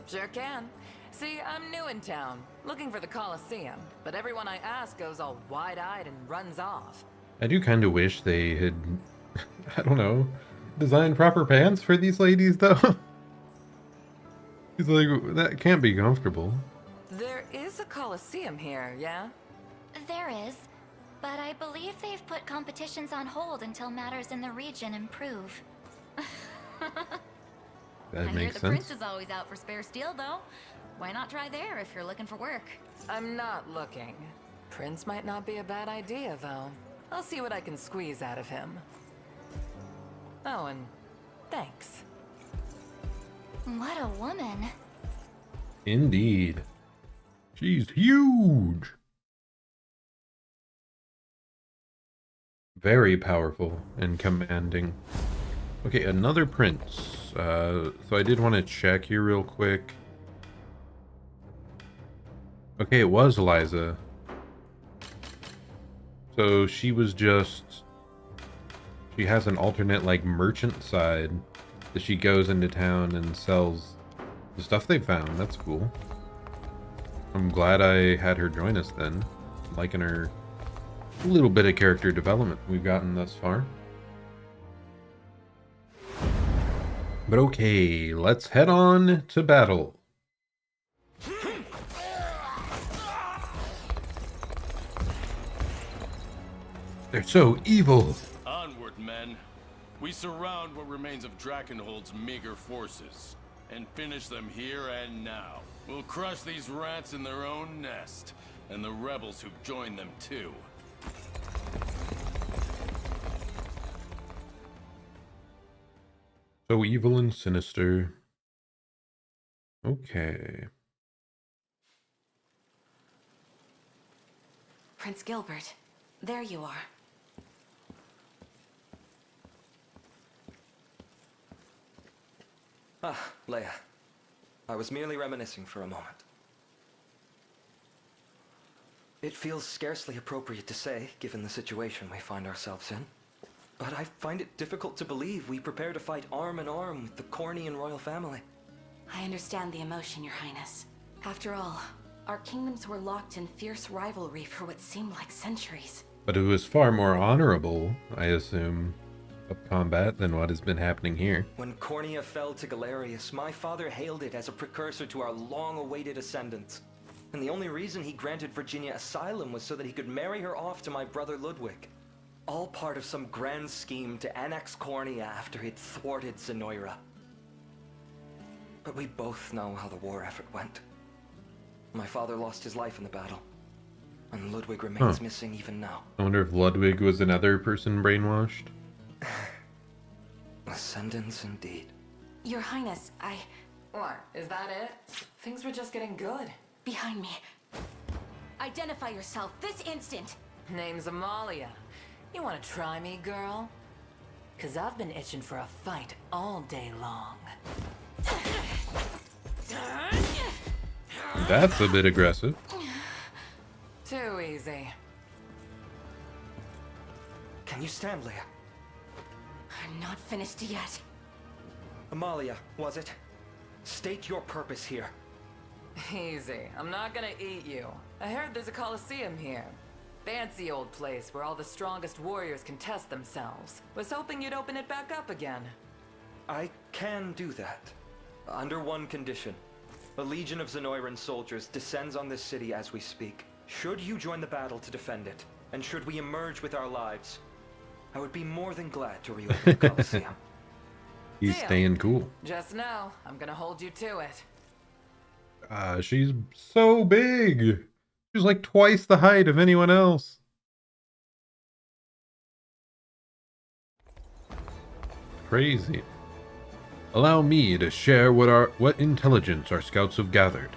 Sure can. See, I'm new in town, looking for the Colosseum, but everyone I ask goes all wide-eyed and runs off. I do kind of wish they had, I don't know, designed proper pants for these ladies, though. He's like, that can't be comfortable. There is a Colosseum here, yeah? There is, but I believe they've put competitions on hold until matters in the region improve. That I hear makes the sense. Prince is always out for spare steel, though. Why not try there if you're looking for work? I'm not looking. Prince might not be a bad idea, though. I'll see what I can squeeze out of him. Oh, and thanks. What a woman. Indeed. She's huge. Very powerful and commanding. Okay, another prince. So I did want to check here real quick. Okay, it was Eliza. So she was just... She has an alternate, like, merchant side that she goes into town and sells the stuff they found. That's cool. I'm glad I had her join us then. I'm liking her little bit of character development we've gotten thus far. But okay, let's head on to battle. They're so evil. Onward, men. We surround what remains of Drakenhold's meager forces and finish them here and now. We'll crush these rats in their own nest and the rebels who've joined them too. So evil and sinister. Okay. Prince Gilbert, there you are. Ah, Leia. I was merely reminiscing for a moment. It feels scarcely appropriate to say, given the situation we find ourselves in. But I find it difficult to believe we prepare to fight arm in arm with the Cornian royal family. I understand the emotion, Your Highness. After all, our kingdoms were locked in fierce rivalry for what seemed like centuries. But it was far more honorable, I assume, of combat than what has been happening here. When Cornia fell to Galerius, my father hailed it as a precursor to our long-awaited ascendance. And the only reason he granted Virginia asylum was so that he could marry her off to my brother Ludwig. All part of some grand scheme to annex Cornia after he'd thwarted Zenoira. But we both know how the war effort went. My father lost his life in the battle, and Ludwig remains missing even now. I wonder if Ludwig was another person brainwashed. Ascendance indeed. Your Highness, What? Is that it? Things were just getting good. behind me. Identify yourself this instant. Name's Amalia. You wanna try me, girl? 'Cause I've been itching for a fight all day long. That's a bit aggressive. Too easy. Can you stand, Leia? I'm not finished yet. Amalia, was it? State your purpose here. Easy. I'm not gonna eat you. I heard there's a Colosseum here. Fancy old place where all the strongest warriors can test themselves. Was hoping you'd open it back up again. I can do that. Under one condition. A legion of Zenoiran soldiers descends on this city as we speak. Should you join the battle to defend it, and should we emerge with our lives, I would be more than glad to reopen the Colosseum. He's Deal. staying cool. Just know, I'm gonna hold you to it. She's so big. She's like twice the height of anyone else. Crazy. Allow me to share what intelligence our scouts have gathered.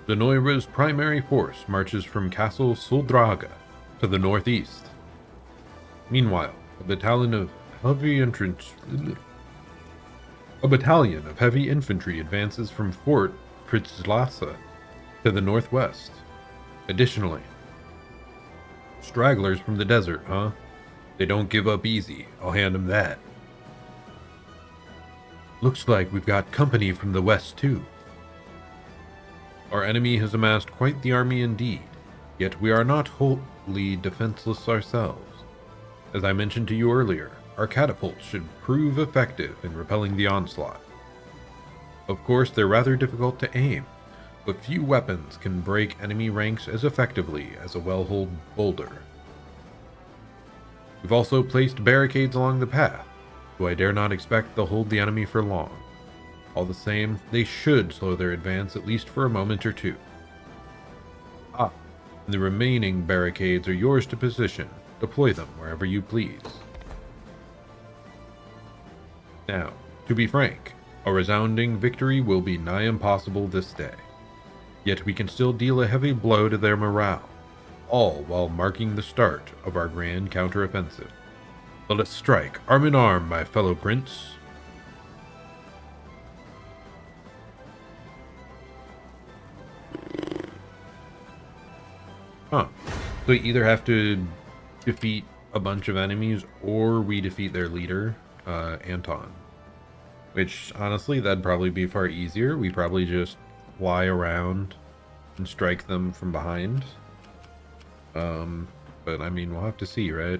Zenoira's primary force marches from Castle Suldraga to the northeast. Meanwhile, a battalion of heavy A battalion of heavy infantry advances from Fort Pritzlasa to the northwest. Additionally, stragglers from the desert, huh? They don't give up easy, I'll hand them that. Looks like we've got company from the west too. Our enemy has amassed quite the army indeed, yet we are not wholly defenseless ourselves. As I mentioned to you earlier, our catapults should prove effective in repelling the onslaught. Of course, they're rather difficult to aim, but few weapons can break enemy ranks as effectively as a well-holed boulder. We've also placed barricades along the path, though I dare not expect they'll hold the enemy for long. All the same, they should slow their advance at least for a moment or two. And the remaining barricades are yours to position. Deploy them wherever you please. Now, to be frank, a resounding victory will be nigh impossible this day. Yet we can still deal a heavy blow to their morale, all while marking the start of our grand counteroffensive. Let us strike arm in arm, my fellow prince. So you either have to defeat a bunch of enemies, or we defeat their leader, Anton. Which, honestly, that'd probably be far easier. We probably just fly around and strike them from behind. But I mean, we'll have to see, right?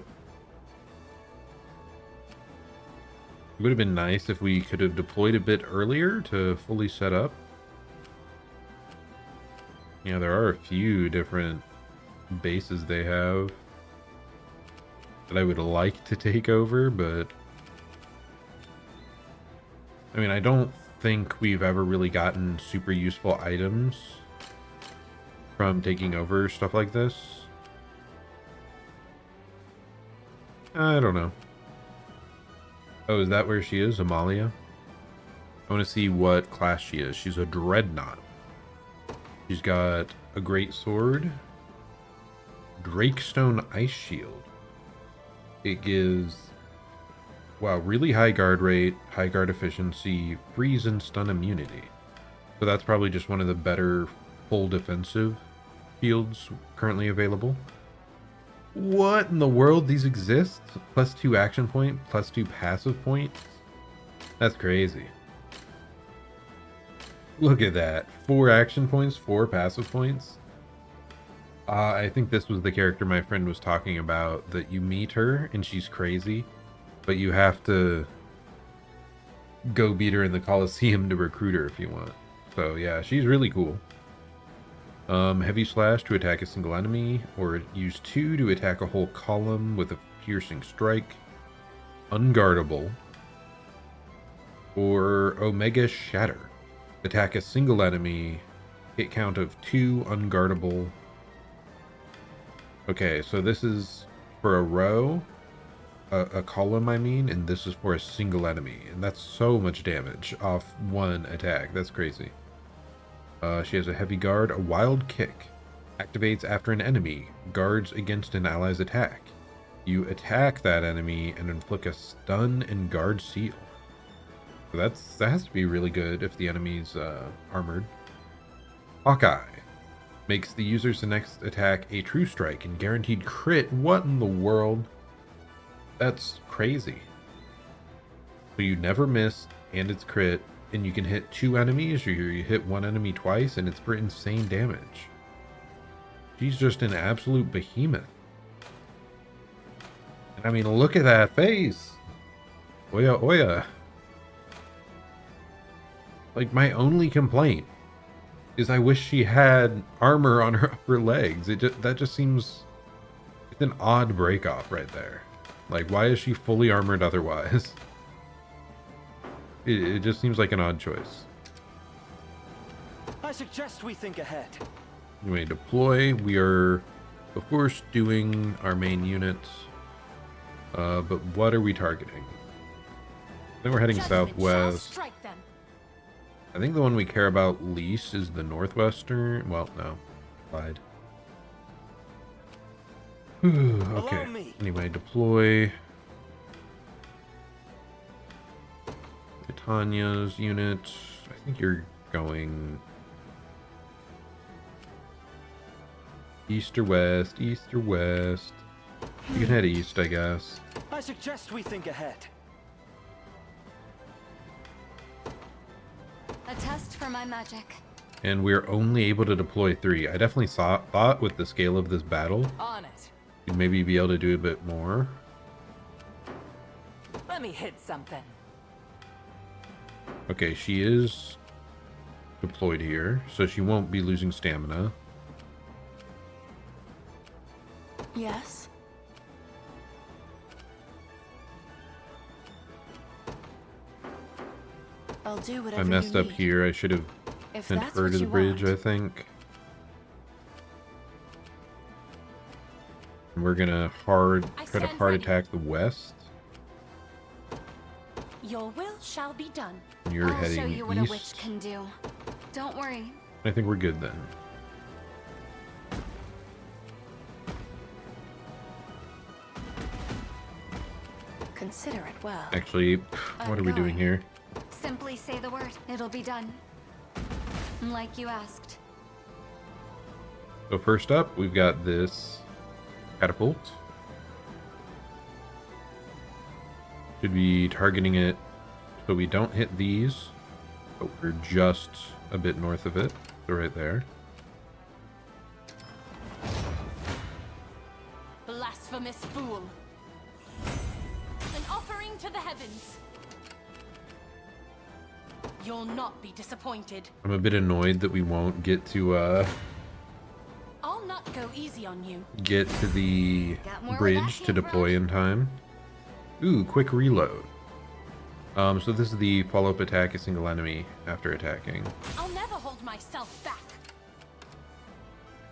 It would have been nice if we could have deployed a bit earlier to fully set up. Yeah, there are a few different bases they have that I would like to take over, but I mean, I don't think we've ever really gotten super useful items from taking over stuff like this. I don't know. Oh, is that where she is? Amalia? I want to see what class she is. She's a dreadnought. She's got a great sword. Drakestone Ice Shield. It gives, wow, really high guard rate, high guard efficiency, freeze and stun immunity. So that's probably just one of the better full defensive shields currently available. What in the world? These exist? +2 action point, +2 passive points? That's crazy. Look at that. 4 action points, 4 passive points. I think this was the character my friend was talking about, that you meet her and she's crazy, but you have to go beat her in the Coliseum to recruit her if you want. So yeah, she's really cool. Heavy slash to attack a single enemy, or use 2 to attack a whole column with a piercing strike. Unguardable. Or Omega Shatter. Attack a single enemy, hit count of 2, unguardable. Okay, so this is for a row, a column I mean, and this is for a single enemy. And that's so much damage off one attack. That's crazy. She has a heavy guard, a wild kick. Activates after an enemy guards against an ally's attack. You attack that enemy and inflict a stun and guard seal. So that has to be really good if the enemy's armored. Hawkeye. Makes the user's next attack a true strike and guaranteed crit. What in the world? That's crazy. So you never miss, and it's crit, and you can hit 2 enemies, or you hit 1 enemy twice, and it's for insane damage. She's just an absolute behemoth. And I mean, look at that face. Oya oya. Like, my only complaint is I wish she had armor on her upper legs. That just seems, it's an odd break off right there. Like, why is she fully armored otherwise? It just seems like an odd choice. I suggest we think ahead. Anyway, deploy. We are, of course, doing our main units. But what are we targeting? I think we're heading southwest. I think the one we care about least is the northwestern. Well, no. Lied. Okay. Anyway, deploy. Tanya's unit. I think you're going east or west, east or west. You can head east, I guess. I suggest we think ahead. A test for my magic. And we're only able to deploy 3. I definitely thought with the scale of this battle, On it. you'd maybe be able to do a bit more. Let me hit something. Okay, she is deployed here, so she won't be losing stamina. Yes? I'll do whatever I messed you up need. here. I should have If sent that's her what to the you bridge, want. I think. And we're gonna try to stand hard ready. attack the west. Your will shall be done. And you're I'll show heading you what a witch east. can do. Don't worry. I think we're good then. Consider it well. Actually, what are we doing here? Simply say the word. It'll be done. Like you asked. So first up, we've got this catapult. Should be targeting it so we don't hit these, but we're just a bit north of it. So right there. Blasphemous fool. An offering to the heavens. You'll not be disappointed. I'm a bit annoyed that we won't get to I'll not go easy on you. get to the Got more where bridge that to came deploy from? in time. Ooh, quick reload. So this is the follow-up attack a single enemy after attacking. I'll never hold myself back.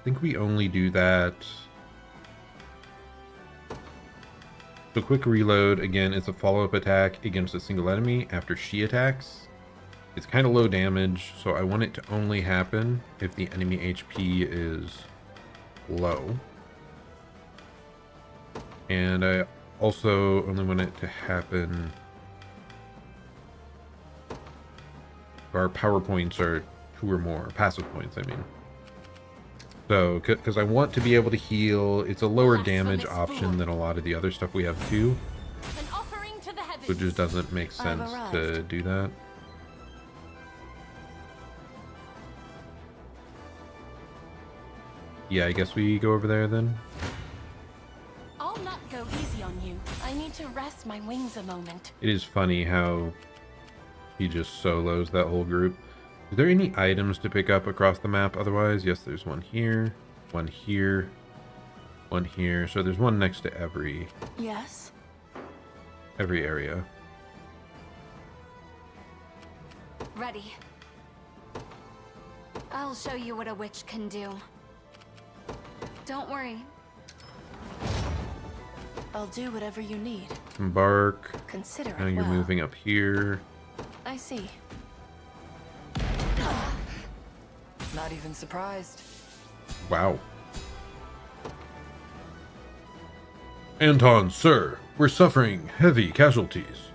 I think we only do that. So quick reload, again, it's a follow-up attack against a single enemy after she attacks. It's kind of low damage, so I want it to only happen if the enemy HP is low. And I also only want it to happen... Our power points are 2 or more. Passive points, I mean. So, because I want to be able to heal, it's a lower damage option than a lot of the other stuff we have too. An offering to the heavens. So it just doesn't make sense to do that. Yeah, I guess we go over there then. I'll not go easy on you. I need to rest my wings a moment. It is funny how he just solos that whole group. Is there any items to pick up across the map otherwise? Yes, there's one here, one here, one here. So there's one next to every Yes? area. Ready. I'll show you what a witch can do. Don't worry. I'll do whatever you need. Embark. Consider it Now you're well. moving up here. I see. Not even surprised. Wow. Anton, sir, we're suffering heavy casualties.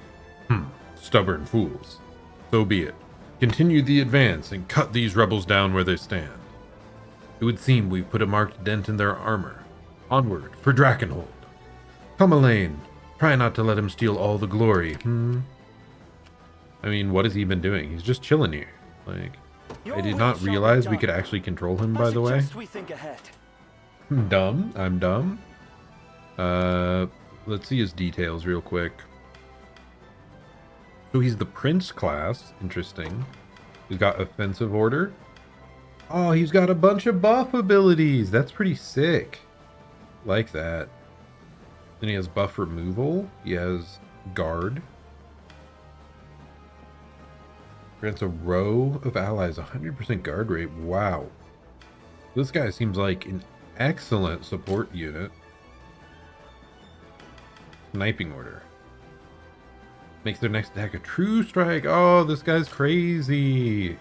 Stubborn fools. So be it. Continue the advance and cut these rebels down where they stand. It would seem we've put a marked dent in their armor. Onward for Drakenhold. Come, Elaine. Try not to let him steal all the glory. I mean, what has he been doing? He's just chilling here. Like, I did not realize we could actually control him, by the way. We think ahead. Dumb. I'm dumb. Let's see his details real quick. So he's the Prince class. Interesting. He's got Offensive Order. Oh, he's got a bunch of buff abilities. That's pretty sick. Like that. Then he has buff removal. He has Guard. Grants a row of allies 100% guard rate. Wow. This guy seems like an excellent support unit. Sniping order. Makes their next attack a true strike. Oh, this guy's crazy.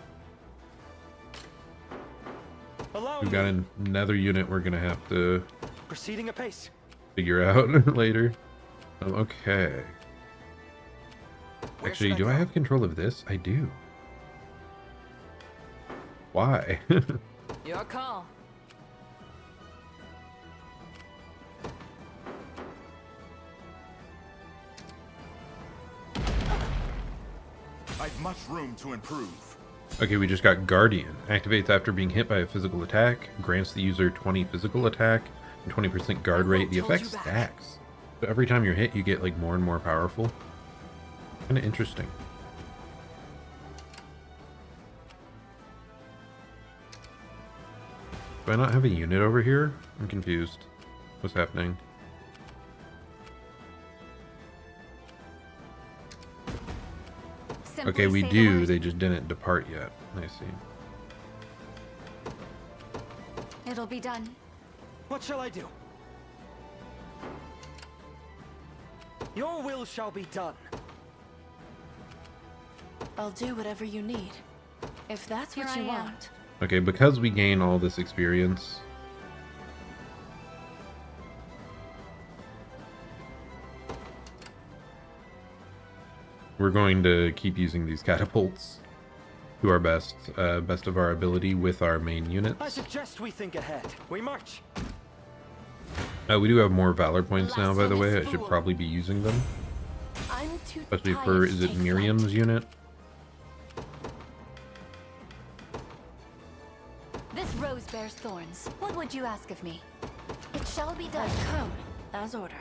We've got another unit we're gonna have to Proceeding apace. figure out later. Okay. Actually, do I have control of this? I do. Why? Your call. I've much room to improve. Okay, we just got Guardian. Activates after being hit by a physical attack. Grants the user 20 physical attack and 20% guard rate. The effect stacks. So every time you're hit, you get like more and more powerful. Kind of interesting. Do I not have a unit over here? I'm confused. What's happening? Okay, we do. They just didn't depart yet. I see. It'll be done. What shall I do? Your will shall be done. I'll do whatever you need. If that's what you want. Okay, because we gain all this experience, we're going to keep using these catapults to our best of our ability with our main units. I suggest we think ahead. We march. We do have more valor points now, by the way. I should probably be using them. Especially for, is it Miriam's unit? This rose bears thorns. What would you ask of me? It shall be done. I've come, as ordered.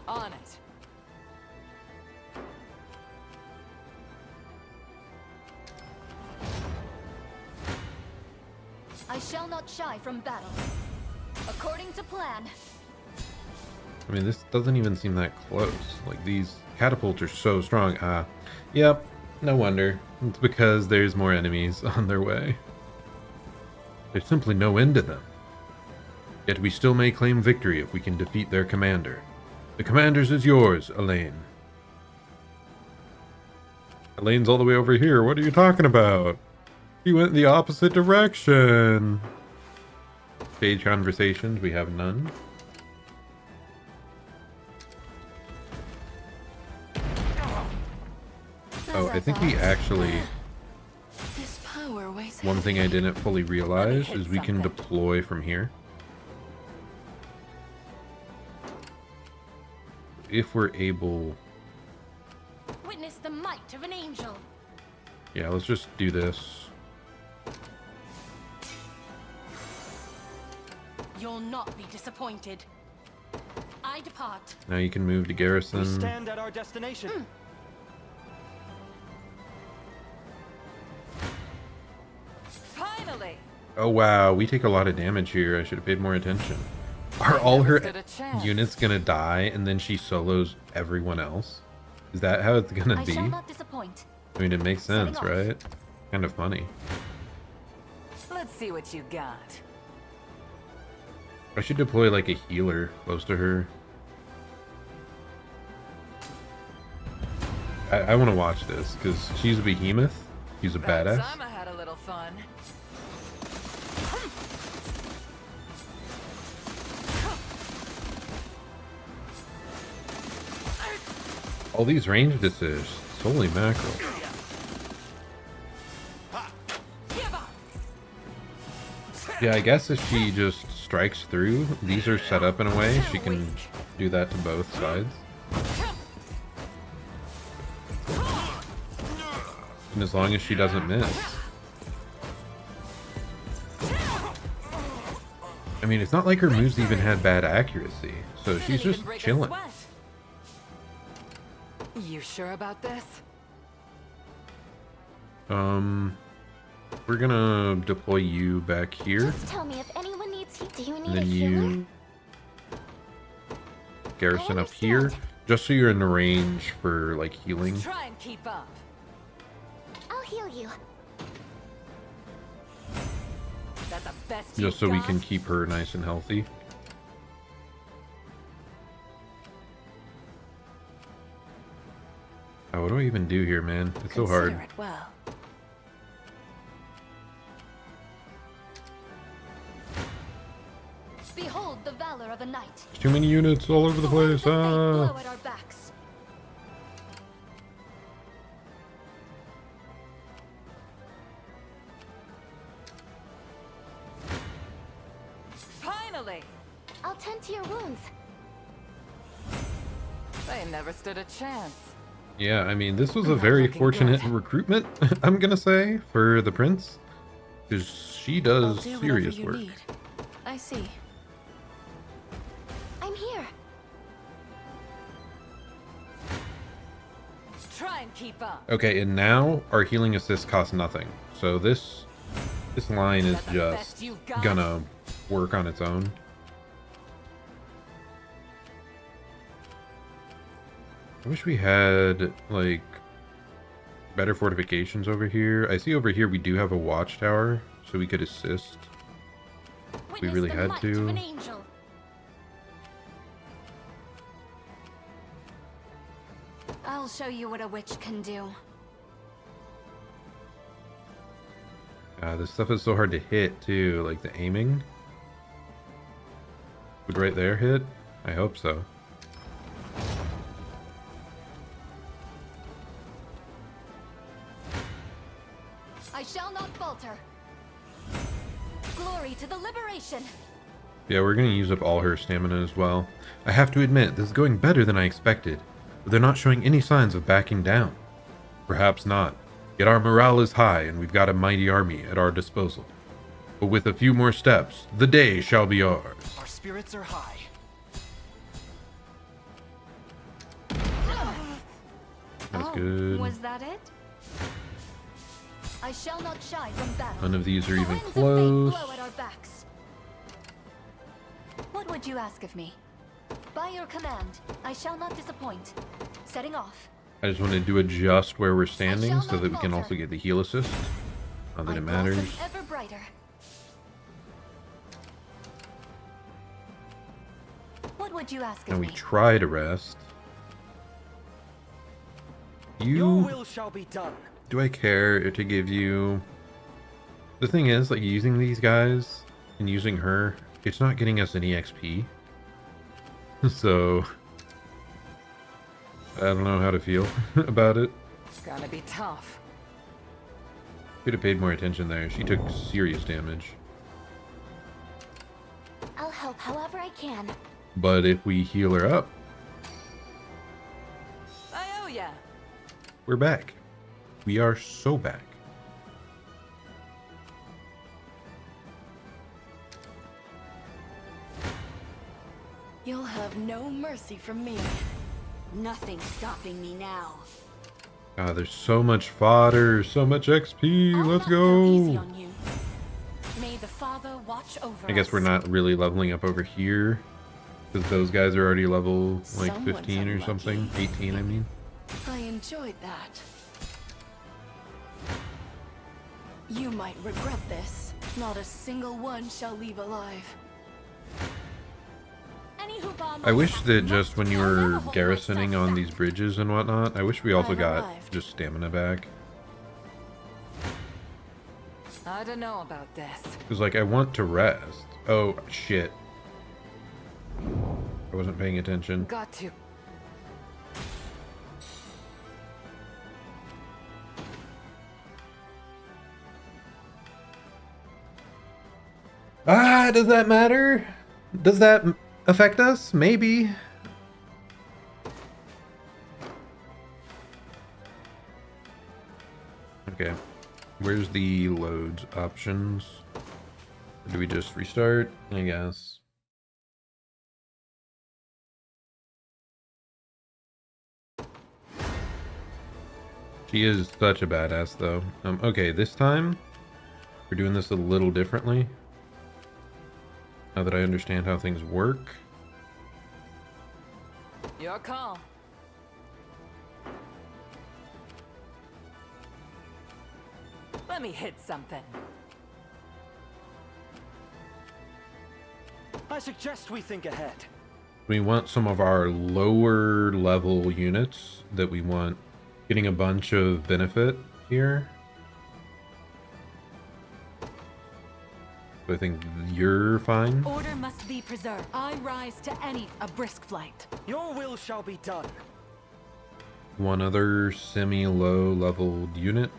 On it. I shall not shy from battle. According to plan. I mean, this doesn't even seem that close. Like, these catapults are so strong. Yep, no wonder. It's because there's more enemies on their way. There's simply no end to them. Yet we still may claim victory if we can defeat their commander. The commander's is yours, Elaine. Elaine's all the way over here. What are you talking about? He went the opposite direction. Stage conversations, we have none. Oh, I think we actually... One thing I didn't fully realize is we can deploy from here. If we're able... Witness the might of an angel. Yeah, let's just do this. You'll not be disappointed. I depart. Now you can move to garrison. We stand at our destination. Finally. Oh wow, we take a lot of damage here. I should have paid more attention. Are all her units gonna die and then she solos everyone else? Is that how it's gonna be? I shall not disappoint. I mean, it makes sense, right? Kind of funny. Let's see what you got. I should deploy like a healer close to her. I want to watch this because she's a behemoth. She's a badass. Sama had a little fun. All these ranged assists. Holy mackerel. Yeah, I guess if she just strikes through, these are set up in a way she can do that to both sides. And as long as she doesn't miss. I mean, it's not like her moves even had bad accuracy, so she's just chilling. You sure about this? We're gonna deploy you back here. Just tell me if anyone needs heat. Do you need And then a healer? you garrison up here, just so you're in the range for like healing. Try and keep up. I'll heal you. That's the best Just so we can keep her nice and healthy. Oh, what do I even do here, man? It's so hard. Consider it well. Behold the valor of a knight. There's too many units all over the place. Blow at our backs. Finally! I'll tend to your wounds. They never stood a chance. Yeah, I mean, this was a very fortunate recruitment, I'm gonna say, for the prince. Because she does serious work. Need. I see. I'm here. Try and keep up. Okay, and now our healing assist costs nothing. So this line is just gonna work on its own. I wish we had, like, better fortifications over here. I see over here we do have a watchtower, so we could assist if we really had to. I'll show you what a witch can do. This stuff is so hard to hit, too. Like, the aiming. Would right there hit? I hope so. I shall not falter. Glory to the liberation. Yeah, we're gonna use up all her stamina as well. I have to admit, this is going better than I expected, but they're not showing any signs of backing down. Perhaps not. Yet our morale is high, and we've got a mighty army at our disposal. But with a few more steps, the day shall be ours. Our spirits are high. That's good. Was that it? I shall not shy from battle. None of these are The even winds of fate close. blow at our backs. What would you ask of me? By your command, I shall not disappoint. Setting off. I just wanted to adjust where we're standing shall so not that we can falter. also get the heal assist. Not that I it matters. blossom ever brighter. What would you ask And of we me? try to rest. Your will shall be done. Do I care to give you... The thing is, like, using these guys and using her, it's not getting us any XP. So... I don't know how to feel about it. It's gonna be tough. Could have paid more attention there. She took serious damage. I'll help however I can. But if we heal her up, I owe ya. we're back. We are so back. You'll have no mercy from me. Nothing stopping me now. God, there's so much fodder, so much XP. Let's Easy go. on you. May the Father watch over I guess us. we're not really leveling up over here because those guys are already level like Someone's 15 or unlucky. something. 18, I mean. I enjoyed that. You might regret this. Not a single one shall leave alive. I wish that just when you were garrisoning on these bridges and whatnot, I wish we also got just stamina back. I don't know about this. Because, like, I want to rest. Oh, shit. I wasn't paying attention. Got to. Ah, does that matter? Does that affect us? Maybe. Okay. Where's the loads options? Or do we just restart? I guess. She is such a badass, though. Okay, this time we're doing this a little differently. Now that I understand how things work. Your call. Let me hit something. I suggest we think ahead. We want some of our lower level units that we want getting a bunch of benefit here. So I think you're fine. Order must be preserved. I rise to any a brisk flight. Your will shall be done. One other semi-low leveled unit.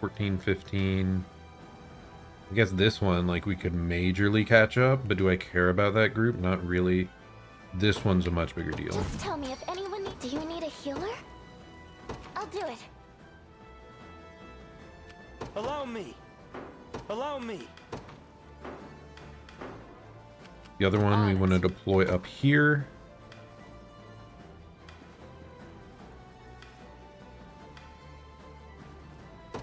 14, 15. I guess this one, like, we could majorly catch up, but do I care about that group? Not really. This one's a much bigger deal. Just tell me if anyone do you need a healer? I'll do it. Allow me. Allow me. The other one we want to deploy up here.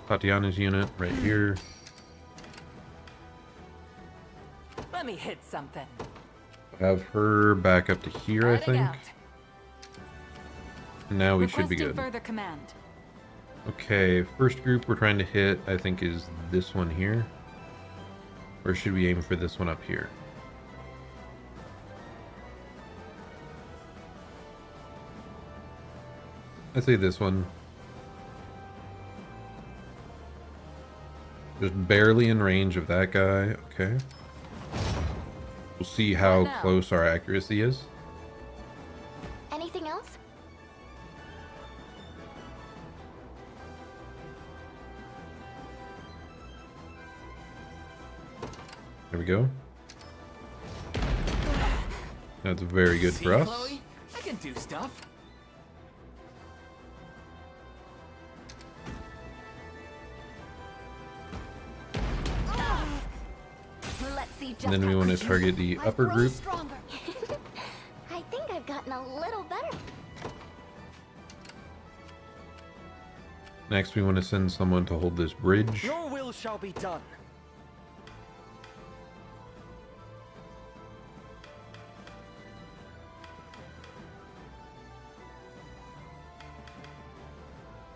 Tatiana's unit right here. Let me hit something. Have her back up to here, I think. Now we should be good. Further command. Okay, first group we're trying to hit, I think, is this one here. Or should we aim for this one up here? I'd say this one. Just barely in range of that guy. Okay. We'll see how close our accuracy is. Anything else? There we go. That's very good for us. Chloe? I can do stuff. And then we want to target the upper group. I think I've gotten a little better. Next, we want to send someone to hold this bridge. Your will shall be done.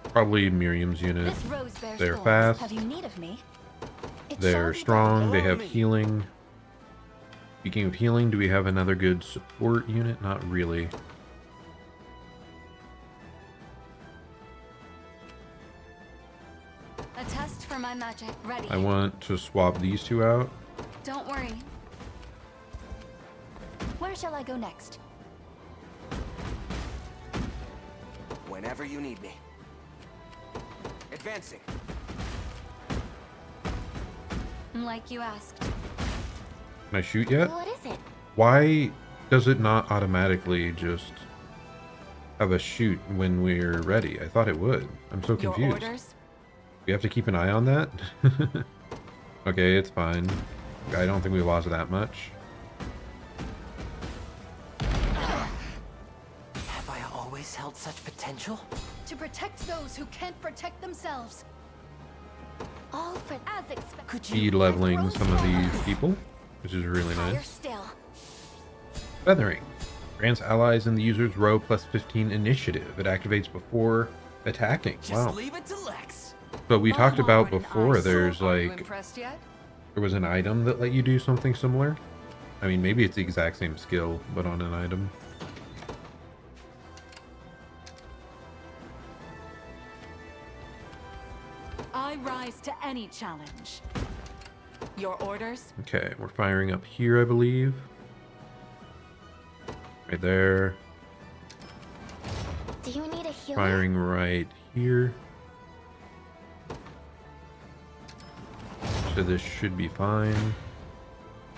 Probably Miriam's unit. They're fast. Have you need of me? They're strong. They have healing. Speaking of healing, do we have another good support unit? Not really. A test for my magic. Ready. I want to swap these two out. Don't worry. Where shall I go next? Whenever you need me. Advancing. Like you asked. Can I shoot yet? What is it? Why does it not automatically just have a shoot when we're ready? I thought it would. I'm so confused. Your orders? We have to keep an eye on that? Okay, it's fine. I don't think we lost that much. Have I always held such potential? To protect those who can't protect themselves. All for as expected. Speed leveling some of these people, which is really nice. Still. Feathering. Grants allies in the user's row plus 15 initiative. It activates before attacking. Wow. Just leave it to Lex. But we talked about before, there's like, Yet? there was an item that let you do something similar. I mean, maybe it's the exact same skill, but on an item. I rise to any challenge. Your orders? Okay, we're firing up here, I believe. Right there. Do you need a healer? Firing right here. So this should be fine.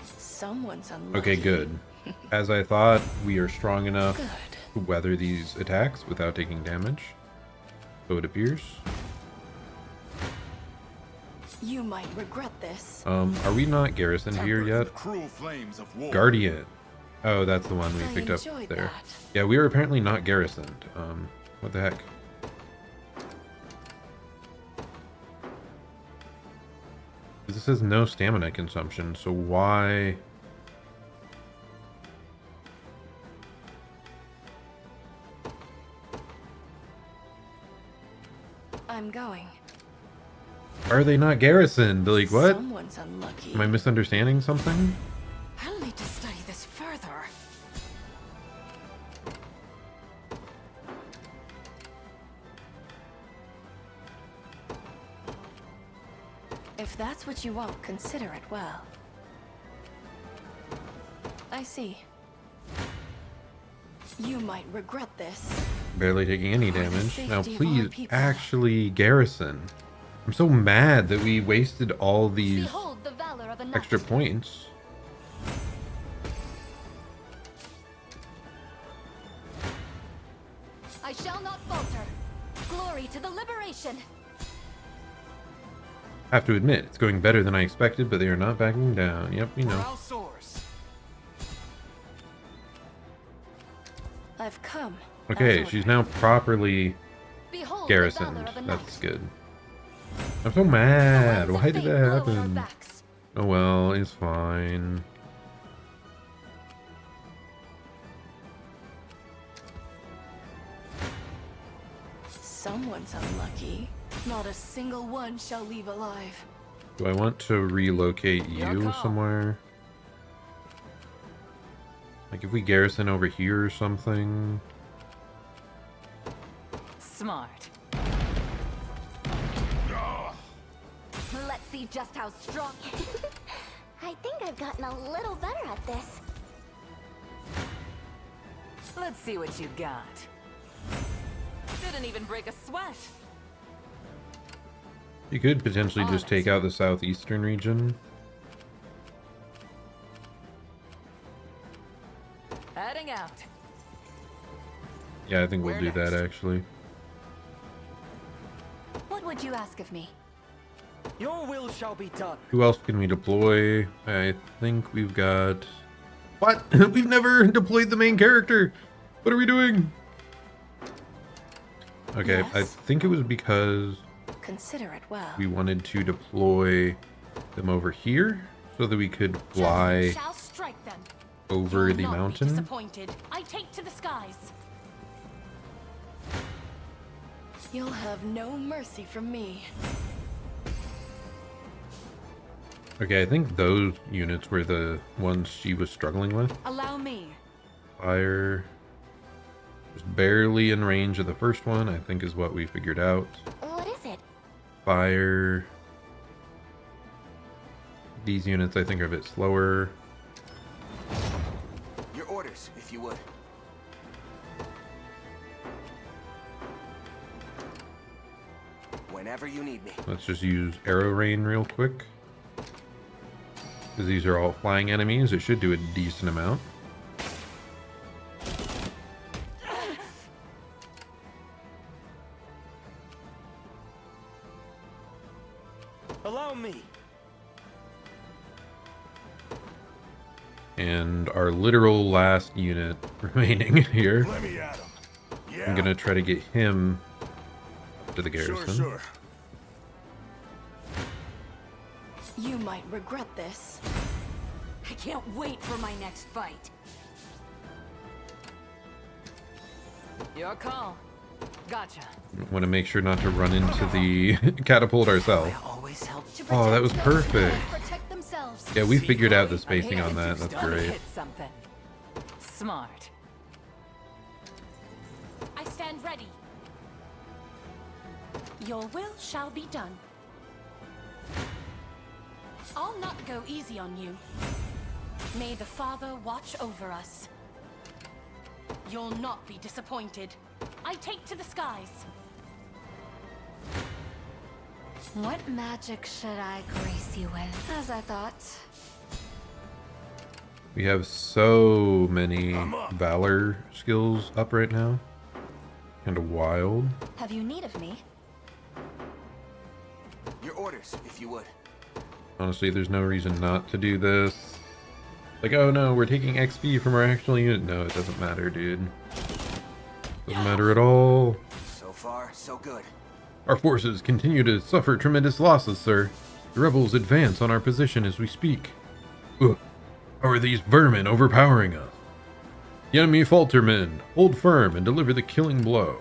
Someone's unlucky. Okay, good. As I thought, we are strong enough to weather these attacks without taking damage. So it appears. You might regret this. Are we not garrisoned here yet? Guardian. Oh, that's the one we picked up there. Yeah, we were apparently not garrisoned. What the heck? This says no stamina consumption, so why? I'm going. Why are they not garrisoned? Like, what? Someone's unlucky. Am I misunderstanding something? I'll need to study this further. If that's what you want, consider it well. I see. You might regret this. Barely taking any damage. Now please, actually, Garrison. I'm so mad that we wasted all these Behold the valor of a knight. extra points. I shall not falter. Glory to the liberation. Have to admit, it's going better than I expected, but they are not backing down. Yep, we know. I've come. Okay, she's now properly Behold garrisoned. the valor of a That's knight. good. I'm so mad. The Why winds did of that fate blow our happen? backs. Oh well, it's fine. Someone's unlucky. Not a single one shall leave alive. Do I want to relocate you somewhere? Like if we garrison over here or something? Smart. Let's see just how strong. I think I've gotten a little better at this. Let's see what you got. Didn't even break a sweat. You could potentially just take out the southeastern region. Heading out. Yeah, I think we'll do that actually. What would you ask of me? Your will shall be done. Who else can we deploy? I think we've got... What? We've never deployed the main character! What are we doing? Okay, Yes. I think it was because Consider it well. we wanted to deploy them over here so that we could fly Shall strike them. over the Not be mountain. disappointed. I take to the skies. You'll have no mercy from me. Okay, I think those units were the ones she was struggling with. Allow me. Fire was barely in range of the first one, I think is what we figured out. What is it? Fire. These units I think are a bit slower. Your orders, if you would. Whenever you need me. Let's just use arrow rain real quick. Because these are all flying enemies, it should do a decent amount. Allow me. And our literal last unit remaining here. Let me at him. Yeah. I'm gonna try to get him to the garrison. Sure. You might regret this. I can't wait for my next fight. Your call. Gotcha. Want to make sure not to run into the catapult ourselves. Always help. To Oh, that was protect those who perfect. cannot protect themselves. Yeah, we figured out the I'm spacing here on to that. do That's stuff. great. Hit something. Smart. I stand ready. Your will shall be done. I'll not go easy on you. May the Father watch over us. You'll not be disappointed. I take to the skies. What magic should I grace you with? As I thought. We have so many valor skills up right now. Kind of wild. Have you need of me? Your orders, if you would. Honestly, there's no reason not to do this. Like, oh no, we're taking XP from our actual unit. No, it doesn't matter, dude. Doesn't matter at all. So far, so good. Our forces continue to suffer tremendous losses, sir. The rebels advance on our position as we speak. Ugh. How are these vermin overpowering us? The enemy falter men, hold firm and deliver the killing blow.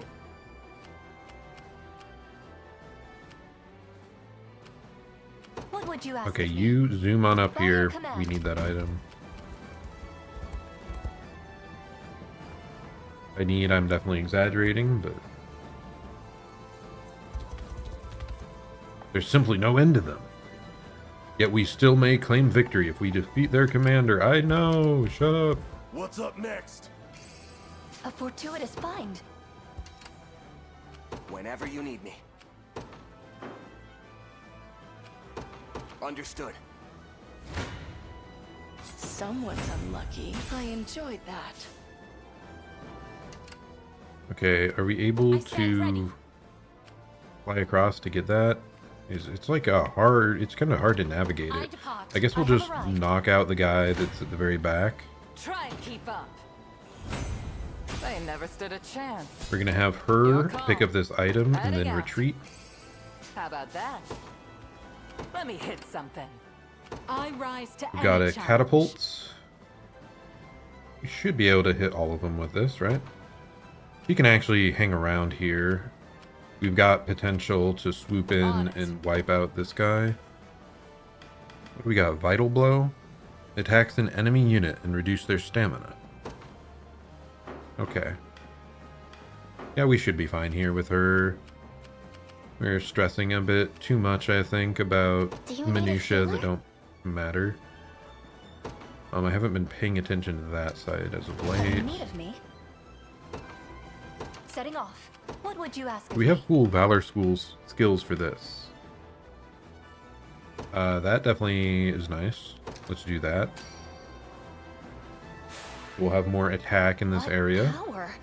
What would you ask Okay, of me? you zoom on up By here. your command. We need that item. I'm definitely exaggerating, but there's simply no end to them. Yet we still may claim victory if we defeat their commander. I know, shut up. What's up next? A fortuitous find. Whenever you need me. Understood. Someone's unlucky. I enjoyed that. Okay, are we able to fly across to get that? It's like a hard, it's kind of hard to navigate it. I guess we'll just knock out the guy that's at the very back. Try and keep up. They never stood a chance. We're gonna have her pick up this item and then out. retreat. How about that? Let me hit something. I rise to We got any a challenge. catapult. You should be able to hit all of them with this, right? You can actually hang around here. We've got potential to swoop in and wipe out this guy. What do we got? Vital Blow? Attacks an enemy unit and reduce their stamina. Okay. Yeah, we should be fine here with her. We're stressing a bit too much, I think, about minutiae that don't matter. I haven't been paying attention to that side as of What do you late. need of me? Setting off. What would you ask of We me? have cool Valor skills for this. That definitely is nice. Let's do that. We'll have more attack in this What area. power?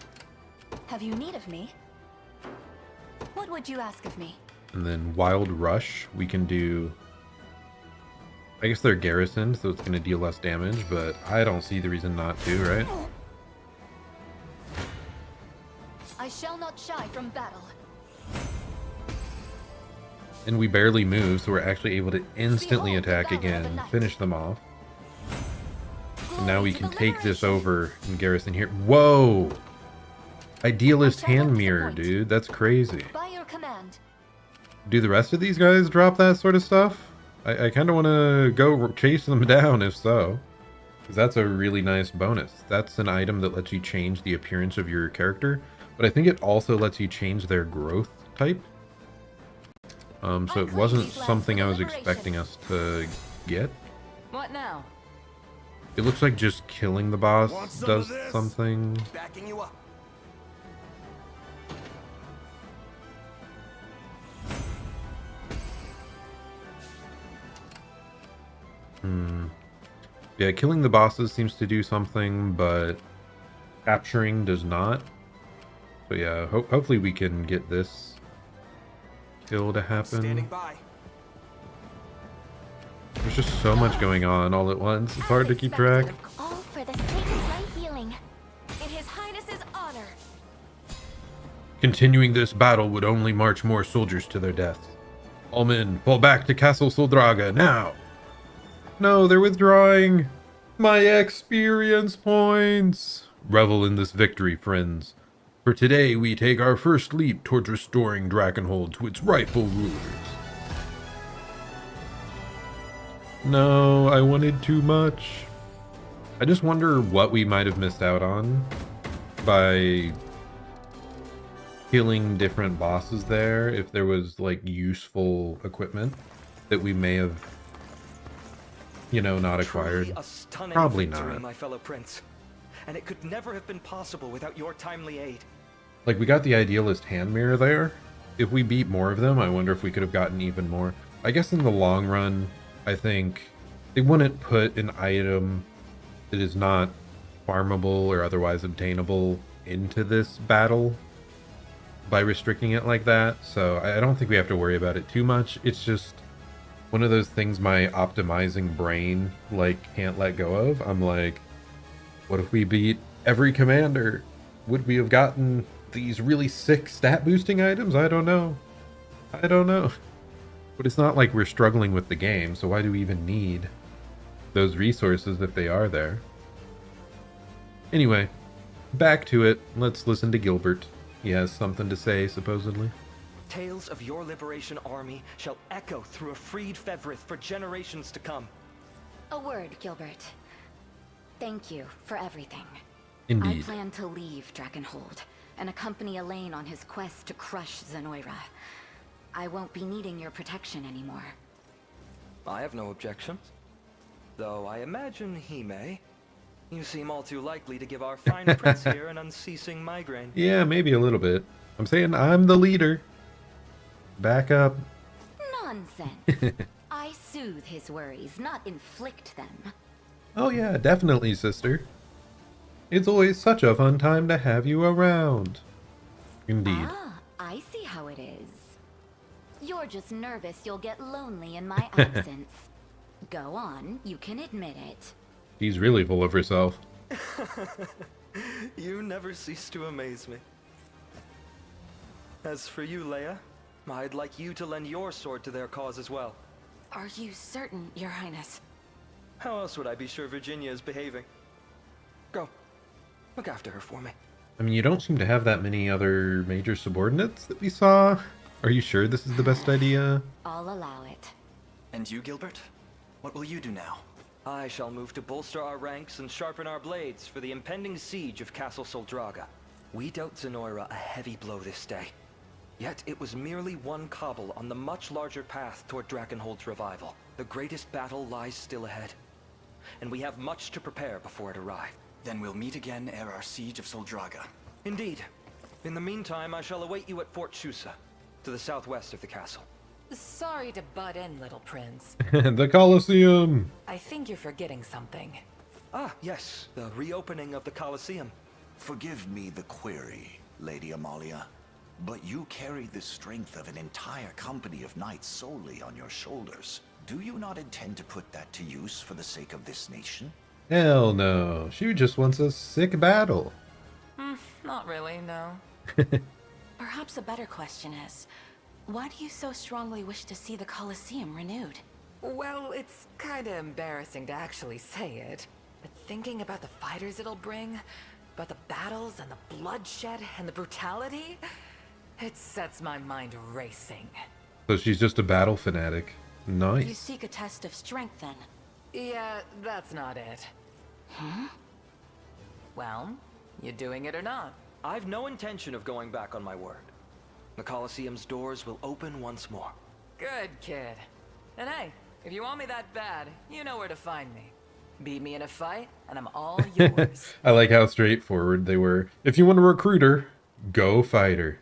Have you need of me? What would you ask of me? And then Wild Rush, we can do... I guess they're garrisoned, so it's going to deal less damage, but I don't see the reason not to, right? I shall not shy from battle. And we barely move, so we're actually able to instantly attack again, finish them off. And now we can take this over and garrison here. Whoa! Idealist hand mirror, dude. That's crazy. By your command. Do the rest of these guys drop that sort of stuff? I kind of want to go chase them down if so. Because that's a really nice bonus. That's an item that lets you change the appearance of your character. But I think it also lets you change their growth type. So it wasn't something I was expecting us to get. What now? It looks like just killing the boss does something. Backing you up. Yeah, killing the bosses seems to do something, but capturing does not. So yeah, hopefully we can get this kill to happen. Standing by. There's just so much going on all at once. It's hard to keep track. All for the sake of my healing. In His Highness's honor. Continuing this battle would only march more soldiers to their death. All men, fall back to Castle Soldraga now! No, they're withdrawing! My experience points! Revel in this victory, friends. For today, we take our first leap towards restoring Drakenhold to its rightful rulers. No, I wanted too much. I just wonder what we might have missed out on by killing different bosses there, if there was like useful equipment that we may have, you know, not acquired. Truly a stunning Probably victory, not. my fellow prince. And it could never have been possible without your timely aid. Like, we got the Idealist hand mirror there. If we beat more of them, I wonder if we could have gotten even more. I guess in the long run, I think they wouldn't put an item that is not farmable or otherwise obtainable into this battle by restricting it like that. So I don't think we have to worry about it too much. It's just one of those things my optimizing brain like can't let go of. I'm like, what if we beat every commander? Would we have gotten these really sick stat boosting items? I don't know. I don't know. But it's not like we're struggling with the game, so why do we even need those resources if they are there? Anyway, back to it. Let's listen to Gilbert. He has something to say, supposedly. Tales of your liberation army shall echo through a freed Fevrith for generations to come. A word, Gilbert. Thank you for everything. Indeed. I plan to leave Drakenhold and accompany Elaine on his quest to crush Zenoira. I won't be needing your protection anymore. I have no objections. Though I imagine he may. You seem all too likely to give our fine prince here an unceasing migraine. Yeah, maybe a little bit. I'm saying I'm the leader. Back up. Nonsense. I soothe his worries, not inflict them. Oh yeah, definitely, sister. It's always such a fun time to have you around. Indeed. Ah, I see how it is. You're just nervous you'll get lonely in my absence. Go on, you can admit it. She's really full of herself. You never cease to amaze me. As for you, Leia, I'd like you to lend your sword to their cause as well. Are you certain, Your Highness? How else would I be sure Virginia is behaving? Go. Look after her for me. I mean, you don't seem to have that many other major subordinates that we saw. Are you sure this is the best idea? I'll allow it. And you, Gilbert? What will you do now? I shall move to bolster our ranks and sharpen our blades for the impending siege of Castle Soldraga. We dealt Zenoira a heavy blow this day. Yet it was merely one cobble on the much larger path toward Drakenhold's revival. The greatest battle lies still ahead, and we have much to prepare before it arrives. Then we'll meet again ere our siege of Soldraga. Indeed. In the meantime, I shall await you at Fort Chusa, to the southwest of the castle. Sorry to butt in, little prince. The Colosseum! I think you're forgetting something. Ah, yes, the reopening of the Colosseum. Forgive me the query, Lady Amalia, but you carry the strength of an entire company of knights solely on your shoulders. Do you not intend to put that to use for the sake of this nation? Hell no. She just wants a sick battle. Not really, no. Perhaps a better question is, why do you so strongly wish to see the Colosseum renewed? Well, it's kinda embarrassing to actually say it, but thinking about the fighters it'll bring, about the battles and the bloodshed and the brutality, it sets my mind racing. So she's just a battle fanatic. Nice. You seek a test of strength, then? Yeah, that's not it. Hmm? Well, you doing it or not? I've no intention of going back on my word. The Colosseum's doors will open once more. Good kid. And hey, if you want me that bad, you know where to find me. Beat me in a fight, and I'm all yours. I like how straightforward they were. If you want to recruit her, go fight her.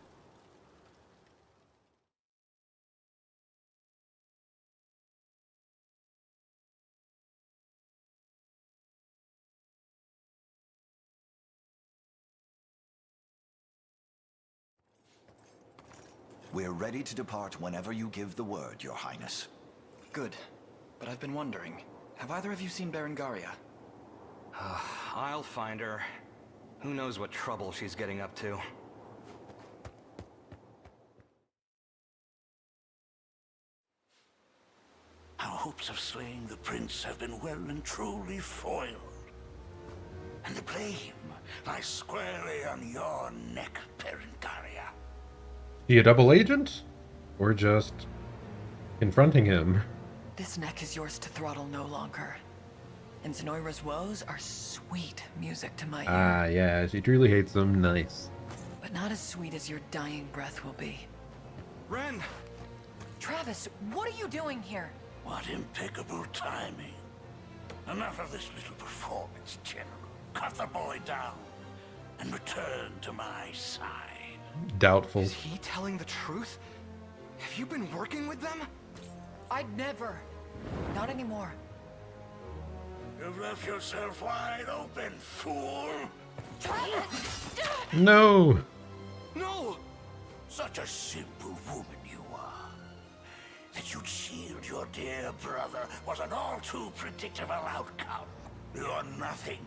We're ready to depart whenever you give the word, Your Highness. Good. But I've been wondering, have either of you seen Berengaria? I'll find her. Who knows what trouble she's getting up to. Our hopes of slaying the prince have been well and truly foiled. And the blame lies squarely on your neck, Berengaria. He a double agent? Or just confronting him? This neck is yours to throttle no longer. And Zenoira's woes are sweet music to my ear. Ah, yeah, she truly hates them. Nice. But not as sweet as your dying breath will be. Ren! Travis, what are you doing here? What impeccable timing. Enough of this little performance, General. Cut the boy down and return to my side. Doubtful. Is he telling the truth? Have you been working with them? I'd never. Not anymore. You've left yourself wide open, fool! No! No! Such a simple woman you are. That you'd shield your dear brother was an all too predictable outcome. You're nothing.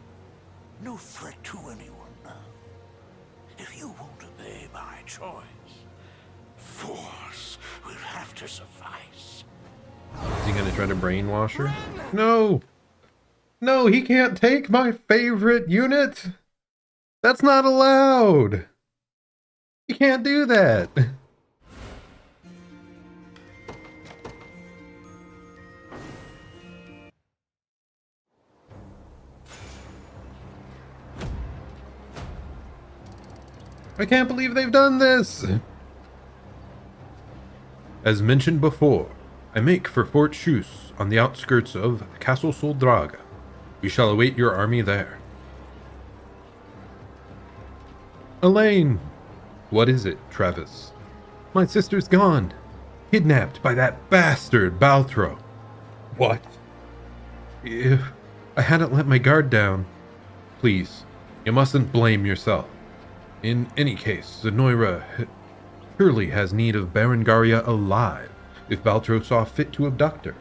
No threat to anyone now. If you won't obey my choice, force will have to suffice. Is he gonna try to brainwash her? No! No, he can't take my favorite unit! That's not allowed! You can't do that! I can't believe they've done this! As mentioned before, I make for Fort Chus on the outskirts of Castle Soldraga. We shall await your army there. Elaine! What is it, Travis? My sister's gone. Kidnapped by that bastard Balthro. What? If I hadn't let my guard down. Please, you mustn't blame yourself. In any case, Zenoira surely has need of Berengaria alive if Balthro saw fit to abduct her.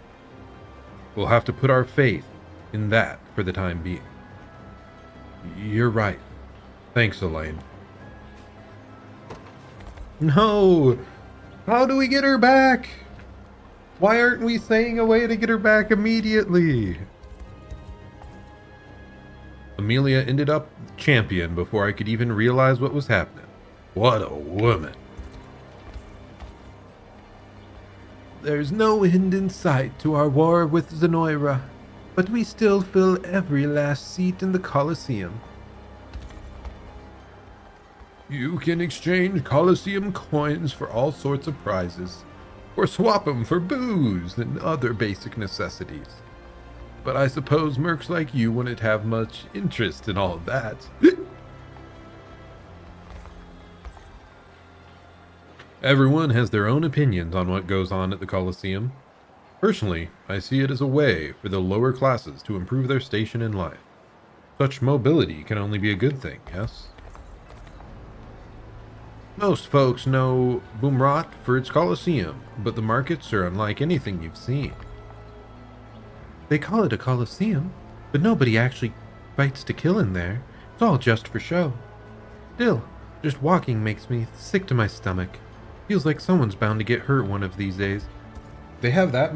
We'll have to put our faith in that for the time being. You're right. Thanks, Elaine. No! How do we get her back? Why aren't we saying a way to get her back immediately? Amelia ended up champion before I could even realize what was happening. What a woman. There's no end in sight to our war with Zenoira, but we still fill every last seat in the Colosseum. You can exchange Colosseum coins for all sorts of prizes, or swap them for booze and other basic necessities. But I suppose mercs like you wouldn't have much interest in all of that. Everyone has their own opinions on what goes on at the Colosseum. Personally, I see it as a way for the lower classes to improve their station in life. Such mobility can only be a good thing, yes? Most folks know Boomrot for its Colosseum, but the markets are unlike anything you've seen. They call it a Colosseum, but nobody actually fights to kill in there. It's all just for show. Still, just walking makes me sick to my stomach. Feels like someone's bound to get hurt one of these days. They have that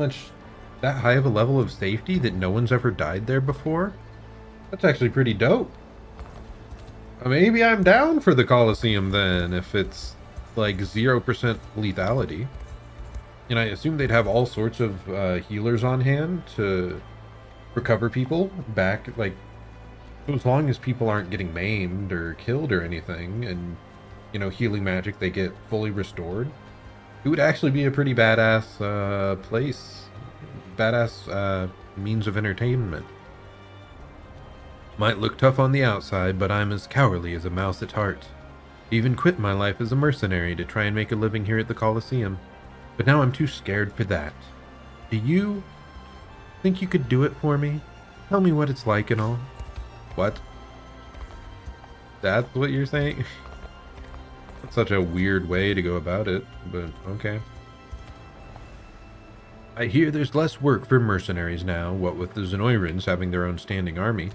high of a level of safety that no one's ever died there before? That's actually pretty dope. Maybe I'm down for the Colosseum then, if it's like 0% lethality. And I assume they'd have all sorts of healers on hand to recover people back, like, as long as people aren't getting maimed or killed or anything, and, you know, healing magic, they get fully restored. It would actually be a pretty badass place, badass means of entertainment. Might look tough on the outside, but I'm as cowardly as a mouse at heart. Even quit my life as a mercenary to try and make a living here at the Colosseum. But now I'm too scared for that. Do you think you could do it for me? Tell me what it's like and all. What? That's what you're saying? That's such a weird way to go about it, but okay. I hear there's less work for mercenaries now, what with the Zenoirans having their own standing army.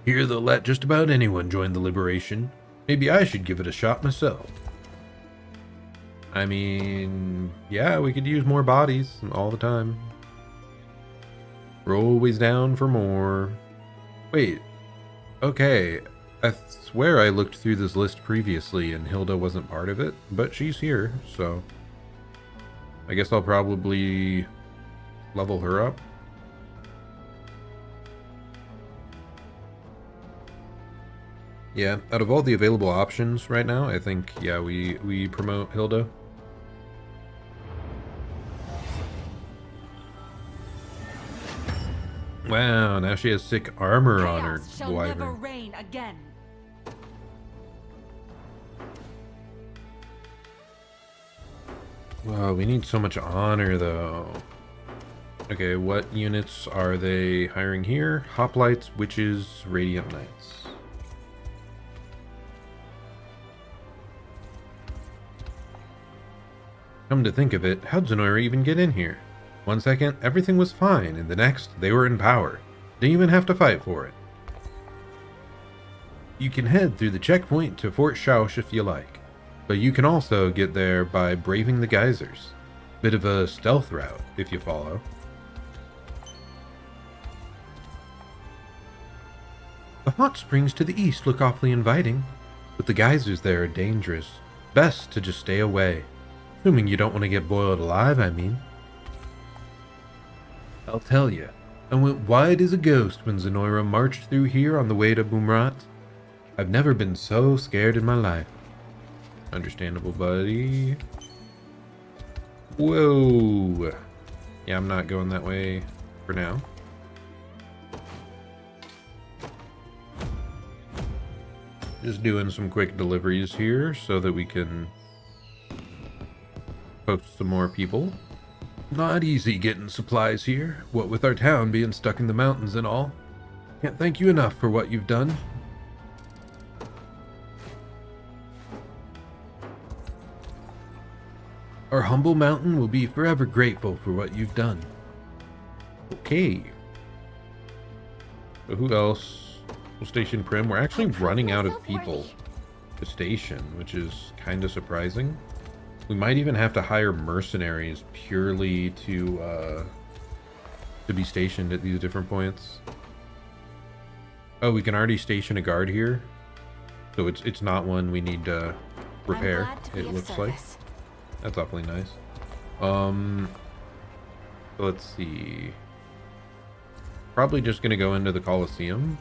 Here they'll let just about anyone join the Liberation. Maybe I should give it a shot myself. I mean, yeah, we could use more bodies all the time. We're always down for more. Wait, okay, I swear I looked through this list previously and Hilda wasn't part of it, but she's here, so I guess I'll probably level her up. Yeah, out of all the available options right now, I think, yeah, we promote Hilda. Wow, now she has sick armor on her wyvern. Never reign again. Wow, we need so much honor though. Okay, what units are they hiring here? Hoplites, Witches, Radiant Knights. Come to think of it, how'd Zenoira even get in here? One second, everything was fine, and the next, they were in power. Didn't even have to fight for it. You can head through the checkpoint to Fort Schausch if you like, but you can also get there by braving the geysers. Bit of a stealth route, if you follow. The hot springs to the east look awfully inviting, but the geysers there are dangerous. Best to just stay away. Assuming you don't want to get boiled alive, I mean. I'll tell you, I went white as a ghost when Zenoira marched through here on the way to Boomrot. I've never been so scared in my life. Understandable, buddy. Whoa. Yeah, I'm not going that way for now. Just doing some quick deliveries here so that we can post some more people. Not easy getting supplies here, what with our town being stuck in the mountains and all. Can't thank you enough for what you've done. Our humble mountain will be forever grateful for what you've done. Okay. So who else will station Prim? We're actually running out of people to station, which is kind of surprising. We might even have to hire mercenaries purely to be stationed at these different points. Oh, we can already station a guard here, so it's not one we need to repair. It looks like that's awfully nice. Let's see. Probably just gonna go into the Colosseum.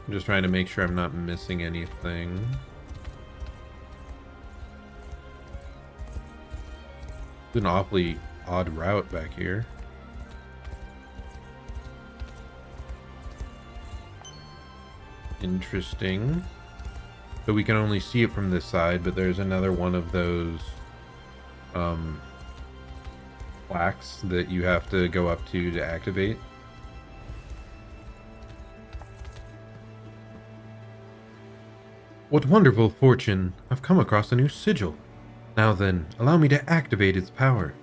I'm just trying to make sure I'm not missing anything. It's an awfully odd route back here. Interesting. So we can only see it from this side, but there's another one of those plaques that you have to go up to activate. What wonderful fortune! I've come across a new sigil. Now then, allow me to activate its power.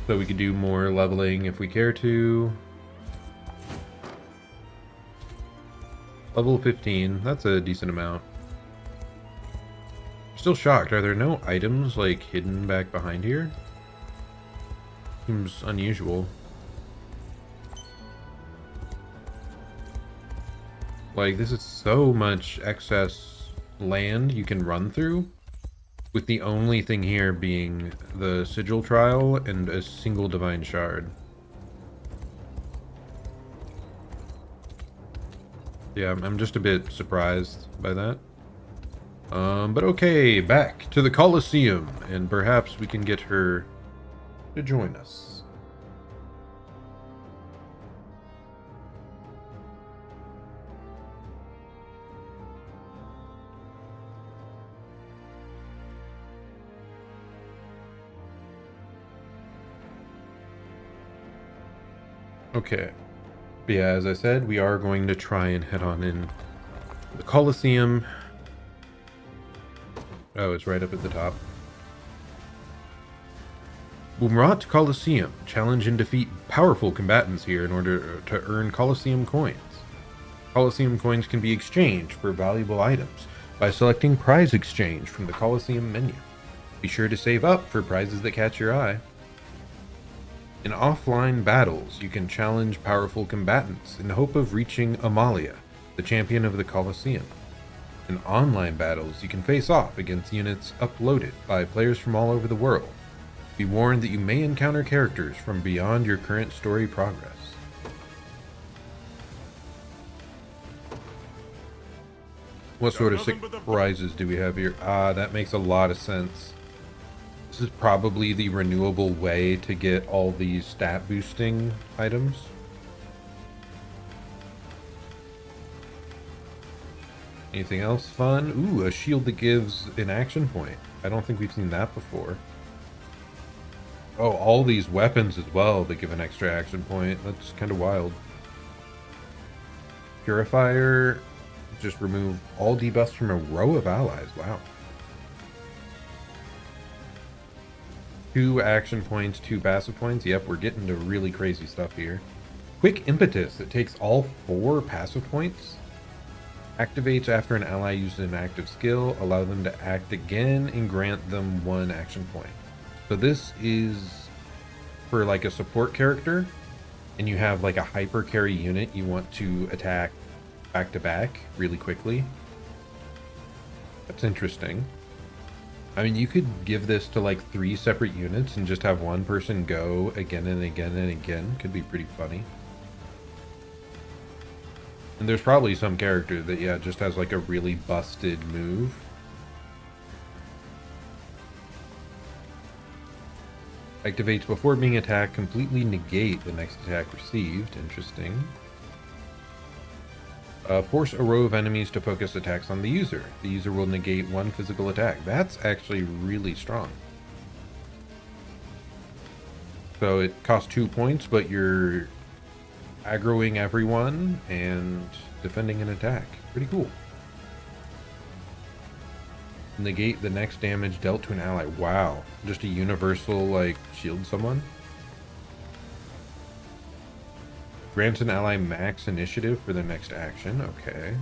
So we could do more leveling if we care to. Level 15, that's a decent amount. Still shocked, are there no items like hidden back behind here? Seems unusual. Like, this is so much excess land you can run through, with the only thing here being the sigil trial and a single divine shard. Yeah, I'm just a bit surprised by that. But okay, back to the Colosseum, and perhaps we can get her to join us. Okay. But yeah, as I said, we are going to try and head on in the Colosseum. Oh, it's right up at the top. Boomrat Colosseum. Challenge and defeat powerful combatants here in order to earn Colosseum coins. Colosseum coins can be exchanged for valuable items by selecting Prize Exchange from the Colosseum menu. Be sure to save up for prizes that catch your eye. In offline battles, you can challenge powerful combatants in the hope of reaching Amalia, the champion of the Colosseum. In online battles, you can face off against units uploaded by players from all over the world. Be warned that you may encounter characters from beyond your current story progress. What sort of sick prizes do we have here? That makes a lot of sense. This is probably the renewable way to get all these stat boosting items. Anything else fun? Ooh, a shield that gives an action point. I don't think we've seen that before. Oh, all these weapons as well that give an extra action point. That's kind of wild. Purifier. Just remove all debuffs from a row of allies. Wow. 2 action points, 2 passive points. Yep, we're getting to really crazy stuff here. Quick Impetus. It takes all 4 passive points. Activates after an ally uses an active skill. Allow them to act again and grant them 1 action point. So this is for like a support character, and you have like a hyper carry unit you want to attack back to back really quickly. That's interesting. I mean, you could give this to like 3 separate units and just have one person go again and again and again. Could be pretty funny. And there's probably some character that, yeah, just has like a really busted move. Activates before being attacked, completely negate the next attack received. Interesting. Force a row of enemies to focus attacks on the user. The user will negate one physical attack. That's actually really strong. So it costs 2 points, but you're aggroing everyone and defending an attack. Pretty cool. Negate the next damage dealt to an ally. Wow. Just a universal, like, shield someone. Grants an ally max initiative for their next action. Okay.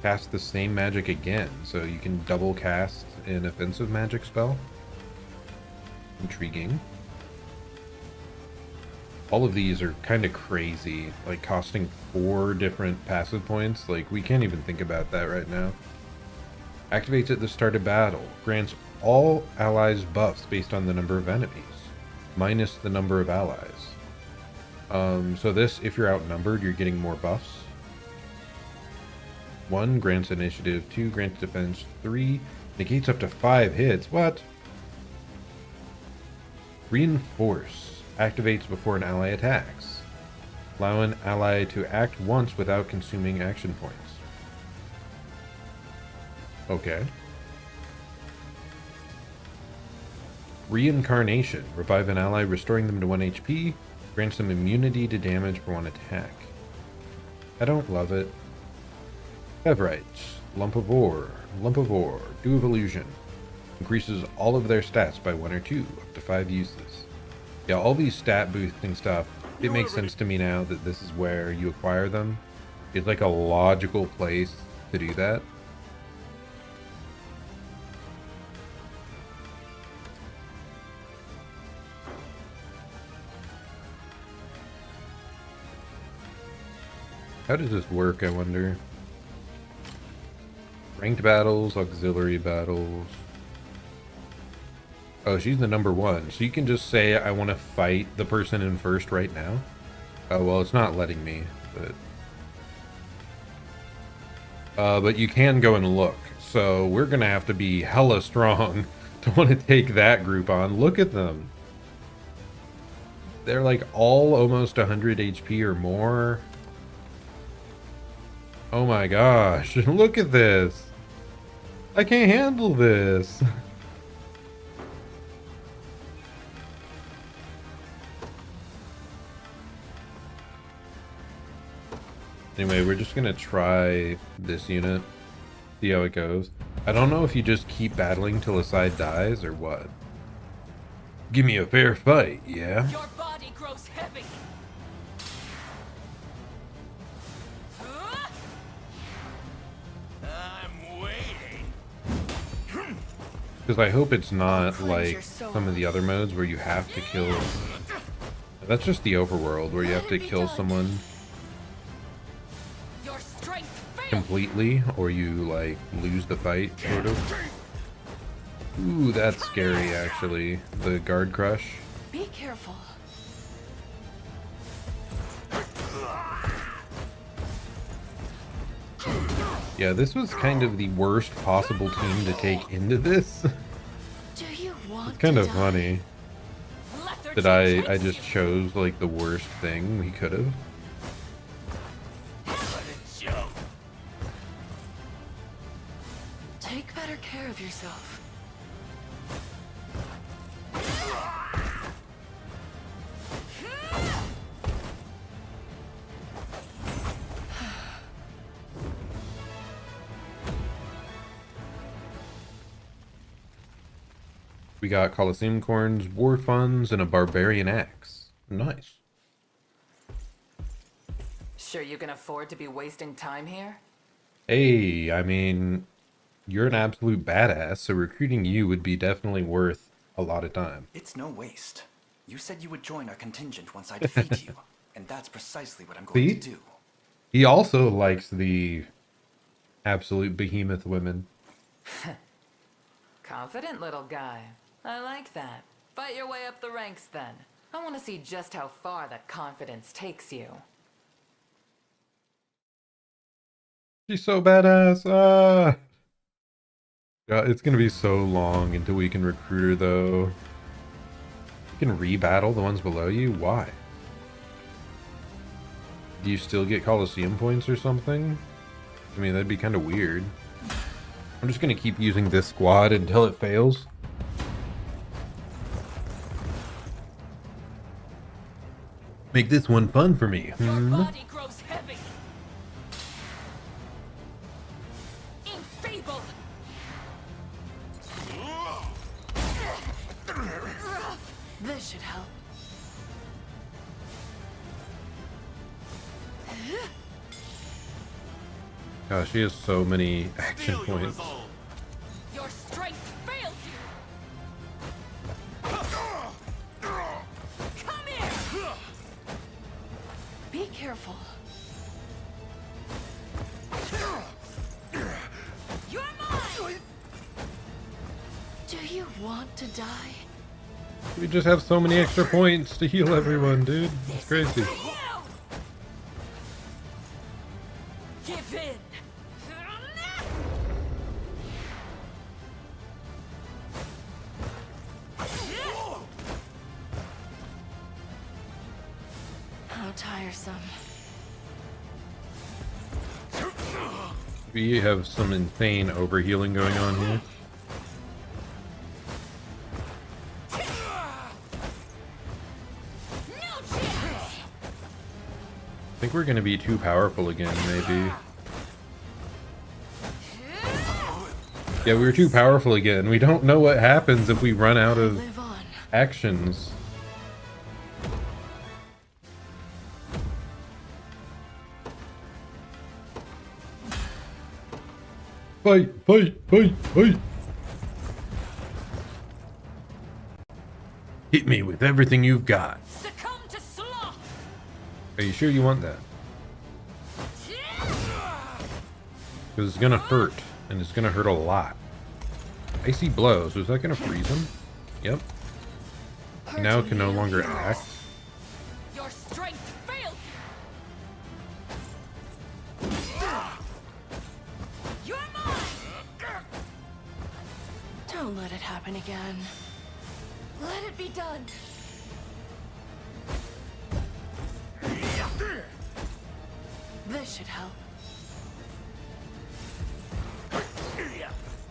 Cast the same magic again, so you can double cast an offensive magic spell. Intriguing. All of these are kind of crazy, like costing 4 different passive points. Like, we can't even think about that right now. Activates at the start of battle. Grants all allies buffs based on the number of enemies, minus the number of allies. So this, if you're outnumbered, you're getting more buffs. 1 grants initiative, 2 grants defense, 3 negates up to 5 hits. What? Reinforce. Activates before an ally attacks. Allow an ally to act once without consuming action points. Okay. Reincarnation. Revive an ally, restoring them to 1 HP. Grants them immunity to damage for 1 attack. I don't love it. Bevrite. Lump of ore. Lump of ore. Dew of illusion. Increases all of their stats by 1 or 2, up to 5 uses. Yeah, all these stat boosting stuff, it makes sense to me now that this is where you acquire them. It's like a logical place to do that. How does this work, I wonder? Ranked battles, auxiliary battles. Oh, she's the number 1. So you can just say, I want to fight the person in first right now. Oh, well, it's not letting me, but you can go and look. So we're going to have to be hella strong to want to take that group on. Look at them. They're like all almost 100 HP or more. Oh my gosh, look at this. I can't handle this. Anyway, we're just gonna try this unit, see how it goes. I don't know if you just keep battling till a side dies or what. Give me a fair fight, yeah? Your body grows heavy. I'm waiting. Because I hope it's not like some of the other modes where you have to kill... That's just the overworld, where you have to kill someone completely, or you like lose the fight, sort of. Ooh, that's scary, actually. The guard crush. Be careful. Yeah, this was kind of the worst possible team to take into this. It's kind of funny that I just chose like the worst thing we could have. Take better care of yourself. We got Colosseum Corns, War Funds, and a Barbarian Axe. Nice. Sure you can afford to be wasting time here? Hey, I mean, you're an absolute badass, so recruiting you would be definitely worth a lot of time. It's no waste. You said you would join our contingent once I defeat you, and that's precisely what I'm going See? to do. He also likes the absolute behemoth women. Confident little guy. I like that. Fight your way up the ranks then. I want to see just how far that confidence takes you. She's so badass. Ah. God, it's gonna be so long until we can recruit her, though. You can rebattle the ones below you? Why? Do you still get Coliseum points or something? I mean, that'd be kind of weird. I'm just gonna keep using this squad until it fails. Make this one fun for me. Your body grows heavy. Enfeebled. This should help. Gosh, she has so many action points. Your strength fails you. Come here. Be careful. You're mine. Do you want to die? We just have so many extra points to heal everyone, dude. It's crazy. Give in. How tiresome. We have some insane overhealing going on here. I think we're gonna be too powerful again, maybe. Yeah, we were too powerful again. We don't know what happens if we run out of actions. Fight, fight, fight, fight! Hit me with everything you've got. Succumb to sloth. Are you sure you want that? Because it's gonna hurt, and it's gonna hurt a lot. Icy blows. Was that gonna freeze him? Yep. He now can no longer act. Your strength fails you. You're mine. Don't let it happen again. Let it be done. This should help.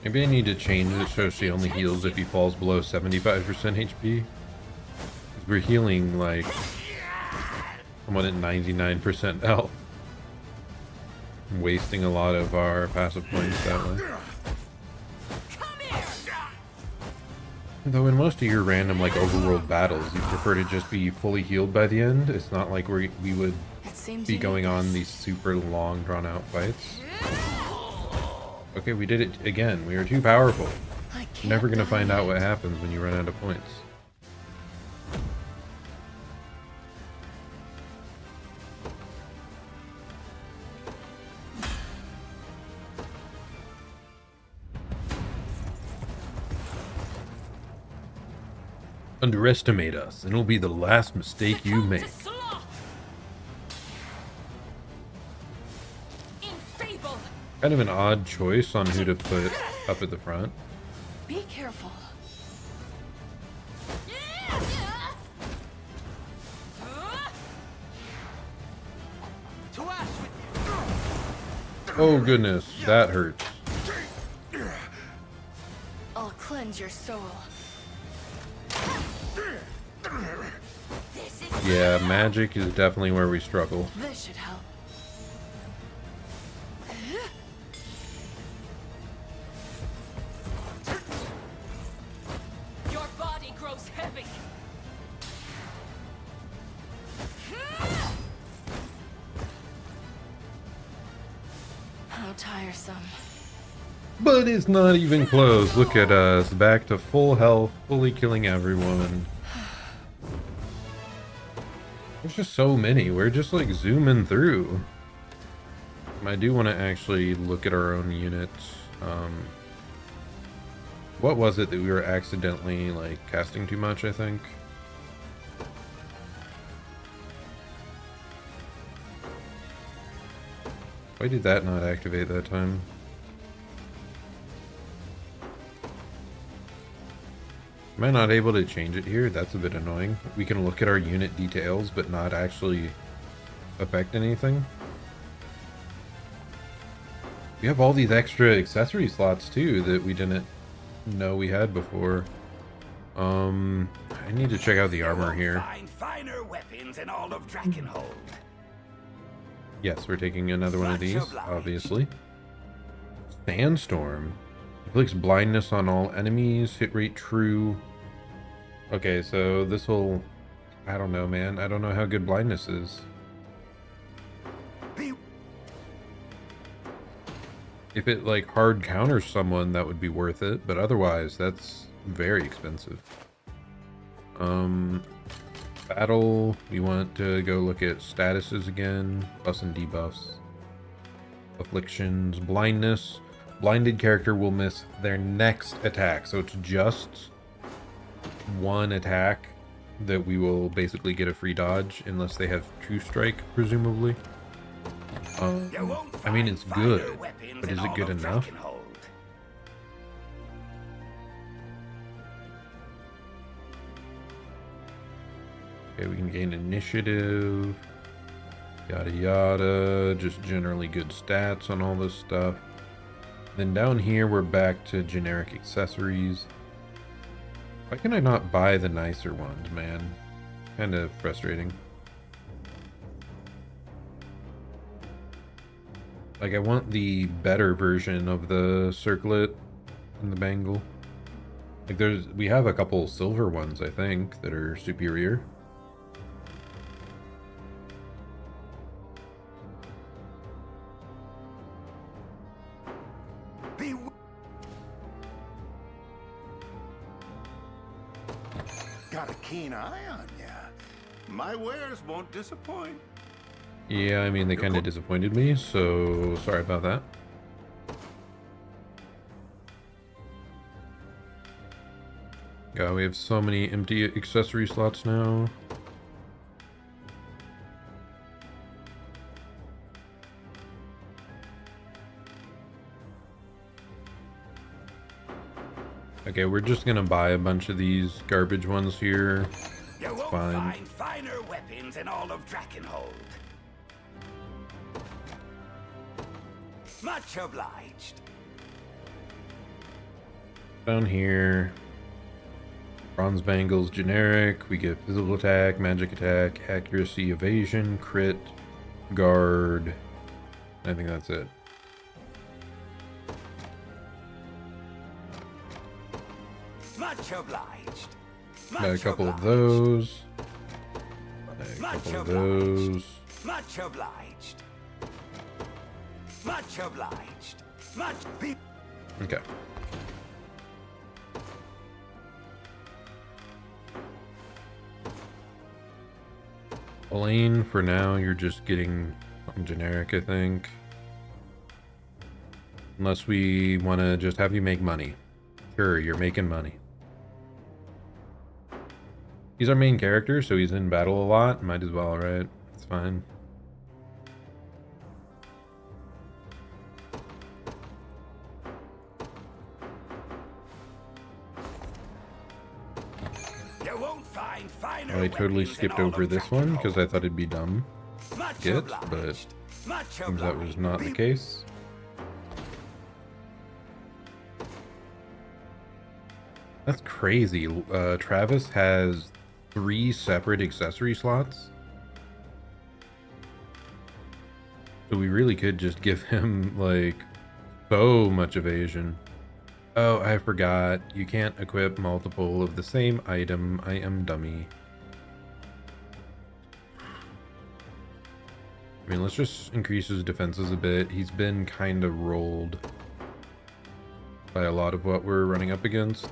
Maybe I need to change it so she only heals if he falls below 75% HP. We're healing like someone at 99% health. Wasting a lot of our passive points that way. Though in most of your random like overworld battles, you prefer to just be fully healed by the end. It's not like we would be going on these super long drawn out fights. Okay, we did it again. We are too powerful. You're never gonna find out what happens when you run out of points. Underestimate us, and it'll be the last mistake you make. Kind of an odd choice on who to put up at the front. Be careful. Oh goodness, that hurts. I'll cleanse your soul. Yeah, magic is definitely where we struggle. This should help. Your body grows heavy. How tiresome. But it's not even close. Look at us, back to full health, fully killing everyone. There's just so many. We're just like zooming through. I do want to actually look at our own units. What was it that we were accidentally like casting too much, I think? Why did that not activate that time? Am I not able to change it here? That's a bit annoying. We can look at our unit details, but not actually affect anything. We have all these extra accessory slots too that we didn't know we had before. I need to check out the armor here. Find finer weapons in all of Drakenhold. Yes, we're taking another one of these, obviously. Sandstorm. Inflicts blindness on all enemies. Hit rate true. Okay, so this will... I don't know, man. I don't know how good blindness is. If it, like, hard counters someone, that would be worth it. But otherwise, that's very expensive. Battle. We want to go look at statuses again. Buffs and debuffs. Afflictions. Blindness. Blinded character will miss their next attack. So it's just one attack that we will basically get a free dodge unless they have True Strike, presumably. I mean, it's good, but is it good enough? Okay, we can gain initiative, yada yada, just generally good stats on all this stuff. Then down here, we're back to generic accessories. Why can I not buy the nicer ones, man? Kind of frustrating. Like, I want the better version of the circlet and the bangle. Like, we have a couple silver ones, I think, that are superior. Got a keen eye on ya. My wares won't disappoint. Yeah, I mean, they kind of disappointed me, so sorry about that. God, we have so many empty accessory slots now. Okay, we're just gonna buy a bunch of these garbage ones here. You won't Fine. find finer weapons in all of Drakenhold. Much obliged. Down here, bronze bangles generic. We get physical attack, magic attack, accuracy, evasion, crit, guard. I think that's it. Much obliged. Got a couple of those. A couple of those. Much obliged. Much obliged. Much be. Okay. Elaine, for now, you're just getting something generic, I think. Unless we want to just have you make money. Sure, you're making money. He's our main character, so he's in battle a lot. Might as well, right? It's fine. You won't find finer I totally skipped over this one because I thought it'd be dumb to get, but seems that was not the case. That's crazy. Travis has 3 separate accessory slots. So we really could just give him, like, so much evasion. Oh, I forgot. You can't equip multiple of the same item. I am dummy. I mean, let's just increase his defenses a bit. He's been kind of rolled by a lot of what we're running up against.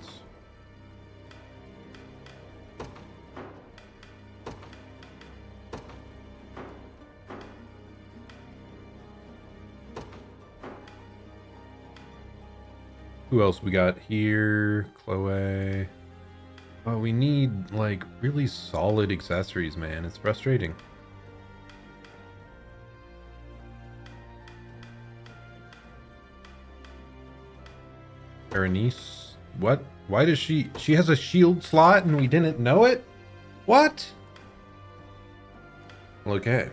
Who else we got here? Chloe. Oh, we need, like, really solid accessories, man. It's frustrating. Berenice. What? Why does she has a shield slot and we didn't know it? What? Okay.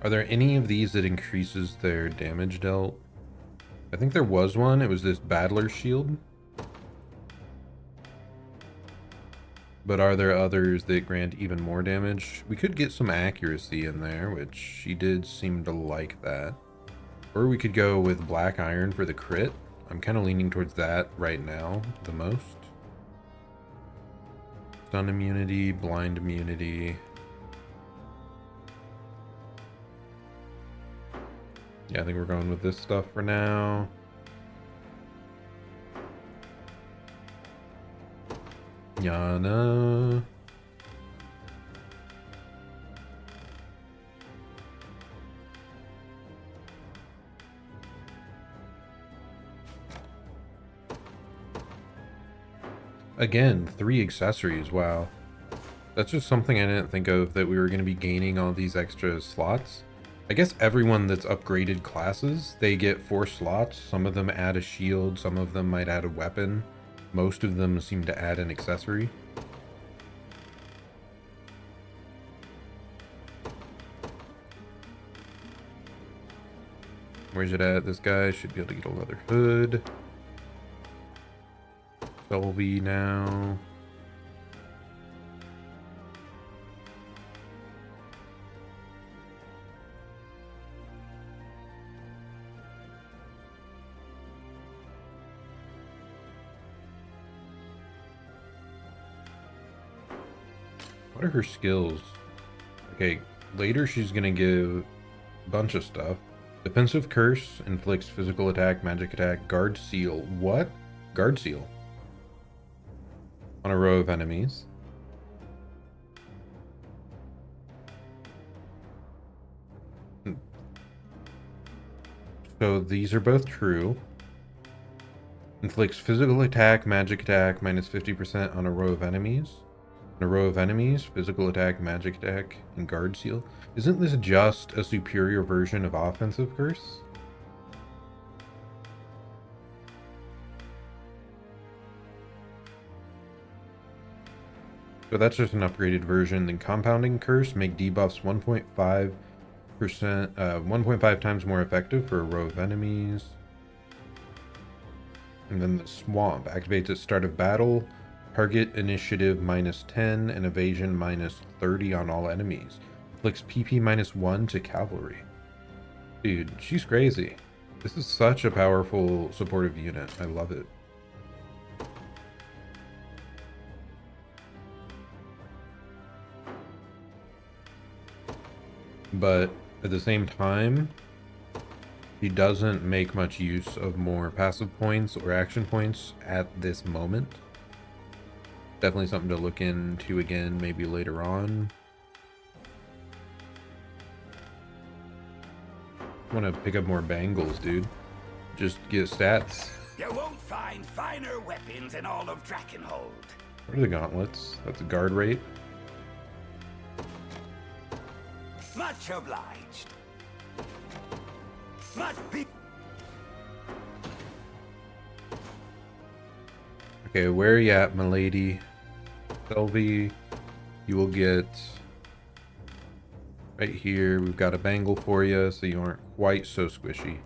Are there any of these that increases their damage dealt? I think there was one. It was this Battler Shield. But are there others that grant even more damage? We could get some accuracy in there, which she did seem to like that. Or we could go with Black Iron for the crit. I'm kind of leaning towards that right now the most. Stun immunity, blind immunity. Yeah, I think we're going with this stuff for now. Yana. Again, 3 accessories, wow. That's just something I didn't think of, that we were going to be gaining all these extra slots. I guess everyone that's upgraded classes, they get 4 slots. Some of them add a shield, some of them might add a weapon. Most of them seem to add an accessory. Where's it at? This guy should be able to get a leather hood. Selby now. What are her skills? Okay, later she's gonna give a bunch of stuff. Defensive Curse, inflicts physical attack, magic attack, Guard Seal. What? Guard Seal. On a row of enemies. So these are both true. Inflicts physical attack, magic attack, minus 50% on a row of enemies. On a row of enemies, physical attack, magic attack, and Guard Seal. Isn't this just a superior version of Offensive Curse? So that's just an upgraded version. Then Compounding Curse, make debuffs 1.5%, 1.5 times more effective for a row of enemies. And then the Swamp activates at start of battle. Target initiative minus 10 and evasion minus 30 on all enemies. Inflicts PP minus 1 to cavalry. Dude, she's crazy. This is such a powerful supportive unit. I love it. But at the same time, he doesn't make much use of more passive points or action points at this moment. Definitely something to look into again, maybe later on. I want to pick up more bangles, dude. Just get stats. You won't find finer weapons in all of Drakenhold. What are the gauntlets? That's a guard rate. Much obliged. Much be. Okay, where are you at, my lady? Selby, you will get right here. We've got a bangle for you, so you aren't quite so squishy.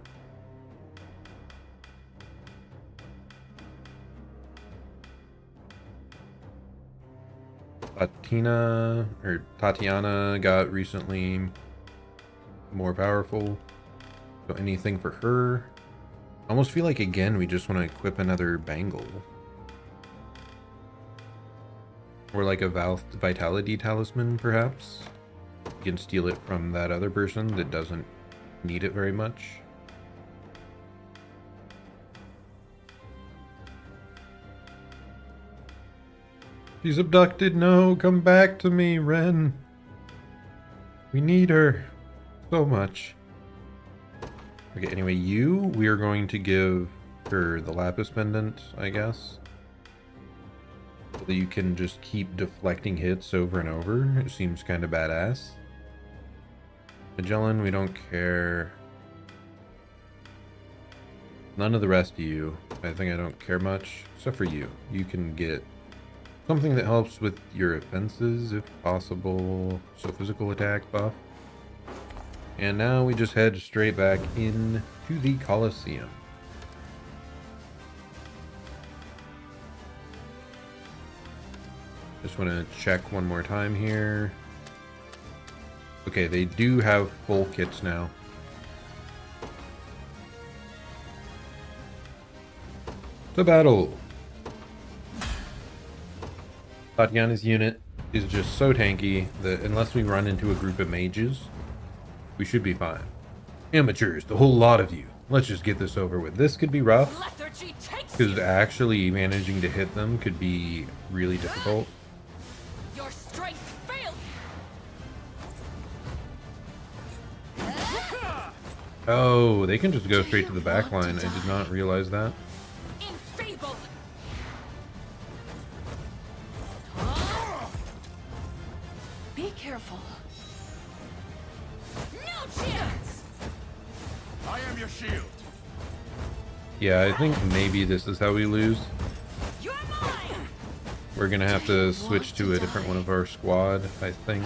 Tatiana got recently more powerful. So anything for her. I almost feel like, again, we just want to equip another bangle. Or like a vitality talisman, perhaps. You can steal it from that other person that doesn't need it very much. She's abducted. No, come back to me, Ren. We need her so much. Okay, anyway, we are going to give her the Lapis Pendant, I guess. So that you can just keep deflecting hits over and over. It seems kind of badass. Magellan, we don't care. None of the rest of you, I think I don't care much, except for you. You can get something that helps with your offenses, if possible. So physical attack buff. And now we just head straight back into the Colosseum. Just want to check one more time here. Okay, they do have full kits now. To battle! Tatiana's unit is just so tanky that unless we run into a group of mages, we should be fine. Amateurs, the whole lot of you. Let's just get this over with. This could be rough, because actually managing to hit them could be really difficult. Your strength failed. Oh, they can just go straight to the back line. I did not realize that. Enfeebled. Be careful. No chance. I am your shield. Yeah, I think maybe this is how we lose. You're mine. We're gonna have to switch to a different one of our squad, I think.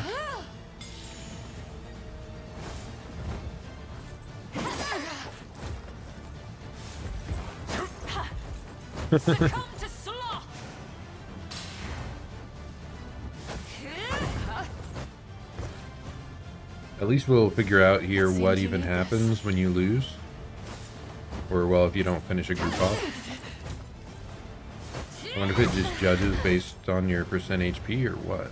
Succumb to sloth. At least we'll figure out here what even happens when you lose. Or, well, if you don't finish a group off. I wonder if it just judges based on your percent HP or what.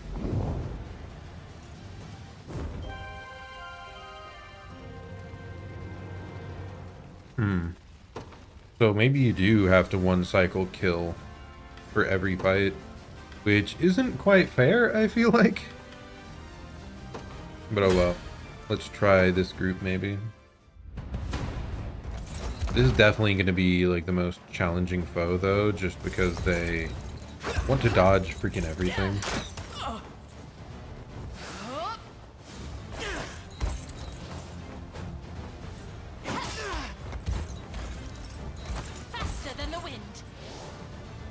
So maybe you do have to one cycle kill for every fight, which isn't quite fair, I feel like. But oh well. Let's try this group maybe. This is definitely going to be like the most challenging foe though, just because they want to dodge freaking everything. Faster than the wind.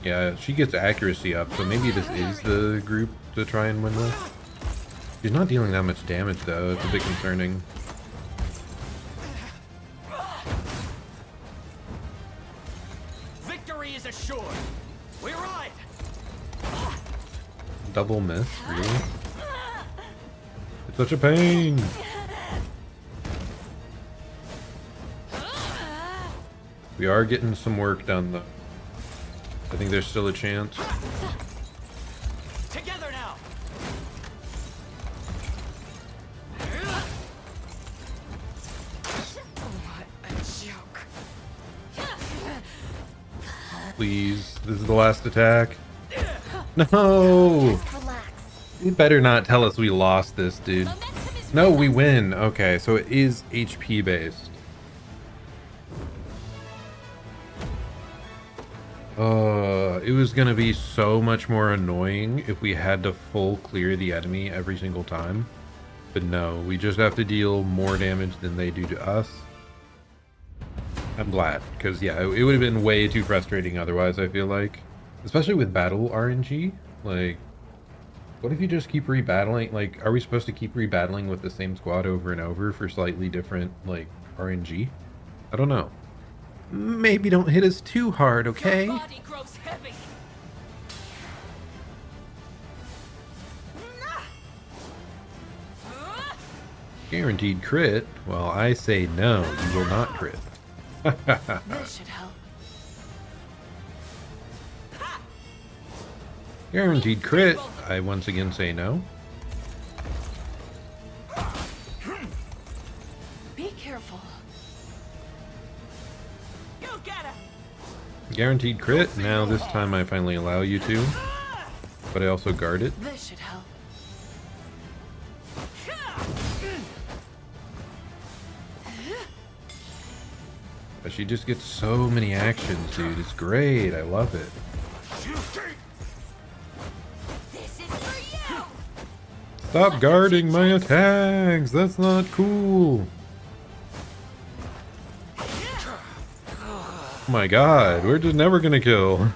Yeah, she gets accuracy up, so maybe this is the group to try and win with. She's not dealing that much damage though, it's a bit concerning. Victory is assured. We ride. Double miss, really? It's such a pain! We are getting some work done though. I think there's still a chance. Together now. What a joke. Please, this is the last attack. No! You better not tell us we lost this, dude. No, we win. Okay, so it is HP based. It was gonna be so much more annoying if we had to full clear the enemy every single time. But no, we just have to deal more damage than they do to us. I'm glad, because yeah, it would have been way too frustrating otherwise, I feel like. Especially with battle RNG. Like, what if you just keep rebattling? Like, are we supposed to keep rebattling with the same squad over and over for slightly different, like, RNG? I don't know. Maybe don't hit us too hard, okay? Your body grows heavy. Guaranteed crit? Well, I say no, you will not crit. This should help. Guaranteed crit? I once again say no. Be careful. You get it. Guaranteed crit? Now this time I finally allow you to. But I also guard it. This should help. But she just gets so many actions, dude. It's great. I love it. This is for you. Stop guarding my attacks. That's not cool. Oh my god, we're just never gonna kill.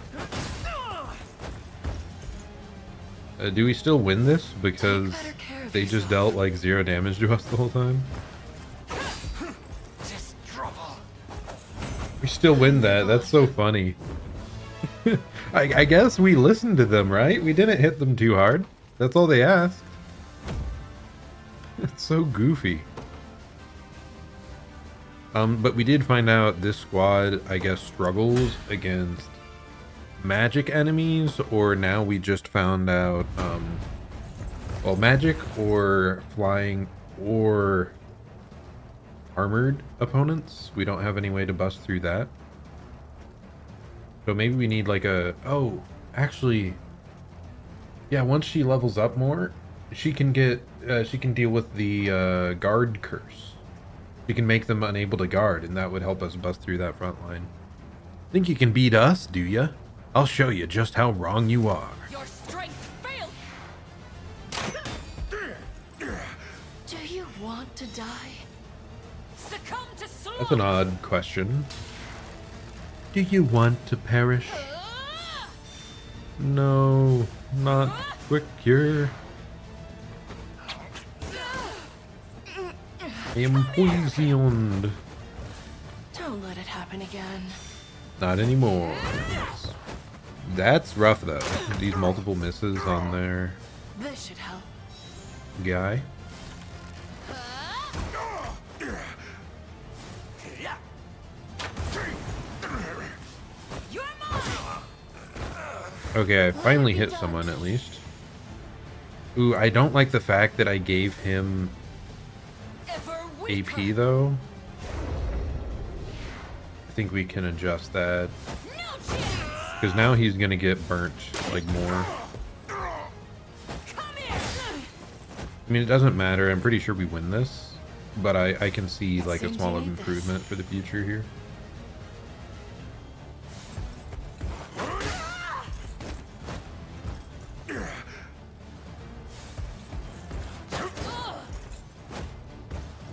Do we still win this? Because they just dealt like 0 damage to us the whole time? We still win that. That's so funny. I guess we listened to them, right? We didn't hit them too hard. That's all they asked. It's so goofy. But we did find out this squad, I guess, struggles against magic enemies, or now we just found out, well, magic or flying or armored opponents. We don't have any way to bust through that. So maybe we need like a, oh, actually, yeah, once she levels up more, she can get, she can deal with the guard curse. She can make them unable to guard, and that would help us bust through that front line. Think you can beat us, do ya? I'll show you just how wrong you are. Your strength failed. Do you want to die? Succumb to slow. That's an odd question. Do you want to perish? No, not quick cure. I am poisoned. Don't let it happen again. Not anymore. That's rough though. These multiple misses on their This should help. guy. Okay, I finally hit someone at least. Ooh, I don't like the fact that I gave him AP though. I think we can adjust that. Because now he's gonna get burnt like more. I mean, it doesn't matter. I'm pretty sure we win this. But I can see like a small improvement for the future here.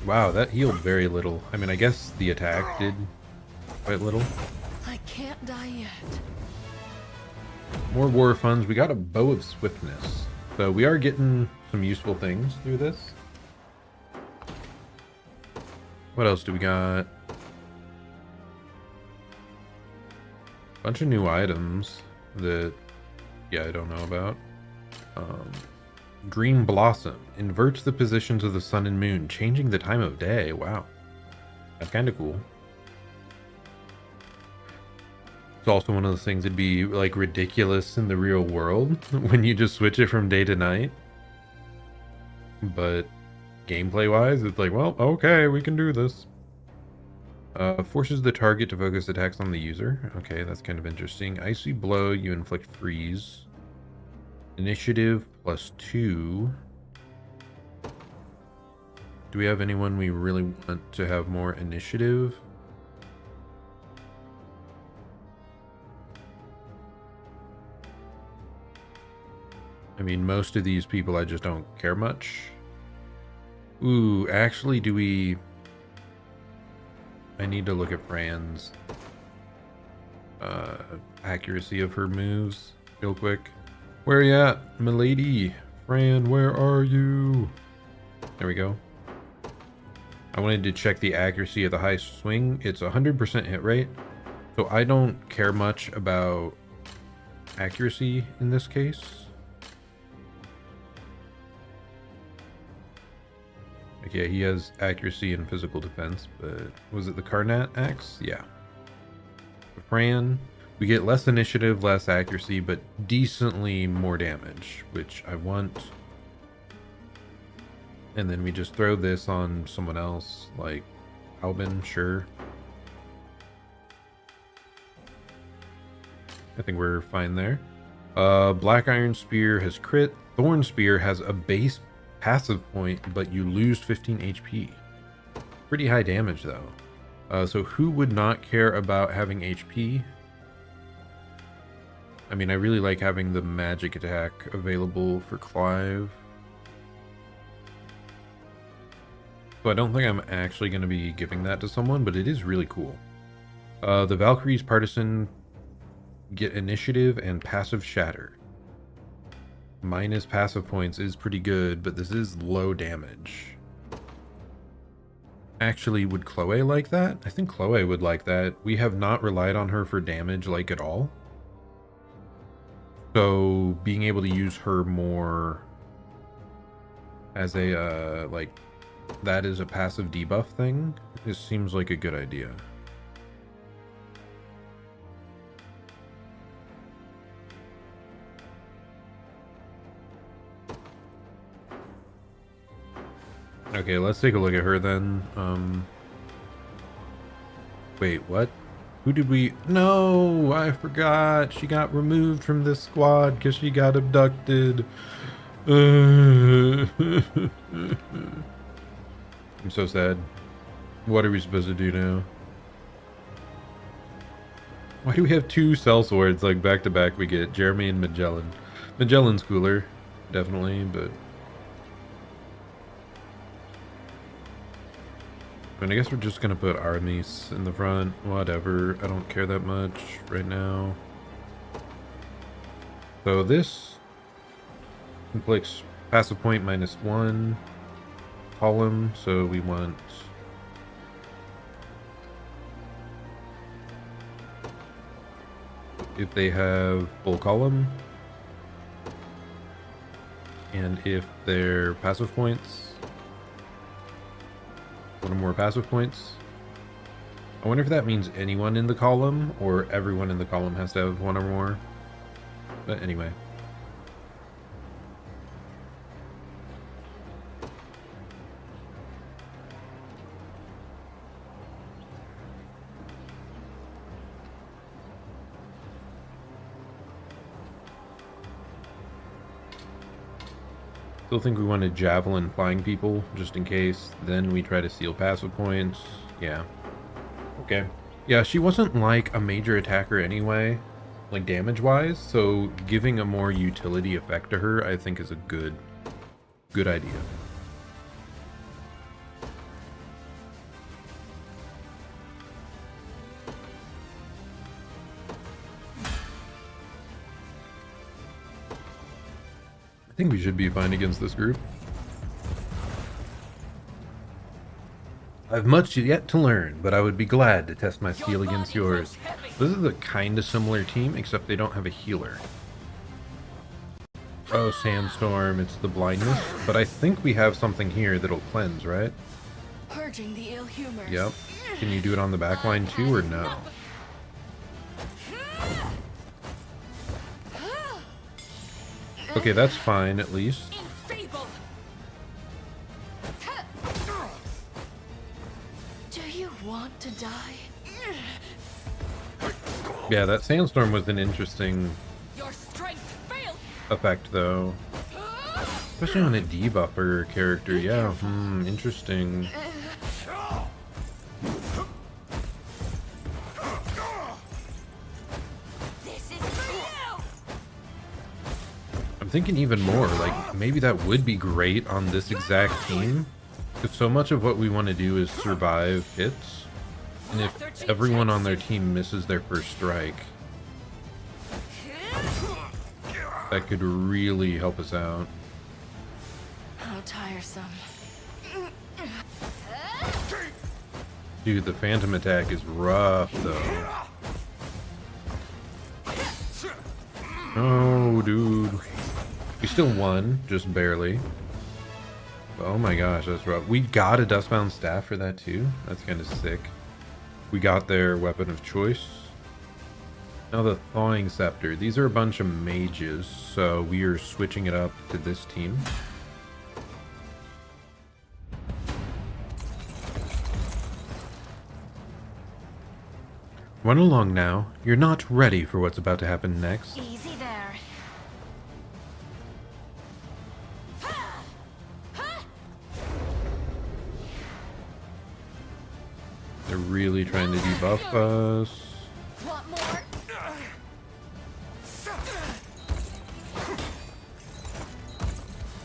Wow, that healed very little. I mean, I guess the attack did quite little. I can't die yet. More war funds. We got a bow of swiftness. So we are getting some useful things through this. What else do we got? Bunch of new items that, yeah, I don't know about. Dream Blossom inverts the positions of the sun and moon, changing the time of day. Wow, that's kind of cool. It's also one of those things that'd be like ridiculous in the real world when you just switch it from day to night. But gameplay wise, it's like, well, okay, we can do this. Forces the target to focus attacks on the user. Okay, that's kind of interesting. Icy Blow, you inflict freeze. Initiative +2. Do we have anyone we really want to have more initiative? I mean, most of these people I just don't care much. Ooh, actually, do we... I need to look at Fran's accuracy of her moves real quick. Where you at, milady? Fran, where are you? There we go. I wanted to check the accuracy of the high swing. It's 100% hit rate. So I don't care much about accuracy in this case. Like, yeah, he has accuracy and physical defense, but was it the Karnat axe? Yeah. Fran, we get less initiative, less accuracy, but decently more damage, which I want. And then we just throw this on someone else, like Albin, sure. I think we're fine there. Black Iron Spear has crit. Thorn Spear has a base passive point, but you lose 15 HP. Pretty high damage though. So who would not care about having HP? I mean, I really like having the magic attack available for Clive. So I don't think I'm actually going to be giving that to someone, but it is really cool. The Valkyrie's partisan get initiative and passive shatter. Minus passive points is pretty good, but this is low damage. Actually, would Chloe like that? I think Chloe would like that. We have not relied on her for damage like at all. So being able to use her more as a like that is a passive debuff thing, this seems like a good idea. Okay, let's take a look at her then. Wait, what? Who did we... No, I forgot. She got removed from this squad because she got abducted. I'm so sad. What are we supposed to do now? Why do we have two sellswords like back to back? We get Jeremy and Magellan. Magellan's cooler, definitely, but... I guess we're just gonna put Aramis in the front. Whatever. I don't care that much right now. So this inflicts passive point -1 column. So we want if they have full column, and if their passive points. One or more passive points. I wonder if that means anyone in the column or everyone in the column has to have one or more. But anyway. Still think we want to javelin flying people, just in case. Then we try to steal passive points. Yeah. Okay. Yeah, she wasn't like a major attacker anyway, like damage-wise, so giving a more utility effect to her, I think is a good idea. I think we should be fine against this group. I've much yet to learn, but I would be glad to test my skill against yours. This is a kind of similar team, except they don't have a healer. Oh, Sandstorm, it's the blindness. But I think we have something here that'll cleanse, right? Purging the ill humors. Yep. Can you do it on the back line too, or no? Okay, that's fine, at least. Do you want to die? Yeah, that Sandstorm was an interesting effect, though. Especially on a debuffer character, yeah. Interesting. I'm thinking even more, like, maybe that would be great on this exact team. Because so much of what we want to do is survive hits. And if everyone on their team misses their first strike, that could really help us out. How tiresome. Dude, the phantom attack is rough, though. Oh, dude. We still won, just barely. Oh my gosh, that's rough. We got a Dustbound Staff for that, too. That's kind of sick. We got their weapon of choice. Now the Thawing Scepter. These are a bunch of mages, so we are switching it up to this team. Run along now. You're not ready for what's about to happen next. Easy there. They're really trying to debuff us. Want more?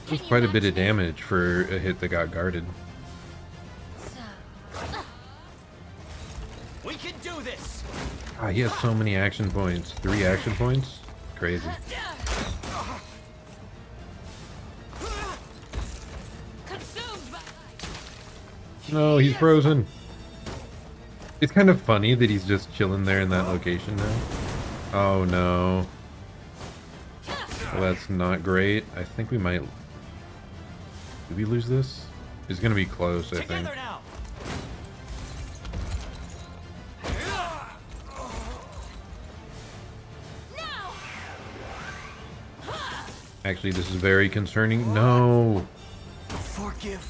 This is quite a bit of damage for a hit that got guarded. We can do this. Ah, he has so many action points. 3 action points? Crazy. No, he's frozen. It's kind of funny that he's just chilling there in that location now. Oh no. Well, that's not great. I think we might... Did we lose this? It's gonna be close, I think. Actually, this is very concerning. No! Forgive.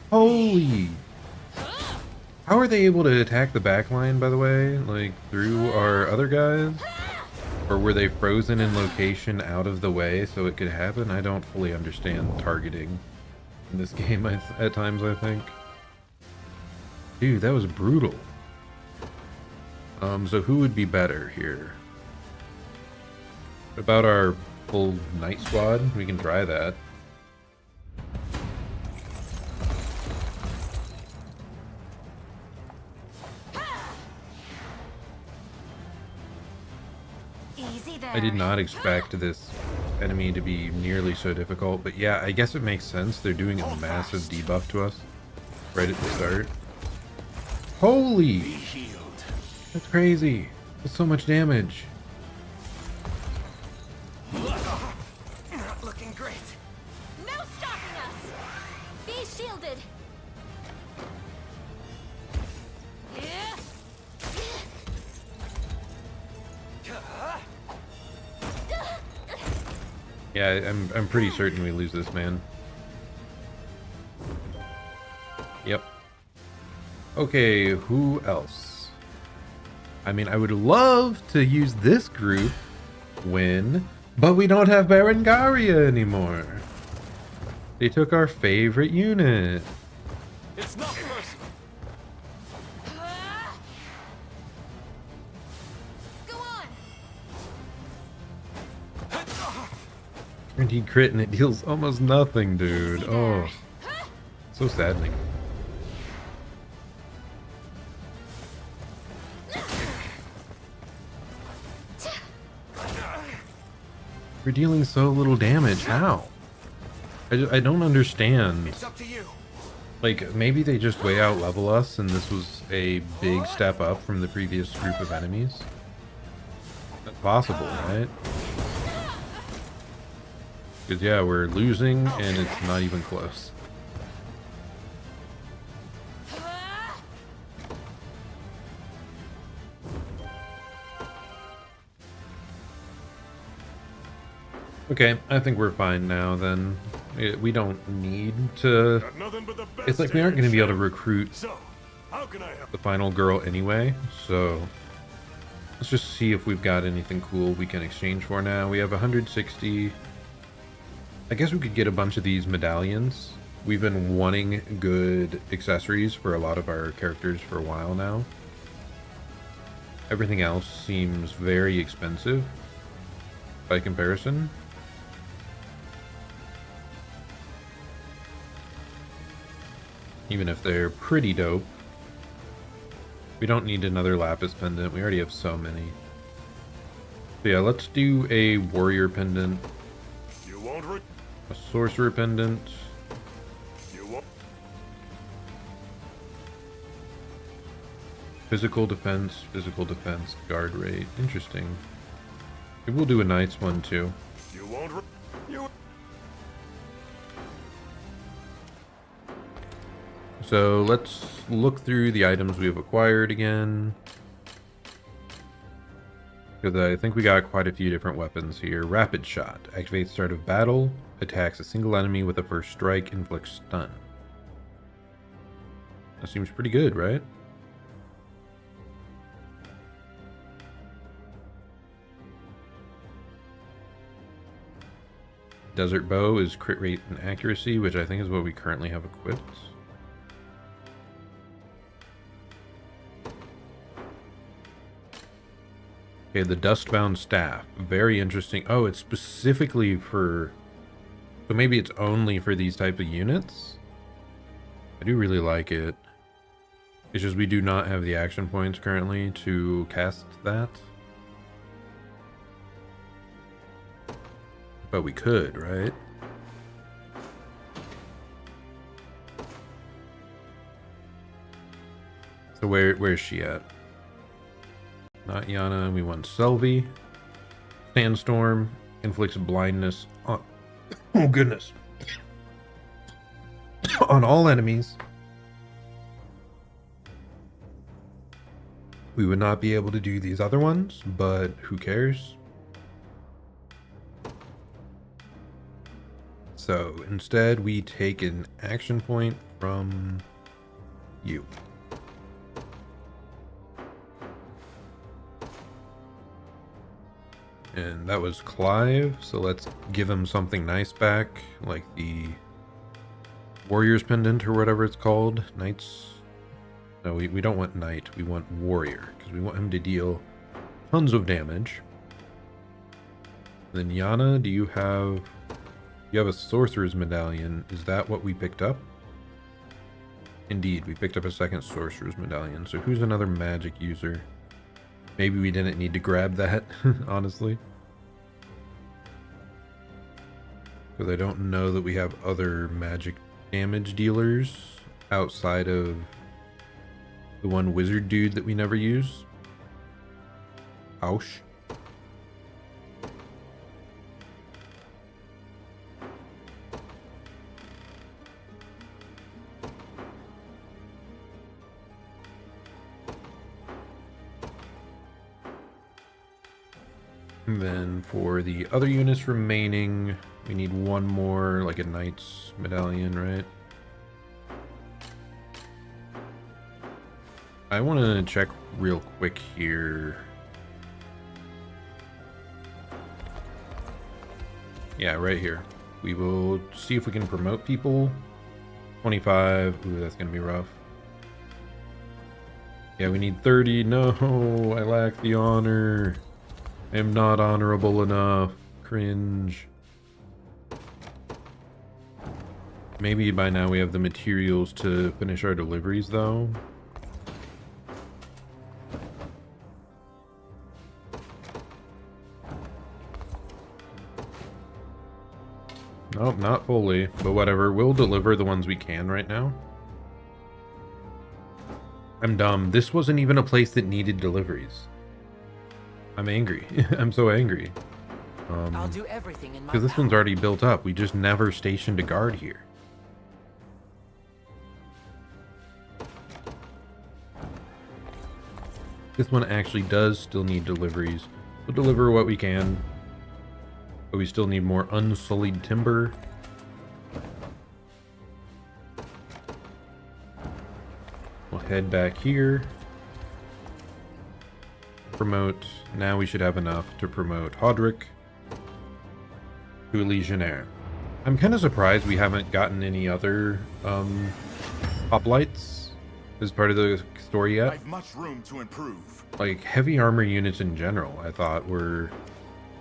Holy! How are they able to attack the back line, by the way? Like, through our other guys? Or were they frozen in location out of the way so it could happen? I don't fully understand targeting in this game at times, I think. Dude, that was brutal. So who would be better here? What about our full Knight Squad? We can try that. I did not expect this enemy to be nearly so difficult, but yeah, I guess it makes sense. They're doing a massive debuff to us right at the start. Holy! That's crazy. That's so much damage. Not looking great. No stopping us! Be shielded! Yeah, I'm pretty certain we lose this, man. Yep. Okay, who else? I mean, I would love to use this group win, but we don't have Berengaria anymore. They took our favorite unit. It's not personal. Guaranteed crit and it deals almost nothing, dude. Oh, so saddening. We're dealing so little damage. How? I don't understand. It's up to you. Like, maybe they just way out level us and this was a big step up from the previous group of enemies. That's possible, right? Because, yeah, we're losing, and it's not even close. Okay, I think we're fine now, then. We don't need to... It's like we aren't going to be able to recruit the final girl anyway, so... Let's just see if we've got anything cool we can exchange for now. We have 160... I guess we could get a bunch of these medallions. We've been wanting good accessories for a lot of our characters for a while now. Everything else seems very expensive by comparison. Even if they're pretty dope. We don't need another lapis pendant. We already have so many. So yeah, let's do a warrior pendant. A sorcerer pendant. Physical defense, guard rate. Interesting. Maybe we'll do a knight's one too. So let's look through the items we have acquired again. Because I think we got quite a few different weapons here. Rapid Shot. Activates start of battle. Attacks a single enemy with a first strike. Inflicts stun. That seems pretty good, right? Desert Bow is crit rate and accuracy, which I think is what we currently have equipped. Okay, the Dustbound Staff. Very interesting. Oh, it's specifically for... So maybe it's only for these type of units? I do really like it. It's just we do not have the action points currently to cast that. But we could, right? So where's she at? Not Yana, we want Selvi. Sandstorm inflicts blindness on oh goodness. On all enemies. We would not be able to do these other ones, but who cares? So instead we take an action point from you. And that was Clive, so let's give him something nice back, like the Warrior's Pendant or whatever it's called. Knights. No, we don't want Knight, we want Warrior, because we want him to deal tons of damage. Then Yana, do you have a Sorcerer's Medallion? Is that what we picked up? Indeed, we picked up a second Sorcerer's Medallion. So who's another magic user? Maybe we didn't need to grab that, honestly. Because I don't know that we have other magic damage dealers outside of the one wizard dude that we never use. Ouch. And then for the other units remaining, we need one more, like a knight's medallion, right? I want to check real quick here. Yeah, right here. We will see if we can promote people. 25. Ooh, that's going to be rough. Yeah, we need 30. No, I lack the honor. I am not honorable enough. Cringe. Maybe by now we have the materials to finish our deliveries, though. Nope, not fully, but whatever. We'll deliver the ones we can right now. I'm dumb. This wasn't even a place that needed deliveries. I'm angry. I'm so angry. I'll do everything in my because this one's already built up. We just never stationed a guard here. This one actually does still need deliveries. We'll deliver what we can. But we still need more unsullied timber. We'll head back here. Promote. Now we should have enough to promote Hodrick to Legionnaire. I'm kind of surprised we haven't gotten any other hoplites as part of the story yet. I've much room to improve. Like heavy armor units in general, I thought were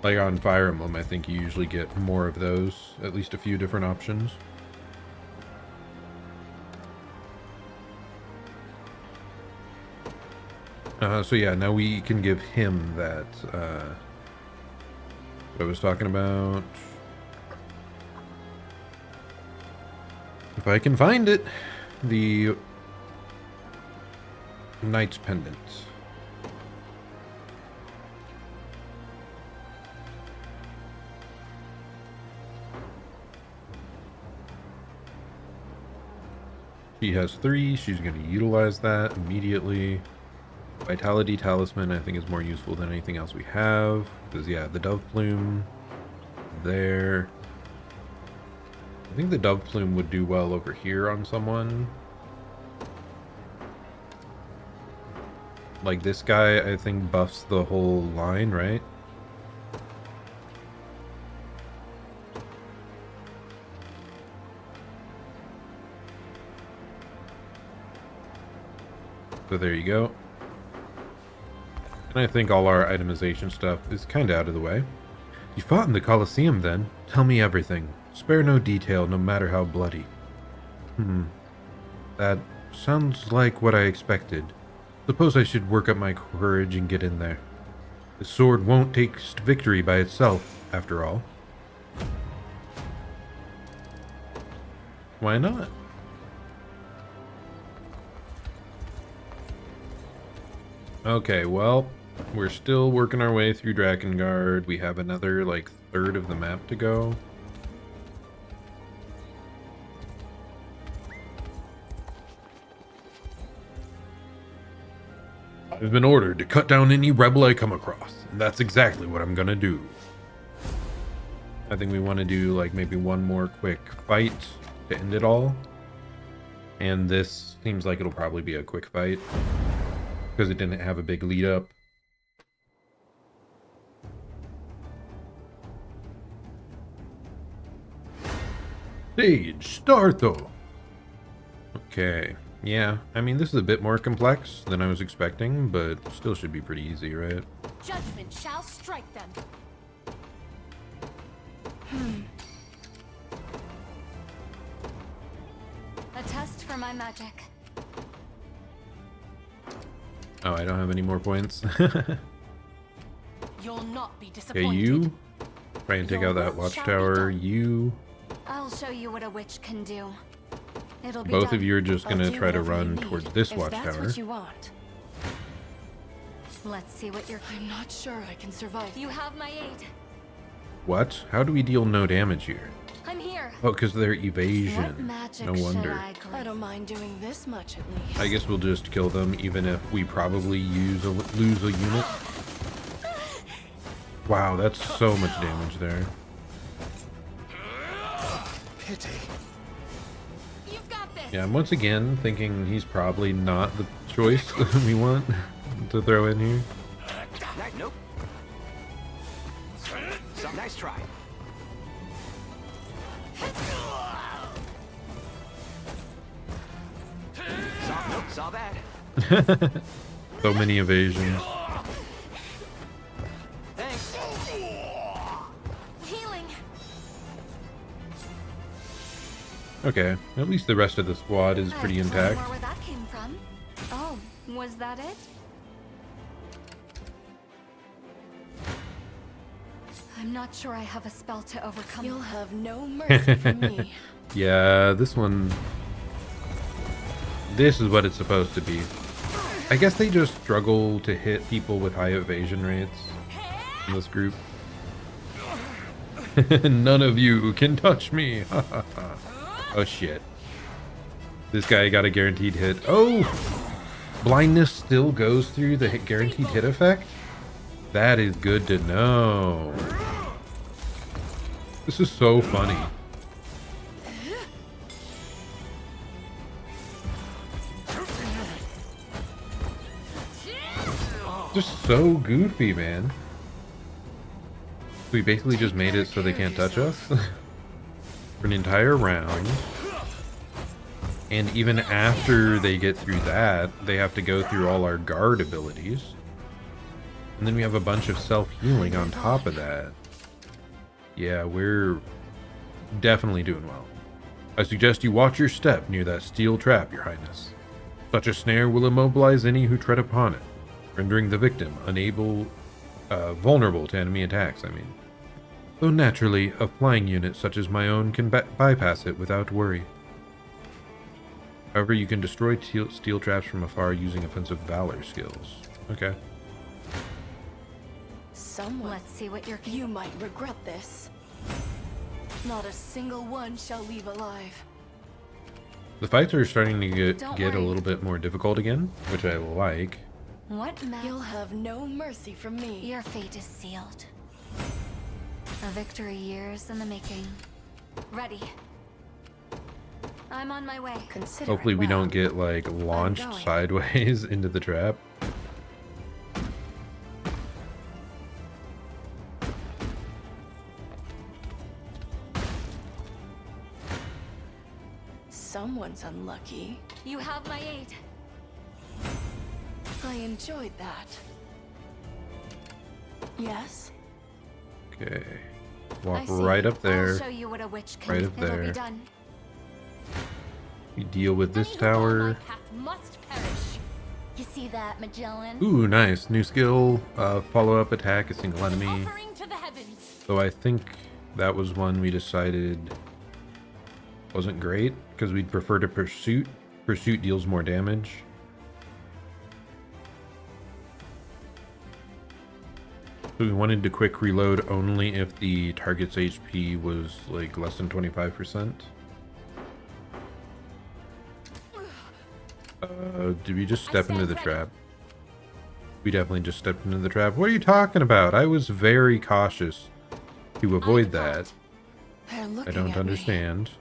like on Fire Emblem. I think you usually get more of those, at least a few different options. So yeah, now we can give him that, what I was talking about. If I can find it, the Knight's Pendant. She has 3, she's going to utilize that immediately. Vitality Talisman I think is more useful than anything else we have. Because yeah, the Dove Plume there. I think the Dove Plume would do well over here on someone. Like this guy I think buffs the whole line, right? So there you go. And I think all our itemization stuff is kind of out of the way. You fought in the Colosseum then? Tell me everything. Spare no detail, no matter how bloody. That Sounds like what I expected. Suppose I should work up my courage and get in there. The sword won't take victory by itself, after all. Why not? Okay, well, we're still working our way through Drakengard. We have another, like, third of the map to go. I've been ordered to cut down any rebel I come across, and that's exactly what I'm gonna do. I think we want to do, like, maybe one more quick fight to end it all. And this seems like it'll probably be a quick fight, because it didn't have a big lead up. Stage, start though. Okay, yeah, I mean, this is a bit more complex than I was expecting, but still should be pretty easy, right? Judgment shall strike them. A test for my magic. Oh, I don't have any more points. You'll not be disappointed. Okay, you try and take out that watchtower. You. I'll show you what a witch can do. It'll be Both done. of you are just gonna try to run towards this if watchtower. That's what you want. Let's see what you're. I'm not sure I can survive. You have my aid. What? How do we deal no damage here? I'm here. Oh, because of their evasion. What magic No wonder. I don't mind doing this much at least. I guess we'll just kill them, even if we probably lose a unit. Wow, that's so much damage there. Pity. You've got this. Yeah, I'm once again thinking he's probably not the choice we want to throw in here. Nope. Nice try. Saw that. So many evasions. Thanks. Healing. Okay, at least the rest of the squad is pretty intact. Where that came from? Oh, was that it? I'm not sure I have a spell to overcome. You'll have no mercy from me. Yeah, this one. This is what it's supposed to be. I guess they just struggle to hit people with high evasion rates in this group. None of you can touch me. Oh shit. This guy got a guaranteed hit. Oh! Blindness still goes through the guaranteed hit effect? That is good to know. This is so funny. Just so goofy, man. We basically just made it so they can't touch us for an entire round. And even after they get through that, they have to go through all our guard abilities. And then we have a bunch of self-healing on top of that. Yeah, we're definitely doing well. I suggest you watch your step near that steel trap, Your Highness. Such a snare will immobilize any who tread upon it, rendering the victim vulnerable to enemy attacks, Though naturally, a flying unit such as my own can bypass it without worry. However, you can destroy steel traps from afar using offensive valor skills. Okay. Let's see what you might regret this. Not a single one shall leave alive. The fights are starting to Don't get a worry. little bit more difficult again, which I like. What You'll have no mercy from me. Your fate is sealed. A victory years in the making. Ready. I'm on my way. Consider Hopefully it we well. don't get like launched going. sideways into the trap. Someone's unlucky. You have my aid. I enjoyed that. Yes? Okay. Walk I see. right up there. I'll show you what a witch can Right do. up It'll there. be done. We deal with this tower. Must perish. You see that, Magellan? Ooh, nice. New skill. Follow-up attack, a single enemy. So I think that was one we decided wasn't great, because we'd prefer to pursuit. Pursuit deals more damage. So we wanted to quick reload only if the target's HP was like less than 25%. Did we just step into the trap? We definitely just stepped into the trap. What are you talking about? I was very cautious to avoid that. I don't understand.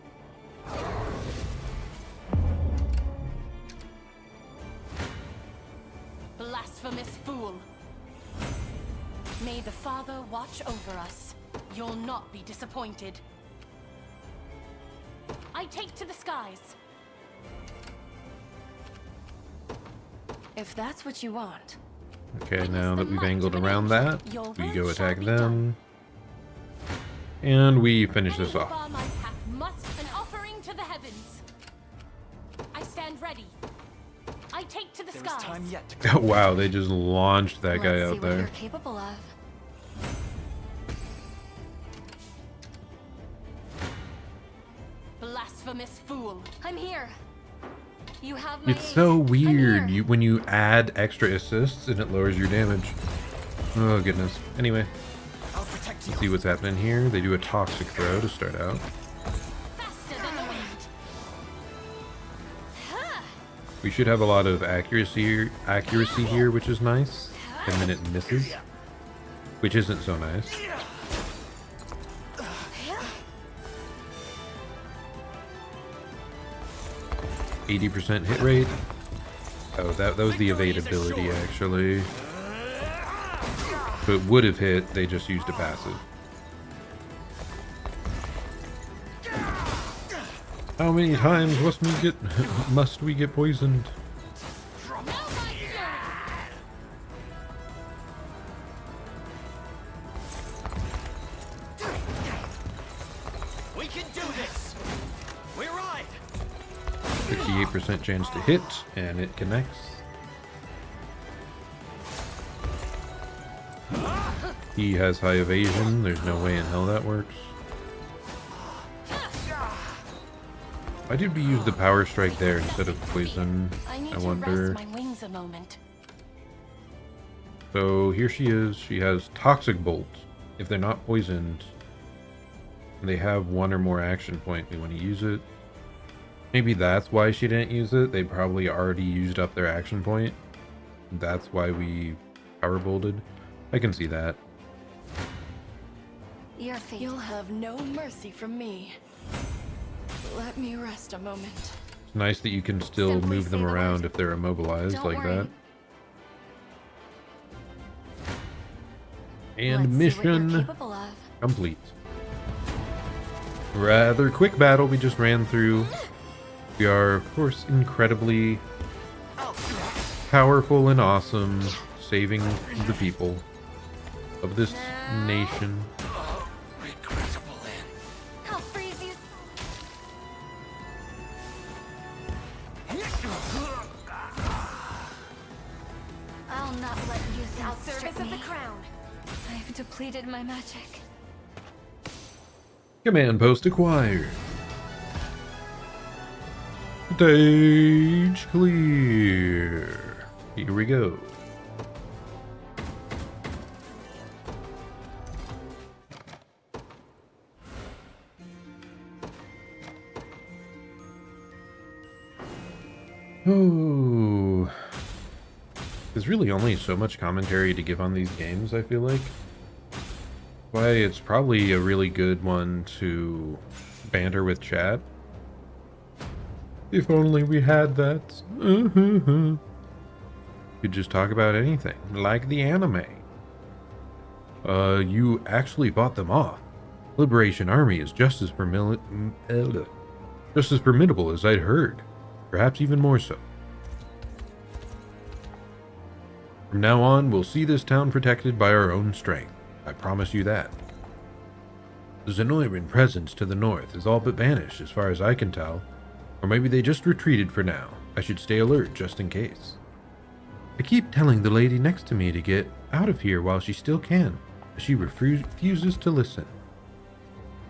Blasphemous fool. May the Father watch over us. You'll not be disappointed. I take to the skies. If that's what you want. Okay, now that we've angled around that, we go attack them. And we finish this off. An offering to the heavens. I stand ready. I take to the skies. Time yet Oh, wow, they just launched that guy out there. You're capable of. Blasphemous fool. I'm here. You have my It's so weird when you add extra assists and it lowers your damage. Oh goodness. Anyway, let's see what's happening here. They do a toxic throw to start out. We should have a lot of accuracy here, which is nice. And then it misses, which isn't so nice. 80% hit rate. Oh, that was the evade ability, actually. So it would have hit, they just used a passive. How many times must we get poisoned? We can do this. We ride. 58% chance to hit, and it connects. He has high evasion. There's no way in hell that works. Why did we use the power strike there instead of poison? I wonder. My wings a moment. So here she is. She has toxic bolt. If they're not poisoned, and they have one or more action point, we want to use it. Maybe that's why she didn't use it. They probably already used up their action point. That's why we power bolted. I can see that. Your fate. You'll have no mercy from me. Let me rest a moment. It's nice that you can still move them around if they're immobilized like that. And mission complete. Rather quick battle we just ran through. We are, of course, incredibly powerful and awesome, saving the people of this nation. I'll freeze you. I'll not let you service of the crown. I've depleted my magic. Command post acquired. Stage clear. Here we go. Oh, there's really only so much commentary to give on these games, I feel like. Why, it's probably a really good one to banter with chat. If only we had that. Could just talk about anything, like the anime. You actually fought them off. Liberation Army is just as formidable as I'd heard. Perhaps even more so. From now on, we'll see this town protected by our own strength. I promise you that. The Zenoiran presence to the north is all but vanished as far as I can tell. Or maybe they just retreated for now. I should stay alert just in case. I keep telling the lady next to me to get out of here while she still can. But she refuses to listen.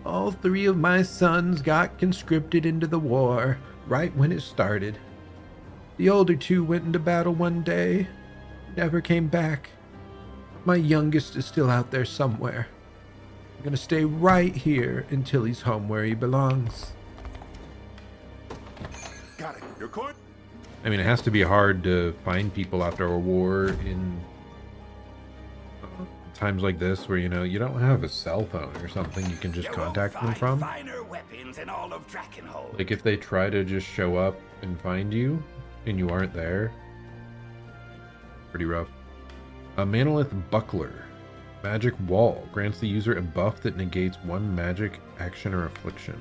All 3 of my sons got conscripted into the war right when it started. The older 2 went into battle one day, never came back. My youngest is still out there somewhere. I'm gonna stay right here until he's home where he belongs. Got it. Your court? I mean, it has to be hard to find people after a war in times like this where, you know, you don't have a cell phone or something you can just contact them from. Finer weapons in all of Drakenhold. Like, if they try to just show up and find you and you aren't there, pretty rough. A Manolith Buckler. Magic Wall. Grants the user a buff that negates 1 magic action or affliction.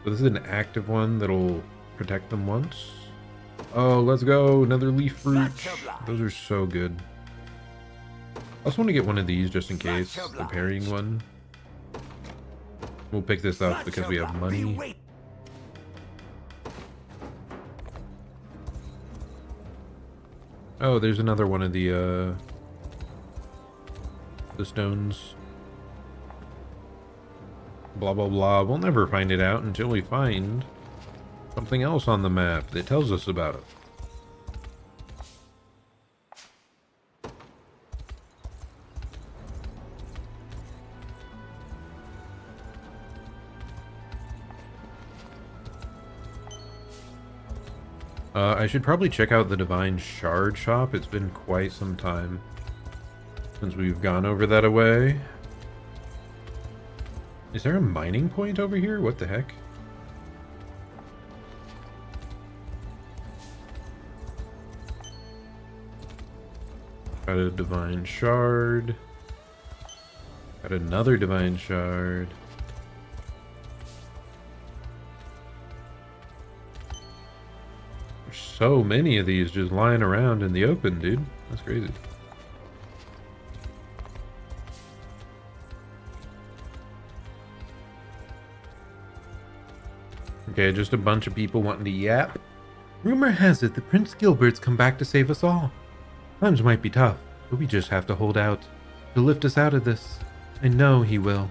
So this is an active one that'll protect them once. Oh, let's go. Another leaf fruit. Those are so good. I also want to get one of these just in case. The parrying one. We'll pick this up because we have money. Oh, there's another one of the stones. Blah, blah, blah. We'll never find it out until we find something else on the map that tells us about it. I should probably check out the Divine Shard shop. It's been quite some time since we've gone over that away. Is there a mining point over here? What the heck? Got a Divine Shard. Got another Divine Shard. There's so many of these just lying around in the open, dude. That's crazy. Okay, just a bunch of people wanting to yap. Rumor has it that Prince Gilbert's come back to save us all. Times might be tough, but we just have to hold out. He'll lift us out of this. I know he will.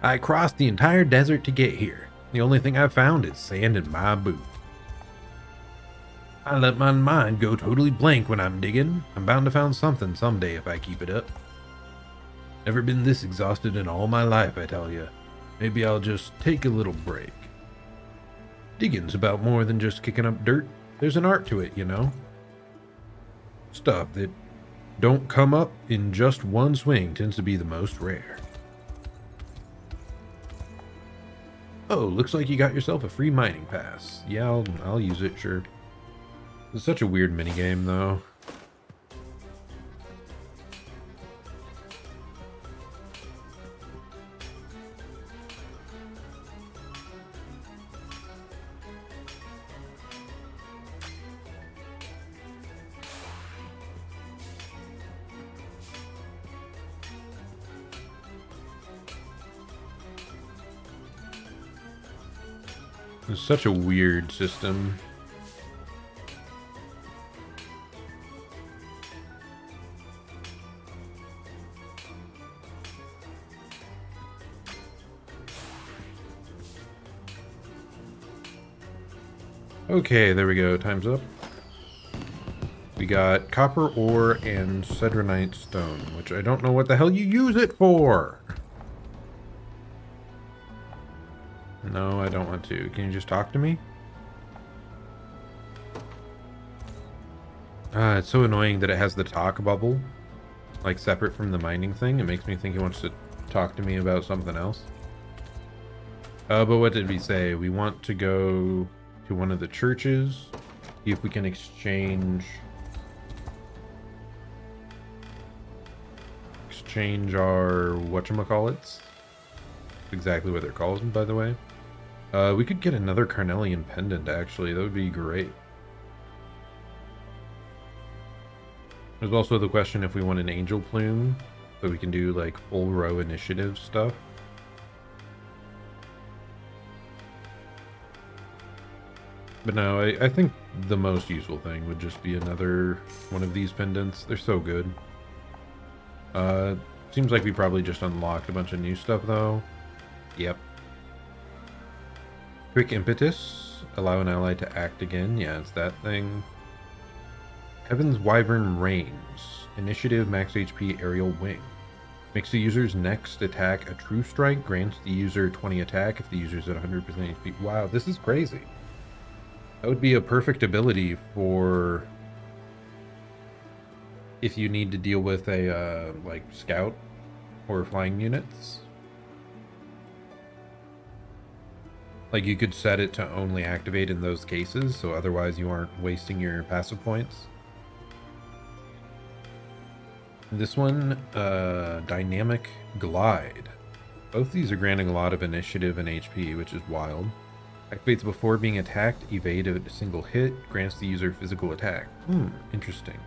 I crossed the entire desert to get here. The only thing I've found is sand in my boot. I let my mind go totally blank when I'm digging. I'm bound to find something someday if I keep it up. Never been this exhausted in all my life, I tell you. Maybe I'll just take a little break. Digging's about more than just kicking up dirt. There's an art to it, you know? Stuff that don't come up in just one swing tends to be the most rare. Oh, looks like you got yourself a free mining pass. Yeah, I'll use it, sure. It's such a weird minigame, though. It's such a weird system. Okay, there we go. Time's up. We got copper ore and cedronite stone, which I don't know what the hell you use it for. No, I don't want to. Can you just talk to me? It's so annoying that it has the talk bubble, like separate from the mining thing. It makes me think he wants to talk to me about something else. But what did we say? We want to go to one of the churches, see if we can exchange our whatchamacallits. Exactly what they're called, by the way. We could get another Carnelian pendant, actually. That would be great. There's also the question if we want an angel plume, so we can do, like, full row initiative stuff. But no, I think the most useful thing would just be another one of these pendants. They're so good. Seems like we probably just unlocked a bunch of new stuff, though. Yep. Quick Impetus. Allow an ally to act again. Yeah, it's that thing. Heaven's Wyvern Reigns. Initiative, max HP, aerial wing. Makes the user's next attack a true strike. Grants the user 20 attack if the user's at 100% HP. Wow, this is crazy. That would be a perfect ability for if you need to deal with a, like, scout or flying units. Like, you could set it to only activate in those cases, so otherwise you aren't wasting your passive points. This one, Dynamic Glide. Both these are granting a lot of initiative and HP, which is wild. Activates before being attacked, evade a single hit, grants the user physical attack. Interesting.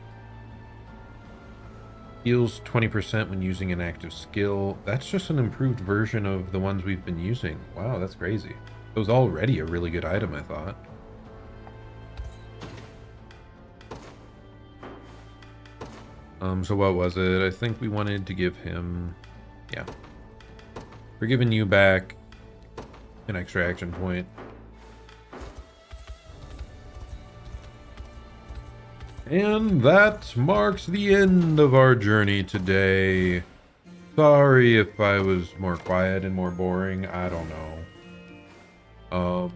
Heals 20% when using an active skill. That's just an improved version of the ones we've been using. Wow, that's crazy. It was already a really good item, I thought. So what was it? I think we wanted to give him... Yeah. We're giving you back an extra action point. And that marks the end of our journey today. Sorry if I was more quiet and more boring. I don't know.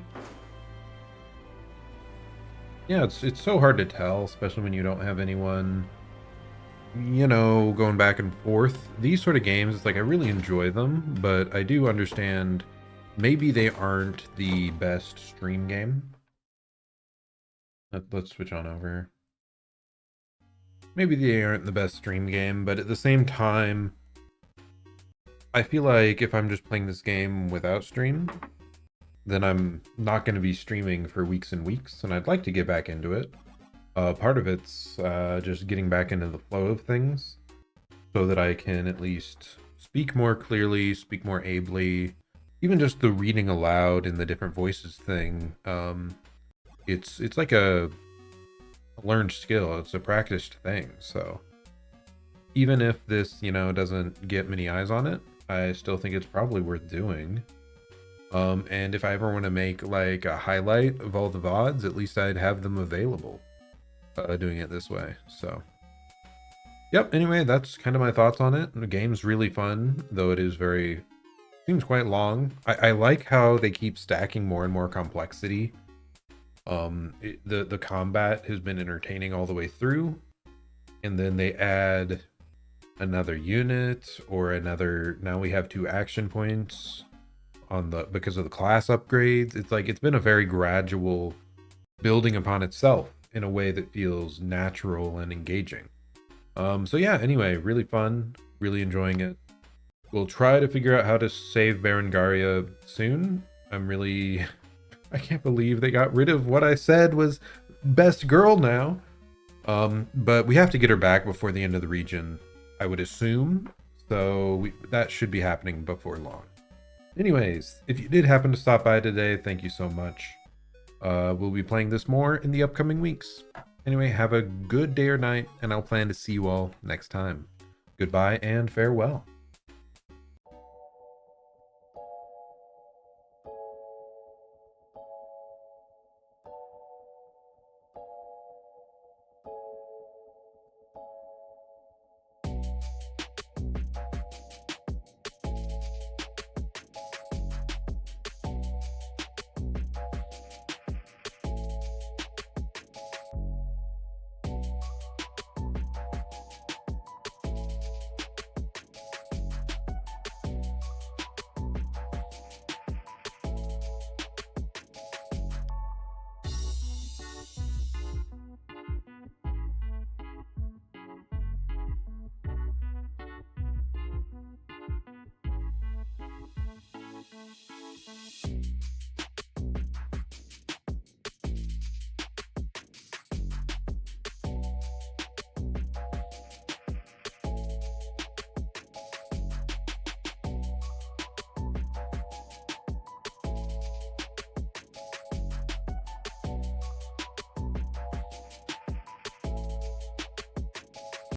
Yeah, it's so hard to tell, especially when you don't have anyone, you know, going back and forth. These sort of games, it's like I really enjoy them, but I do understand maybe they aren't the best stream game. Let's switch on over. Maybe they aren't the best stream game, but at the same time, I feel like if I'm just playing this game without stream, then I'm not going to be streaming for weeks and weeks, and I'd like to get back into it. Part of it's just getting back into the flow of things so that I can at least speak more clearly, speak more ably. Even just the reading aloud and the different voices thing. It's like a learned skill. It's a practiced thing. So even if this, you know, doesn't get many eyes on it, I still think it's probably worth doing. And if I ever want to make like a highlight of all the VODs, at least I'd have them available. Doing it this way. So yep, anyway, that's kind of my thoughts on it. The game's really fun, though it is seems quite long. I like how they keep stacking more and more complexity. The combat has been entertaining all the way through, and then they add another unit or another. Now we have 2 action points on because of the class upgrades. It's like it's been a very gradual building upon itself in a way that feels natural and engaging. So yeah, anyway, really fun, really enjoying it. We'll try to figure out how to save Berengaria soon. I can't believe they got rid of what I said was best girl now. But we have to get her back before the end of the region, I would assume. So that should be happening before long. Anyways, if you did happen to stop by today, thank you so much. We'll be playing this more in the upcoming weeks. Anyway, have a good day or night, and I'll plan to see you all next time. Goodbye and farewell.